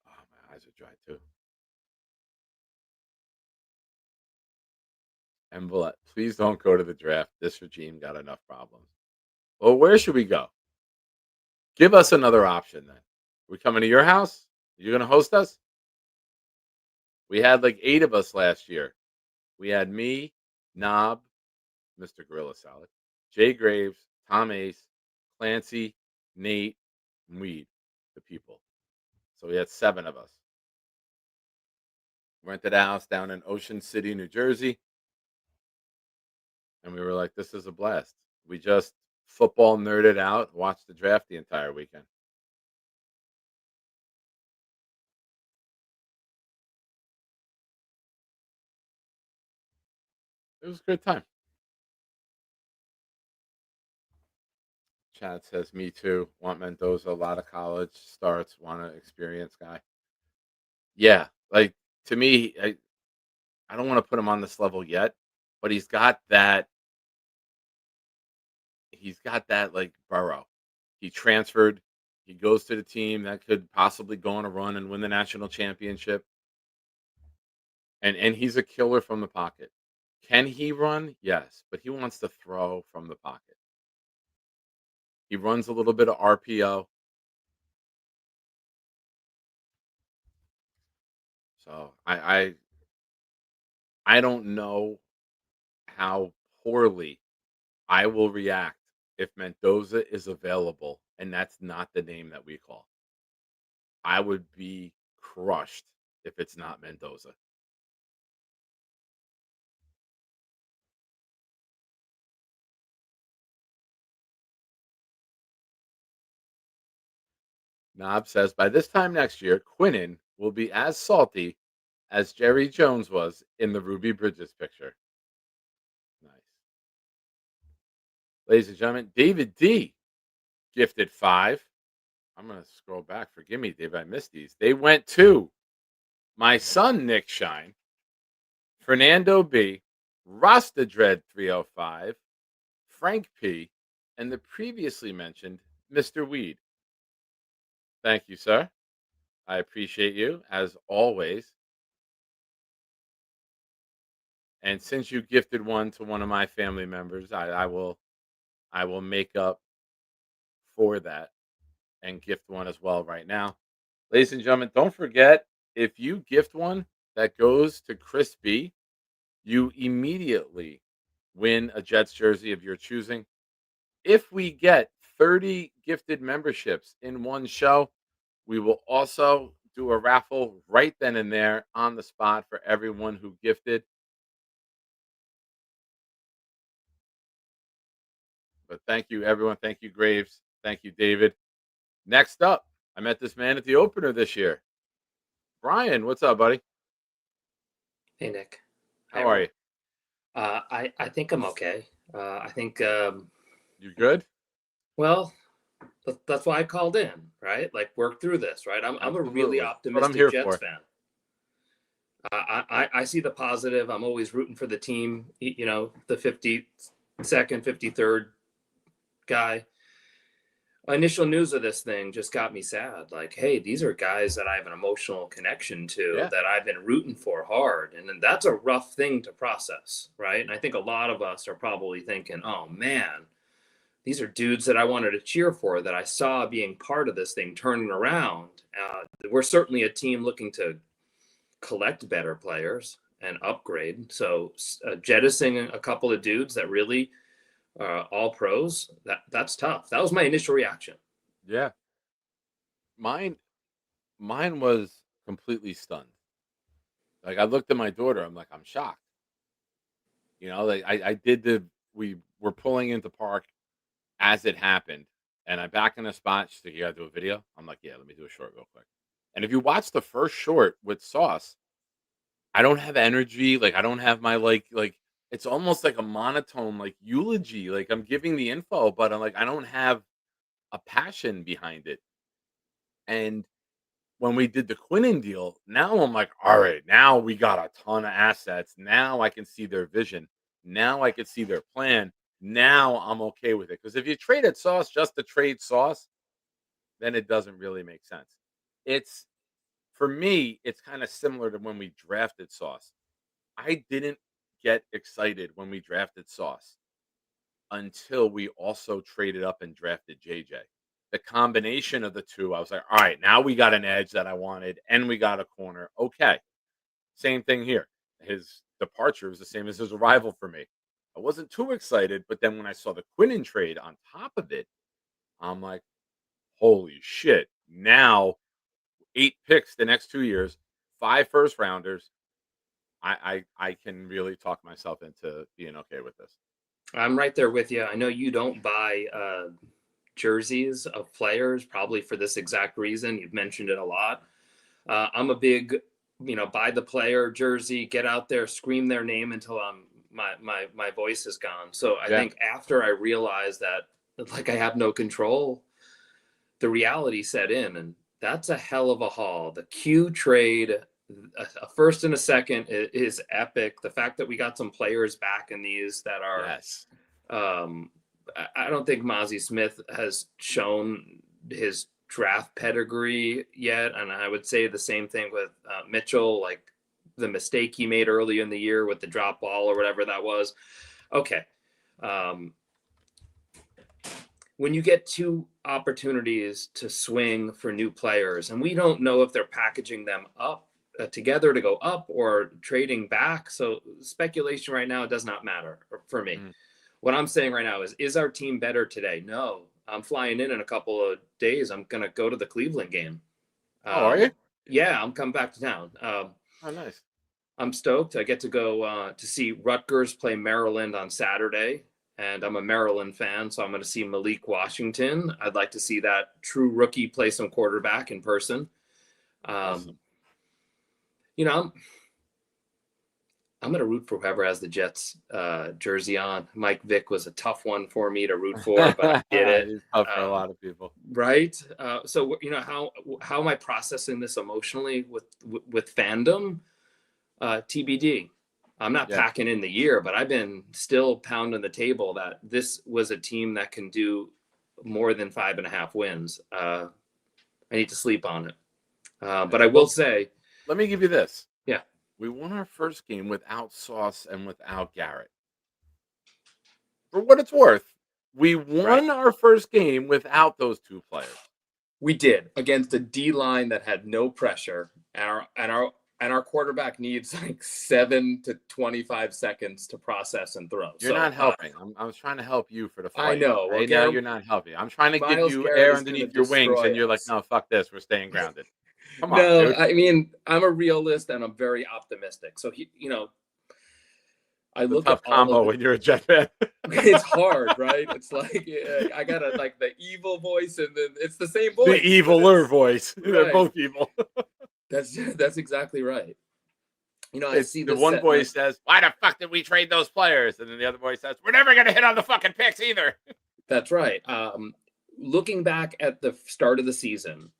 Oh, my eyes are dry too. Envelope, please don't go to the draft. This regime got enough problems. Well, where should we go? Give us another option then. We coming to your house? You going to host us? We had like 8 of us last year. We had me, Knob, Mr. Gorilla Salad, Jay Graves, Tom Ace, Clancy, Nate, and Weed, the people. So we had 7 of us. Rented a house down in Ocean City, New Jersey. And we were like, this is a blast. We just football nerded out, watched the draft the entire weekend. It was a good time. Chad says, me too. Want Mendoza, a lot of college starts, want an experienced guy. Yeah, like to me, I don't want to put him on this level yet, but he's got that like Burrow. He transferred, he goes to the team that could possibly go on a run and win the national championship. And he's a killer from the pocket. Can he run? Yes, but he wants to throw from the pocket. He runs a little bit of RPO. So I don't know how poorly I will react if Mendoza is available and that's not the name that we call. I would be crushed if it's not Mendoza. Knob says by this time next year, Quinnen will be as salty as Jerry Jones was in the Ruby Bridges picture. Nice. Ladies and gentlemen, David D gifted 5. I'm going to scroll back. Forgive me, Dave. I missed these. They went to my son, Nick Shine, Fernando B, Rasta Dread 305, Frank P, and the previously mentioned Mr. Weed. Thank you, sir. I appreciate you as always. And since you gifted one to one of my family members, I will make up for that and gift one as well right now. Ladies and gentlemen, don't forget, if you gift one that goes to Chris B, you immediately win a Jets jersey of your choosing. If we get 30 gifted memberships in one show, we will also do a raffle right then and there on the spot for everyone who gifted. But thank you, everyone. Thank you, Graves. Thank you, David. Next up, I met this man at the opener this year. Brian, what's up, buddy? Hey, Nick. How are you? I think I'm okay. I think you good? Well, that's why I called in, right? Like work through this, right? I'm a really optimistic Jets fan. I see the positive. I'm always rooting for the team. You know, the 52nd, 53rd guy. Initial news of this thing just got me sad. Like, hey, these are guys that I have an emotional connection to, that I've been rooting for hard. And then that's a rough thing to process, right? And I think a lot of us are probably thinking, oh, man, these are dudes that I wanted to cheer for, that I saw being part of this thing turning around. We're certainly a team looking to collect better players and upgrade. So jettisoning a couple of dudes that really all pros, that's tough. That was my initial reaction. Yeah. Mine was completely stunned. Like I looked at my daughter, I'm like, I'm shocked. You know, like we were pulling into park as it happened, and I back in a spot. She's like, you gotta do a video. I'm like, yeah, let me do a short real quick. And if you watch the first short with Sauce, I don't have energy. Like I don't have my like it's almost like a monotone, like eulogy. Like I'm giving the info, but I'm like, I don't have a passion behind it. And when we did the Quinnen deal, now I'm like, all right, now we got a ton of assets. Now I can see their vision. Now I can see their plan. Now I'm okay with it. Because if you traded Sauce just to trade Sauce, then it doesn't really make sense. It's for me, it's kind of similar to when we drafted Sauce. I didn't get excited when we drafted Sauce until we also traded up and drafted JJ. The combination of the two, I was like, all right, now we got an edge that I wanted, and we got a corner. Okay. Same thing here. His departure was the same as his arrival for me. I wasn't too excited, but then when I saw the Quinnen trade on top of it, I'm like, holy shit. Now, 8 picks the next 2 years, 5 first rounders. I can really talk myself into being okay with this. I'm right there with you. I know you don't buy jerseys of players, probably for this exact reason. You've mentioned it a lot. I'm a big, buy the player jersey, get out there, scream their name until my voice is gone. So I think after I realized that, like, I have no control, the reality set in, and that's a hell of a haul. The Q trade, a first and a second, is epic. The fact that we got some players back in these that are, I don't think Mozzie Smith has shown his draft pedigree yet, and I would say the same thing with Mitchell. Like, the mistake he made early in the year with the drop ball or whatever that was. Okay. When you get 2 opportunities to swing for new players, and we don't know if they're packaging them up together to go up or trading back. So speculation right now does not matter for me. What I'm saying right now is our team better today? No. I'm flying in a couple of days. I'm going to go to the Cleveland game. Are you? Yeah, I'm coming back to town. Oh, nice. I'm stoked. I get to go to see Rutgers play Maryland on Saturday, and I'm a Maryland fan, so I'm going to see Malik Washington. I'd like to see that true rookie play some quarterback in person. Awesome. I'm going to root for whoever has the Jets jersey on. Mike Vick was a tough one for me to root for, but I did it. It's tough for a lot of people. Right. So, how am I processing this emotionally with fandom? TBD. I'm not packing in the year, but I've been still pounding the table that this was a team that can do more than 5.5 wins. I need to sleep on it. But I will say, let me give you this. Yeah. We won our first game without Sauce and without Garrett. For what it's worth, we won our first game without those 2 players. We did, against a D line that had no pressure, and our quarterback needs like 7 to 25 seconds to process and throw. You're not helping. I was trying to help you for the fight. I know. Right now, you're not helping. I'm trying to give you Garrett air is underneath gonna your wings, destroy and you're like, us. no, fuck this. We're staying grounded. Come on, No, dude. I mean, I'm a realist and I'm very optimistic. So I look tough at all combo of when you're a Jet fan. It's hard, right? It's like I got like the evil voice, and then it's the same voice. The eviler voice. They're Right. both evil. That's exactly right. I It's see the this one set voice says, "Why the fuck did we trade those players?" And then the other voice says, "We're never gonna hit on the fucking picks either." That's right. Looking back at the start of the season,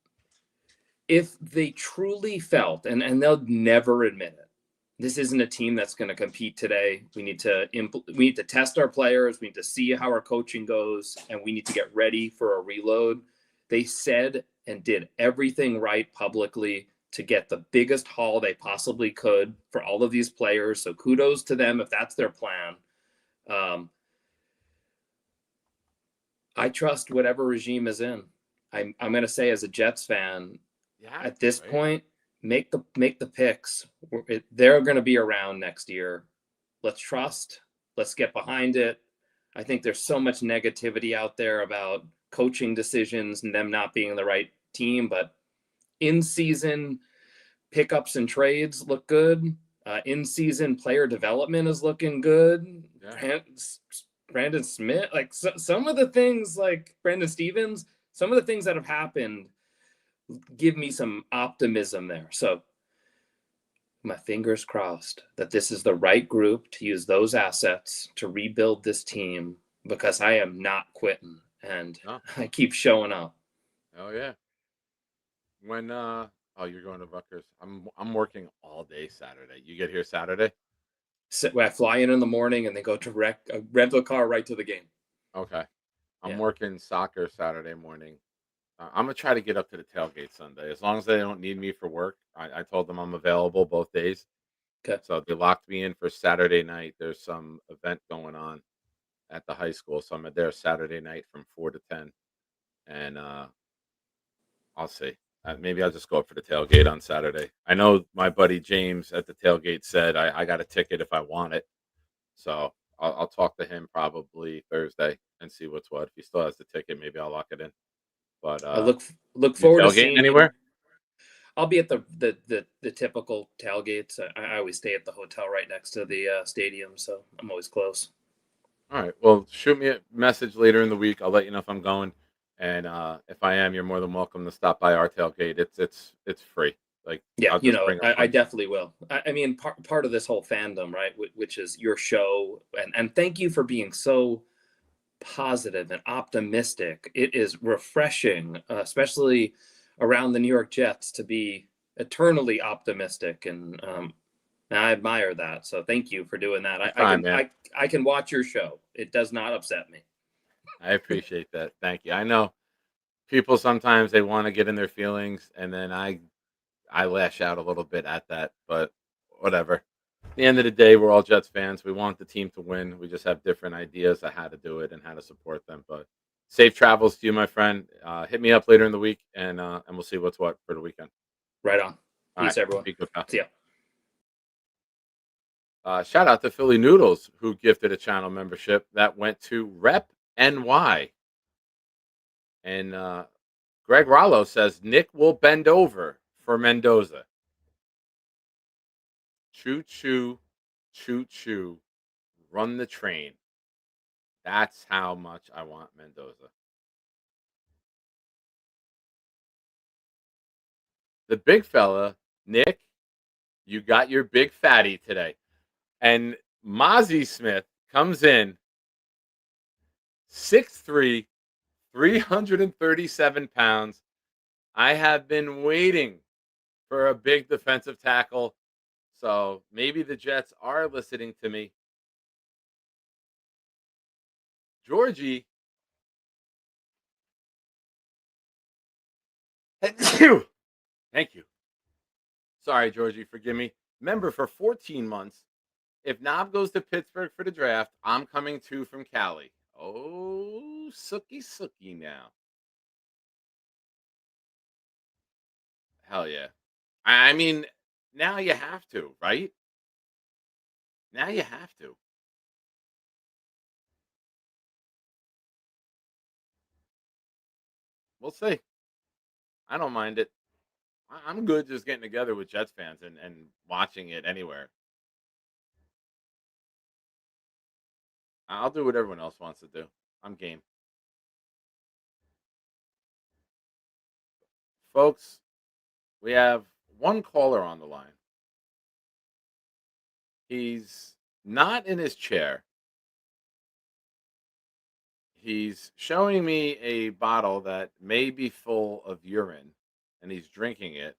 if they truly felt, and they'll never admit it, this isn't a team that's going to compete today. We need to test our players. We need to see how our coaching goes, and we need to get ready for a reload. They said and did everything right publicly to get the biggest haul they possibly could for all of these players. So kudos to them if that's their plan. I trust whatever regime is in. I'm going to say, as a Jets fan, at this point, make the picks. They're going to be around next year. Let's trust. Let's get behind it. I think there's so much negativity out there about coaching decisions and them not being the right team, but in-season pickups and trades look good. In-season player development is looking good. Yeah. Brandon Smith, like some of the things, like Brandon Stevens, some of the things that have happened give me some optimism there. So my fingers crossed that this is the right group to use those assets to rebuild this team, because I am not quitting and I keep showing up. Oh yeah. When you're going to Rutgers. I'm working all day Saturday. You get here Saturday? So I fly in the morning and then go to rental car right to the game. Okay. I'm working soccer Saturday morning. I'm gonna try to get up to the tailgate Sunday, as long as they don't need me for work. I told them I'm available both days, Okay. so they locked me in for Saturday night. There's some event going on at the high school, so I'm there Saturday night from 4 to 10, and I'll see. Maybe I'll just go up for the tailgate on Saturday. I know my buddy James at the tailgate said I got a ticket if I want it, so I'll talk to him probably Thursday and see what's what. If he still has the ticket, maybe I'll lock it in. But I look you forward to tailgating seeing anywhere? you. I'll be at the typical tailgates. I always stay at the hotel right next to the stadium, so I'm always close. All right. Well, shoot me a message later in the week. I'll let you know if I'm going, and if I am, you're more than welcome to stop by our tailgate. It's free. Like, Yeah, I'll just bring a I lunch. definitely will. I mean, part of this whole fandom, right, which is your show, and thank you for being so positive and optimistic. It is refreshing, especially around the New York Jets, to be eternally optimistic, and I admire that. So thank you for doing that. Anytime, man. I can watch your show. It does not upset me. I appreciate that. Thank you. I know people sometimes they want to get in their feelings, and then I lash out a little bit at that, but whatever. At the end of the day, we're all Jets fans. We want the team to win. We just have different ideas of how to do it and how to support them. But safe travels to you, my friend. Hit me up later in the week, and we'll see what's what for the weekend. Right on. All Peace, right. everyone. Be good, pal. See ya. Shout out to Philly Noodles, who gifted a channel membership that went to Rep NY. And Greg Rollo says Nick will bend over for Mendoza. Choo choo, choo choo, run the train. That's how much I want Mendoza. The big fella, Nick, you got your big fatty today. And Mozzie Smith comes in 6'3", 337 pounds. I have been waiting for a big defensive tackle. So maybe the Jets are listening to me. Georgie. Thank you. Sorry, Georgie. Forgive me. Member for 14 months. If Knob goes to Pittsburgh for the draft, I'm coming too from Cali. Oh, sookie now. Hell yeah. I mean, now you have to, right? Now you have to. We'll see. I don't mind it. I'm good just getting together with Jets fans and watching it anywhere. I'll do what everyone else wants to do. I'm game. Folks, we have one caller on the line. He's not in his chair. He's showing me a bottle that may be full of urine, and he's drinking it.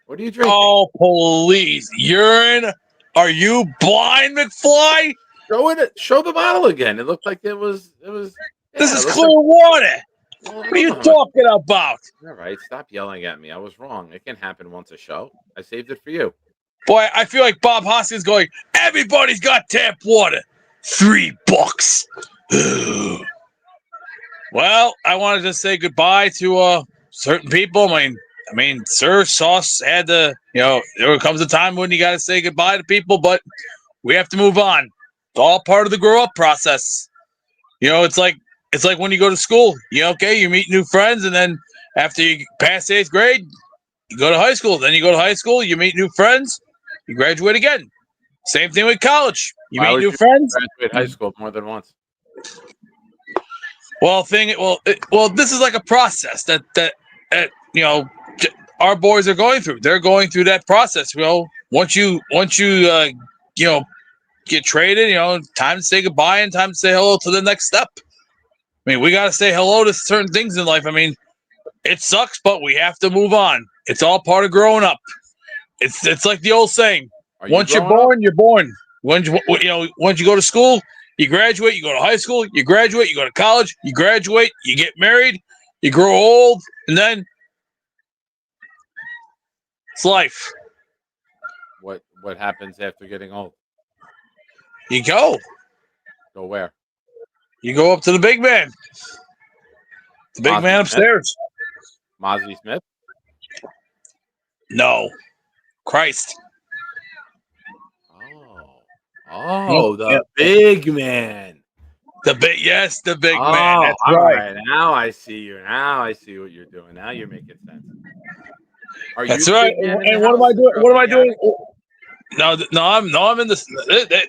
What are you drinking? Oh, please. Urine? Are you blind, McFly? Show the bottle again. It looked like it was. This is clear water. What are you talking about? All right, stop yelling at me. I was wrong. It can happen once a show. I saved it for you. Boy, I feel like Bob Hoskins going, everybody's got tap water. $3. Well, I wanted to say goodbye to certain people. I mean, Sir Sauce had to, there comes a time when you got to say goodbye to people, but we have to move on. It's all part of the grow up process. It's like when you go to school. You meet new friends, and then after you pass 8th grade, you go to high school. Then you go to high school, you meet new friends, you graduate again. Same thing with college. You meet new friends. Graduate high school more than once. Well, this is like a process that our boys are going through. They're going through that process. Once you get traded, time to say goodbye and time to say hello to the next step. I mean, we got to say hello to certain things in life. I mean, it sucks, but we have to move on. It's all part of growing up. It's like the old saying: once you're born, you're born. Once you go to school, you graduate. You go to high school, you graduate. You go to college, you graduate. You get married, You grow old, and then it's life. What happens after getting old? You go. Go where? You go up to the big man. The big man Mozzie Smith? upstairs. Mozzie Smith? No. Christ. Oh, Yep. the big man. The big man. Oh, That's all right. right. Now I see you. Now I see what you're doing. Now you're making sense. Are you That's the right. big man in the And what am house I doing? or What up am in I the doing? attic? No, I'm in this.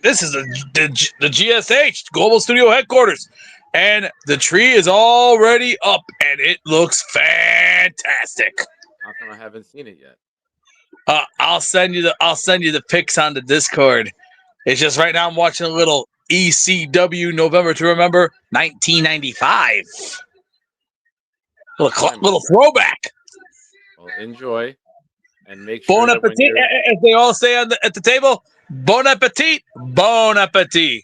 This is the GSH Global Studio Headquarters, and the tree is already up, and it looks fantastic. How come I haven't seen it yet? I'll send you the pics on the Discord. It's just right now I'm watching a little ECW November to Remember 1995. Little throwback. Well, enjoy and make Bon sure that when appetit, you're as they all say at the table. Bon appetit. Bon appetit.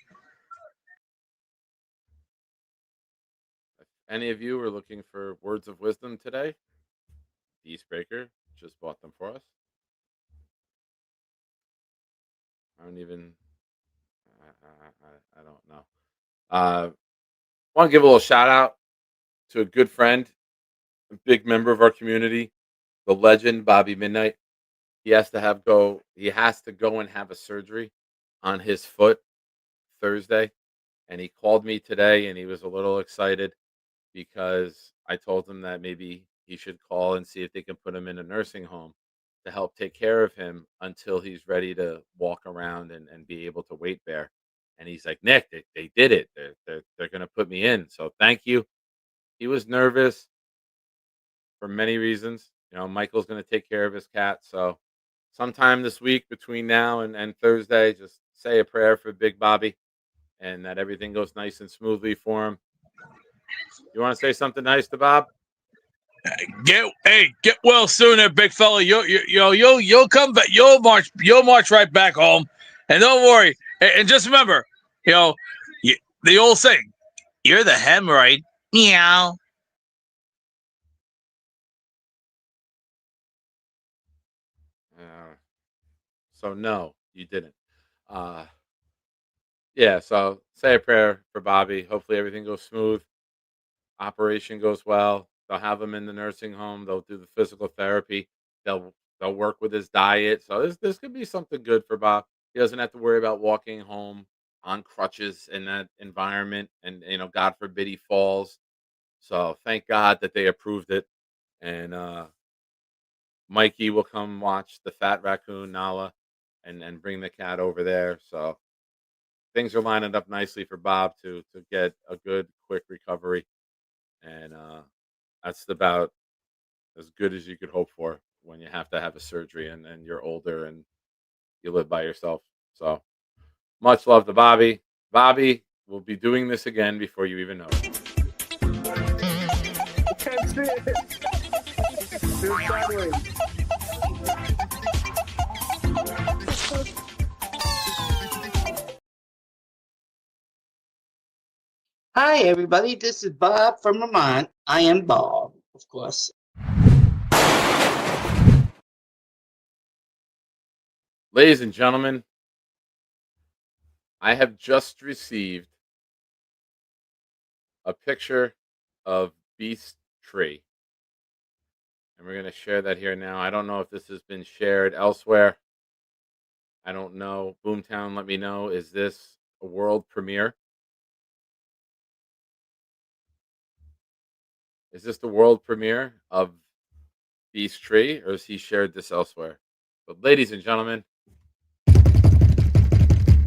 any of you are looking for words of wisdom today, Beastbreaker just bought them for us. I don't even. I don't know. Want to give a little shout out to a good friend, a big member of our community, the legend Bobby Midnight. He has to go. He has to go and have a surgery on his foot Thursday, and he called me today, and he was a little excited because I told him that maybe he should call and see if they can put him in a nursing home to help take care of him until he's ready to walk around and be able to weight bear. And he's like, Nick, they did it. They're going to put me in. So thank you. He was nervous for many reasons. Michael's going to take care of his cat. So sometime this week between now and Thursday, just say a prayer for Big Bobby and that everything goes nice and smoothly for him. You want to say something nice to Bob? Get well soon, there, big fella. You'll come back. You'll march right back home, and don't worry. And just remember, the old saying, "You're the hemorrhoid." Meow. So no, you didn't. Yeah. So say a prayer for Bobby. Hopefully everything goes smooth. Operation goes well. They'll have him in the nursing home. They'll do the physical therapy. They'll work with his diet. So this could be something good for Bob. He doesn't have to worry about walking home on crutches in that environment. And God forbid he falls. So thank God that they approved it. And Mikey will come watch the fat raccoon Nala and bring the cat over there. So things are lining up nicely for Bob to get a good quick recovery. And that's about as good as you could hope for when you have to have a surgery and you're older and you live by yourself. So much love to Bobby. Bobby will be doing this again before you even know it. Hi, everybody. This is Bob from Vermont. I am Bob, of course. Ladies and gentlemen, I have just received a picture of Beast Tree. And we're going to share that here now. I don't know if this has been shared elsewhere. I don't know. Boomtown, let me know. Is this a world premiere? Is this the world premiere of Beast Tree, or has he shared this elsewhere? But ladies and gentlemen,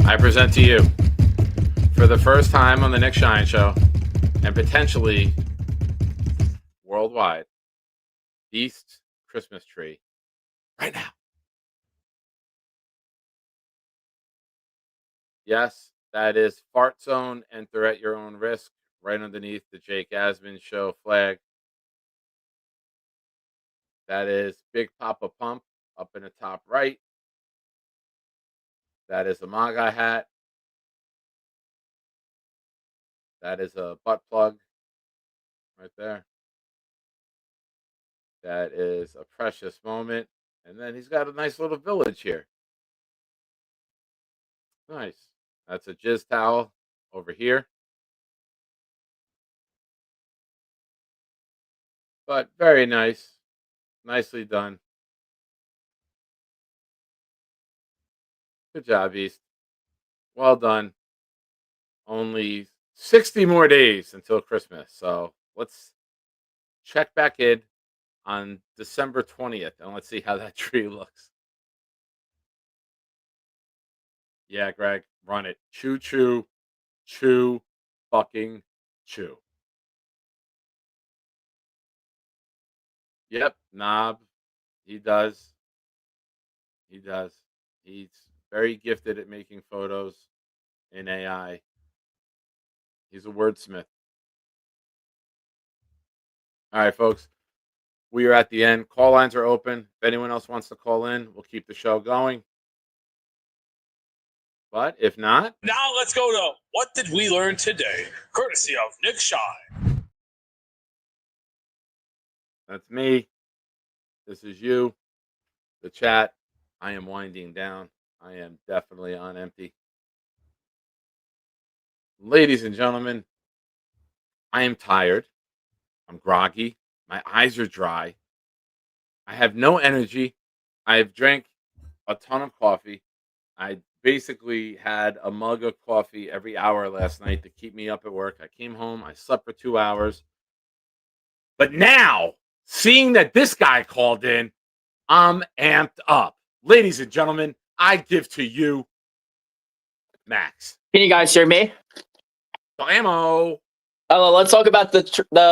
I present to you, for the first time on the Nick Shine Show, and potentially worldwide, Beast Christmas Tree right now. Yes, that is Fart Zone. Enter at your own risk. Right underneath the Jake Asman Show flag. That is Big Papa Pump up in the top right. That is a MAGA hat. That is a butt plug right there. That is a precious moment. And then he's got a nice little village here. Nice. That's a jizz towel over here. But very nice. Nicely done. Good job, East. Well done. Only 60 more days until Christmas. So let's check back in on December 20th and let's see how that tree looks. Yeah, Greg, run it. Choo choo, choo, fucking choo. Yep, Knob. He does. He does. He's very gifted at making photos in AI. He's a wordsmith. All right, folks. We are at the end. Call lines are open. If anyone else wants to call in, we'll keep the show going. But if not, Now let's go to What Did We Learn Today? Courtesy of Nick Shy. that's me. This is you. The chat. I am winding down. I am definitely on empty. Ladies and gentlemen, I am tired. I'm groggy. My eyes are dry. I have no energy. I've drank a ton of coffee. I basically had a mug of coffee every hour last night to keep me up at work. I came home. I slept for 2 hours. But now, seeing that this guy called in, I'm amped up. Ladies and gentlemen, I give to you Max. Can you guys hear me? Ammo. Let's talk about the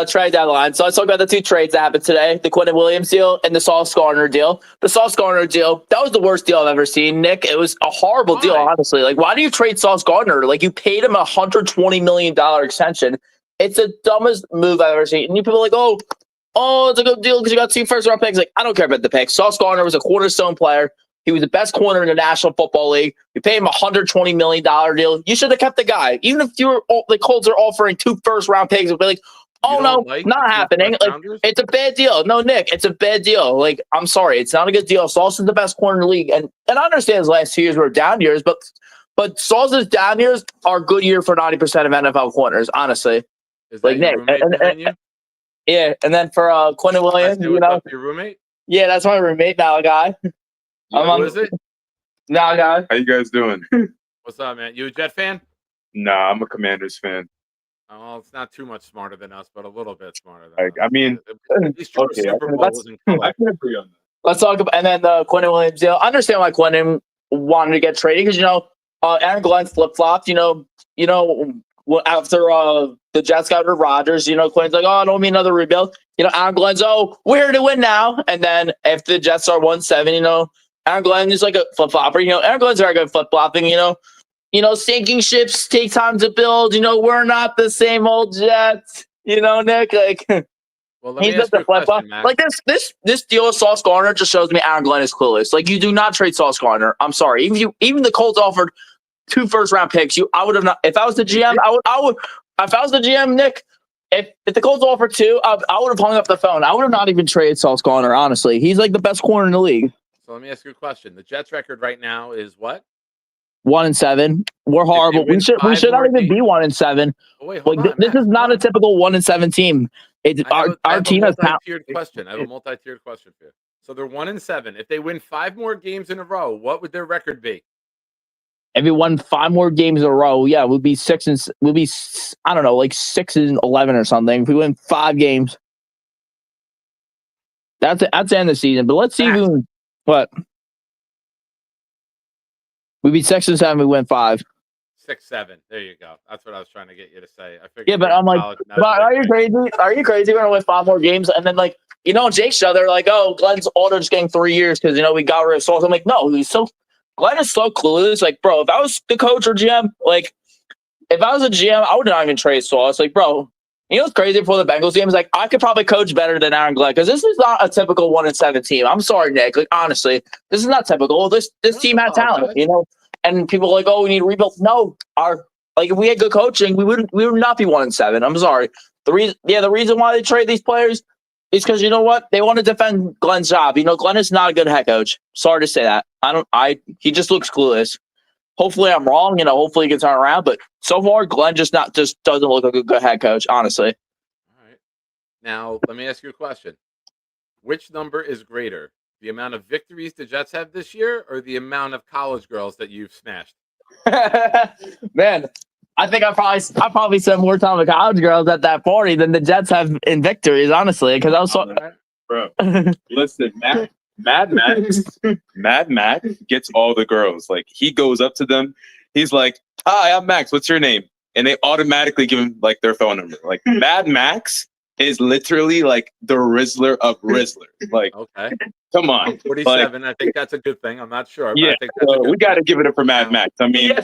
trade deadline. So let's talk about the two trades that happened today: the Quentin Williams deal and the Sauce Gardner deal. The Sauce Gardner deal, that was the worst deal I've ever seen, Nick. It was a horrible deal, honestly. Like, why do you trade Sauce Gardner? Like, you paid him $120 million extension. It's the dumbest move I've ever seen. And you people are like, oh, it's a good deal because you got 2 first-round picks. Like, I don't care about the picks. Sauce Gardner was a cornerstone player. He was the best corner in the National Football League. You pay him $120 million deal. You should have kept the guy. Even if the Colts are offering 2 first-round picks, it'd be like, oh, no, not happening. Like, it's a bad deal. No, Nick, it's a bad deal. Like, I'm sorry. It's not a good deal. Sauce is the best corner in the league. And I understand his last 2 years were down years, but Sauce's down years are good year for 90% of NFL corners, honestly. Is like, Nick. Yeah, and then for Quentin Williams, you know. Your roommate? Yeah, that's my roommate, Malachi. Who is it? Malachi. How you guys doing? What's up, man? You a Jet fan? Nah, I'm a Commanders fan. Oh, it's not too much smarter than us, but a little bit smarter than Like, I mean, at least your Super Bowl was in color. I can agree on that. Let's talk about, and then the Quentin Williams deal. I understand why Quentin wanted to get traded because, Aaron Glenn flip-flopped, after the Jets got rid of Rodgers, Quinn's like, I don't mean another rebuild. Aaron Glenn's, we're here to win now. And then if the Jets are 1-7, Aaron Glenn is like a flip-flopper. Aaron Glenn's very good flip-flopping, sinking ships take time to build. We're not the same old Jets, Nick. Like, well, let me ask you a question, Max. Like this deal with Sauce Gardner just shows me Aaron Glenn is clueless. Like, you do not trade Sauce Gardner. I'm sorry. Even the Colts offered 2 first-round picks. I would have not. If I was the GM, I would. If I was the GM, Nick, if the Colts offered 2, I would have hung up the phone. I would have not even traded Sauce Gardner. Honestly, he's like the best corner in the league. So let me ask you a question. The Jets' record right now is what? 1-7. We're horrible. We should not even be 1-7. Oh, wait, hold on, this is not a typical 1-7 team. Our team has multi-tiered question. I have a multi-tiered question for you. So they're 1-7. If they win 5 more games in a row, what would their record be? If we won 5 more games in a row, yeah, we'd be 6-11 or something. If we win 5 games, that's the end of the season. But let's see if we win. What? We'd be 6-7. We win 5. 6-7. There you go. That's what I was trying to get you to say. I figured. Yeah, but I'm like, are you crazy? Are you crazy? We're gonna win 5 more games, and then Jake's show, they're like, oh, Glenn's older, just getting 3 years because we got rid of Sauce. I'm like, no, Glenn is so clueless. Like, bro, if I was the coach or GM, if I was a GM, I would not even trade Sauce. Like, bro, what's crazy before the Bengals game is I could probably coach better than Aaron Glenn because this is not a typical 1-7 team. I'm sorry, Nick. Like, honestly, this is not typical. This team had talent, and people are like, oh, we need to rebuild. No, if we had good coaching, we would not be 1-7. I'm sorry. The reason why they trade these players, It's because you know what? They want to defend Glenn's job. You know, Glenn is not a good head coach. Sorry to say that. He just looks clueless. Hopefully I'm wrong, hopefully he can turn around. But so far, Glenn just doesn't look like a good head coach, honestly. All right. Now, let me ask you a question. Which number is greater? The amount of victories the Jets have this year or the amount of college girls that you've smashed? Man, I think I probably spent more time with college girls at that party than the Jets have in victories, honestly. Because I was so. Bro, listen, Mad Max gets all the girls. Like, he goes up to them. He's like, "Hi, I'm Max. What's your name?" And they automatically give him like their phone number. Like, Mad Max is literally like the Rizzler of Rizzler. Like, okay, come on, 47. I think that's a good thing. I'm not sure. Yeah, but I think that's a good we got to thing. give it up for Mad Max. I mean,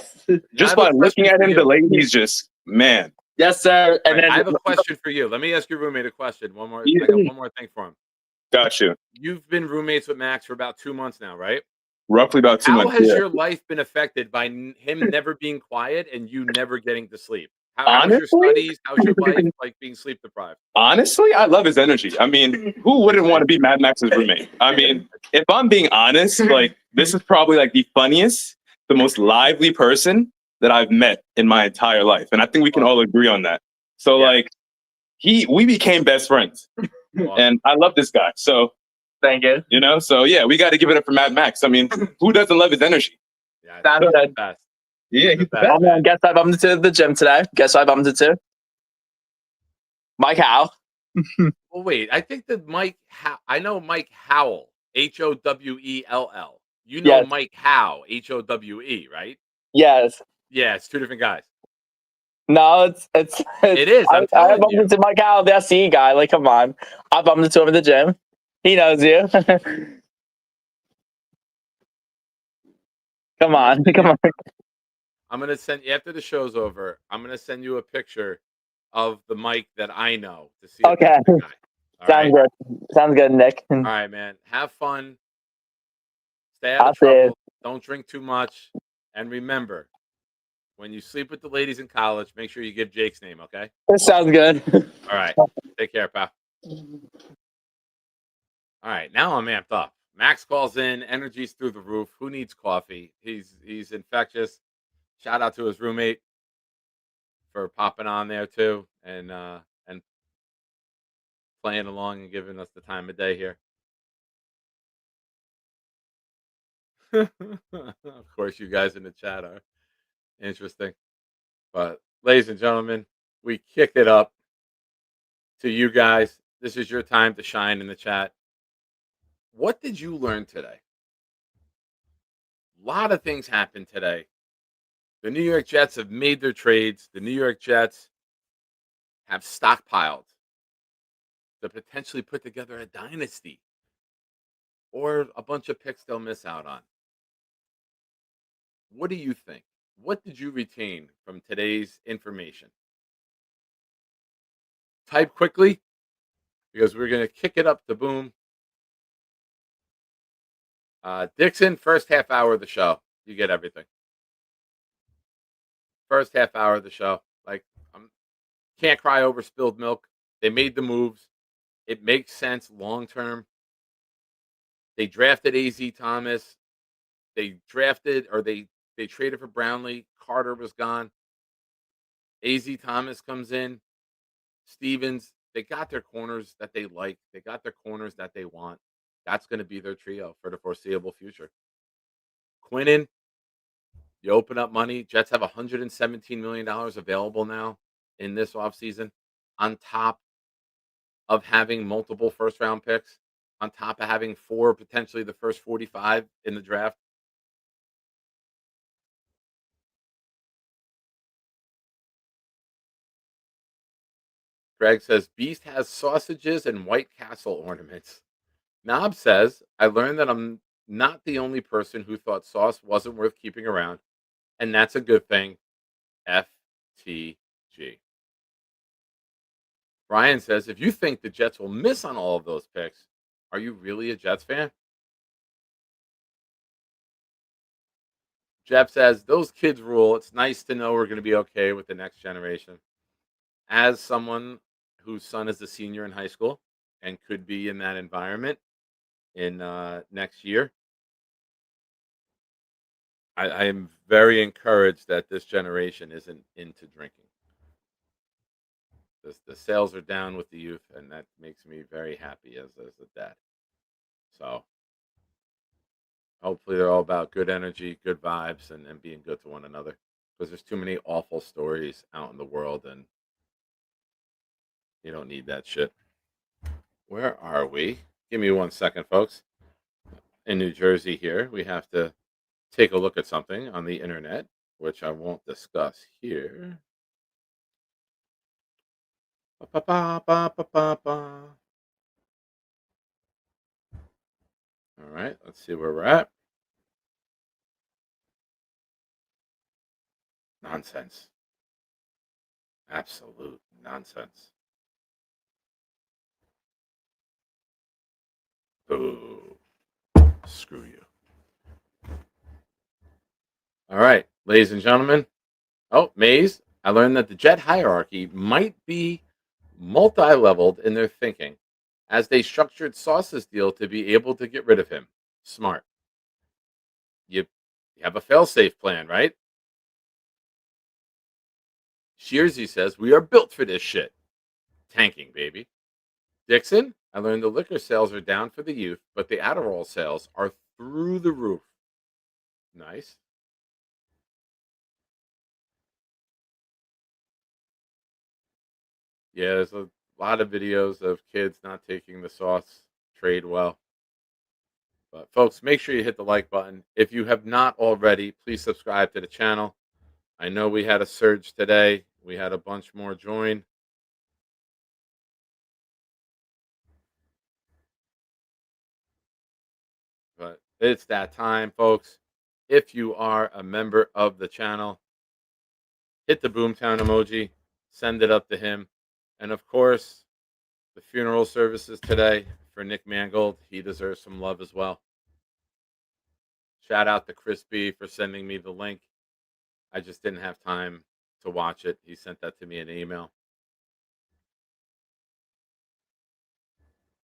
just by looking at him, the ladies just, man. Yes, sir. And I have a question for you. Let me ask your roommate a question. One more. I got one more thing for him. Got you. You've been roommates with Max for about 2 months now, right? Roughly about 2 months. How has yeah. your life been affected by him never being quiet and you never getting to sleep? How's your studies? How's your life like being sleep deprived? Honestly, I love his energy. I mean, who wouldn't want to be Mad Max's roommate? I mean, if I'm being honest, like, this is probably like the funniest, the most lively person that I've met in my entire life. And I think we can all agree on that. So like, we became best friends. And I love this guy. So thank you. So yeah, we got to give it up for Mad Max. I mean, who doesn't love his energy? Yeah, Sounds good. Yeah, he's the best. Oh man, guess I bumped into the gym today. Guess I bumped into Mike Howe. Well, wait. I think that I know Mike Howell, Howell. You know Yes. Mike Howe, Howe, right? Yes. Yeah, it's two different guys. No, it's It is. I'm I telling bumped you. into Mike Howe, the SCE guy. Like, come on. I bumped into him at the gym. He knows you. Come on. Come on. I'm gonna send you after the show's over. I'm gonna send you a picture of the Mike that I know to see. If Okay. that's the guy. All Sounds right? good. Sounds good, Nick. All right, man. Have fun. Stay out I'll of see you. trouble. Don't drink too much. And remember, when you sleep with the ladies in college, make sure you give Jake's name, okay? This sounds good. All right. Take care, pal. All right. Now I'm amped up. Max calls in. Energy's through the roof. Who needs coffee? He's infectious. Shout out to his roommate for popping on there too and playing along and giving us the time of day here. Of course, you guys in the chat are interesting. But ladies and gentlemen, we kick it up to you guys. This is your time to shine in the chat. What did you learn today? A lot of things happened today. The New York Jets have made their trades. The New York Jets have stockpiled to potentially put together a dynasty or a bunch of picks they'll miss out on. What do you think? What did you retain from today's information? Type quickly because we're going to kick it up to boom. Dixon, first half hour of the show. You get everything. First half hour of the show. Like, can't cry over spilled milk. They made the moves. It makes sense long term. They drafted A.Z. Thomas. They drafted or they traded for Brownlee. Carter was gone. A.Z. Thomas comes in. Stevens. They got their corners that they like. They got their corners that they want. That's going to be their trio for the foreseeable future. Quinnen, you open up money. Jets have $117 million available now in this offseason on top of having multiple first-round picks, on top of having 4, potentially the first 45 in the draft. Greg says, Beast has sausages and White Castle ornaments. Knob says, I learned that I'm not the only person who thought Sauce wasn't worth keeping around, and that's a good thing. FTG. Brian says, if you think the Jets will miss on all of those picks, are you really a Jets fan? Jeff says, those kids rule. It's nice to know we're going to be okay with the next generation. As someone whose son is a senior in high school and could be in that environment in next year. I am very encouraged that this generation isn't into drinking. The sales are down with the youth, and that makes me very happy as a dad. So hopefully they're all about good energy, good vibes, and being good to one another. Because there's too many awful stories out in the world, and you don't need that shit. Where are we? Give me 1 second, folks. In New Jersey here, we have to take a look at something on the internet, which I won't discuss here. Ba, ba, ba, ba, ba, ba. All right, let's see where we're at. Nonsense. Absolute nonsense. Boo. Screw you. All right, ladies and gentlemen. Oh, Maze, I learned that the Jet hierarchy might be multi-leveled in their thinking as they structured Sauce's deal to be able to get rid of him. Smart. You have a fail-safe plan, right? Shearsy says, we are built for this shit. Tanking, baby. Dixon, I learned the liquor sales are down for the youth, but the Adderall sales are through the roof. Nice. Yeah, there's a lot of videos of kids not taking the sauce trade well. But folks, make sure you hit the like button. If you have not already, please subscribe to the channel. I know we had a surge today. We had a bunch more join. But it's that time, folks. If you are a member of the channel, hit the Boomtown emoji, send it up to him. And of course, the funeral services today for Nick Mangold. He deserves some love as well. Shout out to Chris B for sending me the link. I just didn't have time to watch it. He sent that to me in an email.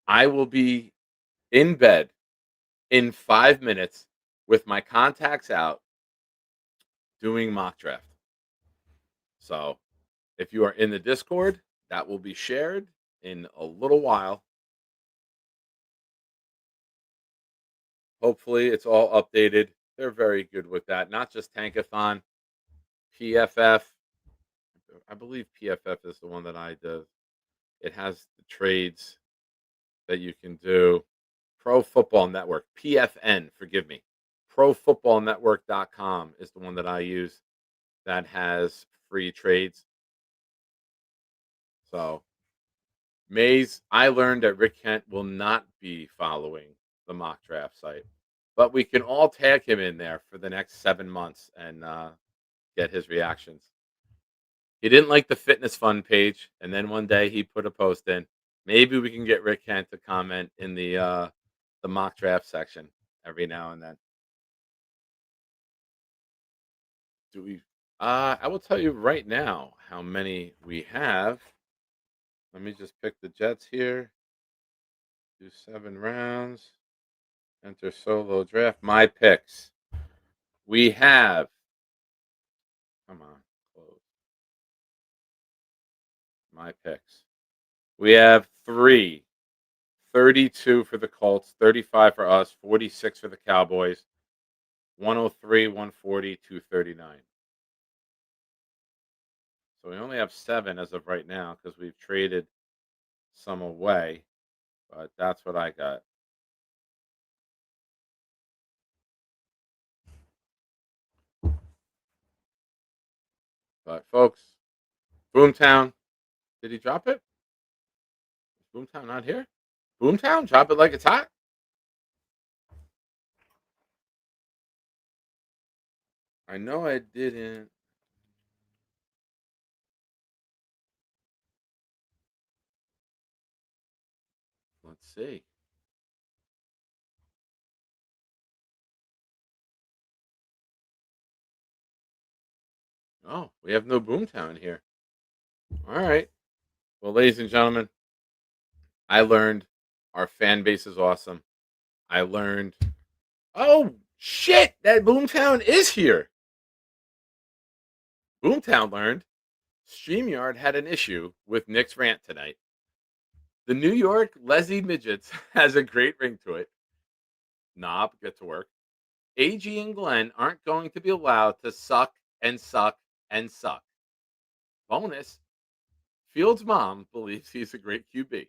I will be in bed in 5 minutes with my contacts out doing mock draft. So if you are in the Discord, that will be shared in a little while. Hopefully it's all updated. They're very good with that. Not just Tankathon, PFF. I believe PFF is the one that I do. It has the trades that you can do. Pro Football Network, PFN, forgive me. ProFootballNetwork.com is the one that I use that has free trades. So, Maze, I learned that Rick Kent will not be following the mock draft site, but we can all tag him in there for the next 7 months and get his reactions. He didn't like the Fitness Fund page, and then one day he put a post in. Maybe we can get Rick Kent to comment in the mock draft section every now and then. Do we? I will tell you right now how many we have. Let me just pick the Jets here. Do 7 rounds. Enter solo draft. My picks. We have. Come on, close. My picks. We have 3. 32 for the Colts, 35 for us, 46 for the Cowboys, 103, 140, 239. So we only have 7 as of right now because we've traded some away, but that's what I got. But folks, Boomtown, did he drop it? Is Boomtown not here? Boomtown, drop it like it's hot. I know I didn't. Let's see. Oh, we have no Boomtown here. All right. Well, ladies and gentlemen, I learned Our fan base is awesome. I learned, oh shit, that Boomtown is here. Boomtown learned StreamYard had an issue with Nick's rant tonight. The New York Leslie Midgets has a great ring to it. Knob, get to work. AG and Glenn aren't going to be allowed to suck and suck and suck. Bonus, Fields' mom believes he's a great QB.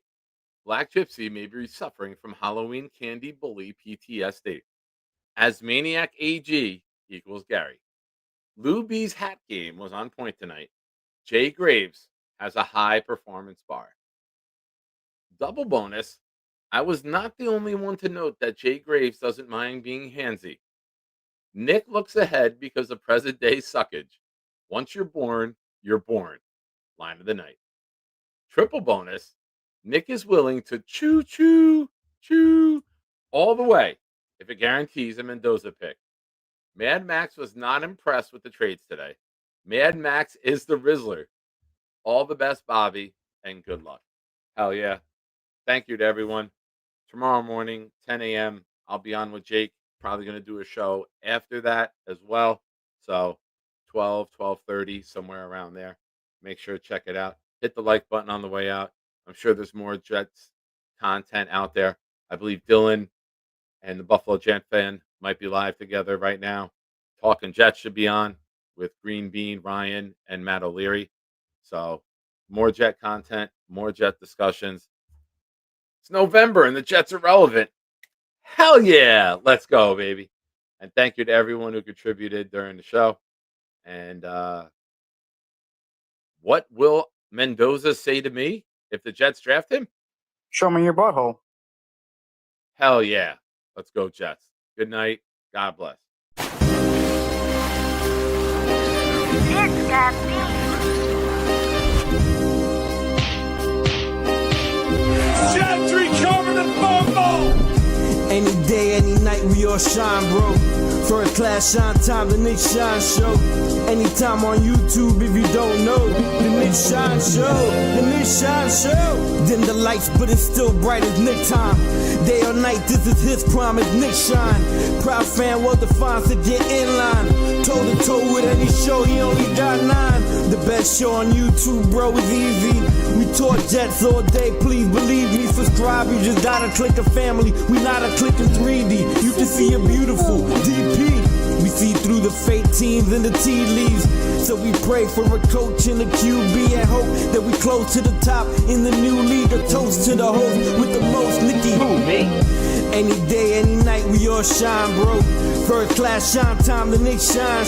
Black Gypsy may be suffering from Halloween candy bully PTSD. As Maniac AG equals Gary. Lou B's hat game was on point tonight. Jay Graves has a high performance bar. Double bonus, I was not the only one to note that Jay Graves doesn't mind being handsy. Nick looks ahead because of present day suckage. Once you're born, you're born. Line of the night. Triple bonus, Nick is willing to chew all the way if it guarantees a Mendoza pick. Mad Max was not impressed with the trades today. Mad Max is the Rizzler. All the best, Bobby, and good luck. Hell yeah. Thank you to everyone. Tomorrow morning, 10 a.m., I'll be on with Jake. Probably going to do a show after that as well. So 12:30, somewhere around there. Make sure to check it out. Hit the like button on the way out. I'm sure there's more Jets content out there. I believe Dylan and the Buffalo Jet fan might be live together right now. Talking Jets should be on with Green Bean, Ryan, and Matt O'Leary. So more Jet content, more Jet discussions. It's November and the Jets are relevant. Hell yeah. Let's go, baby. And thank you to everyone who contributed during the show. And what will Mendoza say to me if the Jets draft him? Show me your butthole. Hell yeah. Let's go, Jets. Good night. God bless. It's got me. Gentry covered in fumble. Any day, any night, we all shine, bro. First class shine time, the Nick Shine Show. Anytime on YouTube, if you don't know, the Nick Shine Show, the Nick Shine Show. Dim the lights, but it's still bright as Nick time. Day or night, this is his prime, it's Nick Shine. Proud fan, well defined, to get in line. Toe to toe with any show, he only got 9. The best show on YouTube, bro, is easy. We talk Jets all day, please believe me. Subscribe, you just gotta click a family. We not a click in 3D. You can see a beautiful DP. We see through the fake teams and the tea leaves. So we pray for a coach and a QB and hope that we close to the top in the new league. A toast to the host with the most, Nicky. Who, me? Any day, any night, we all shine, bro. First class shine time, the Nick Shine.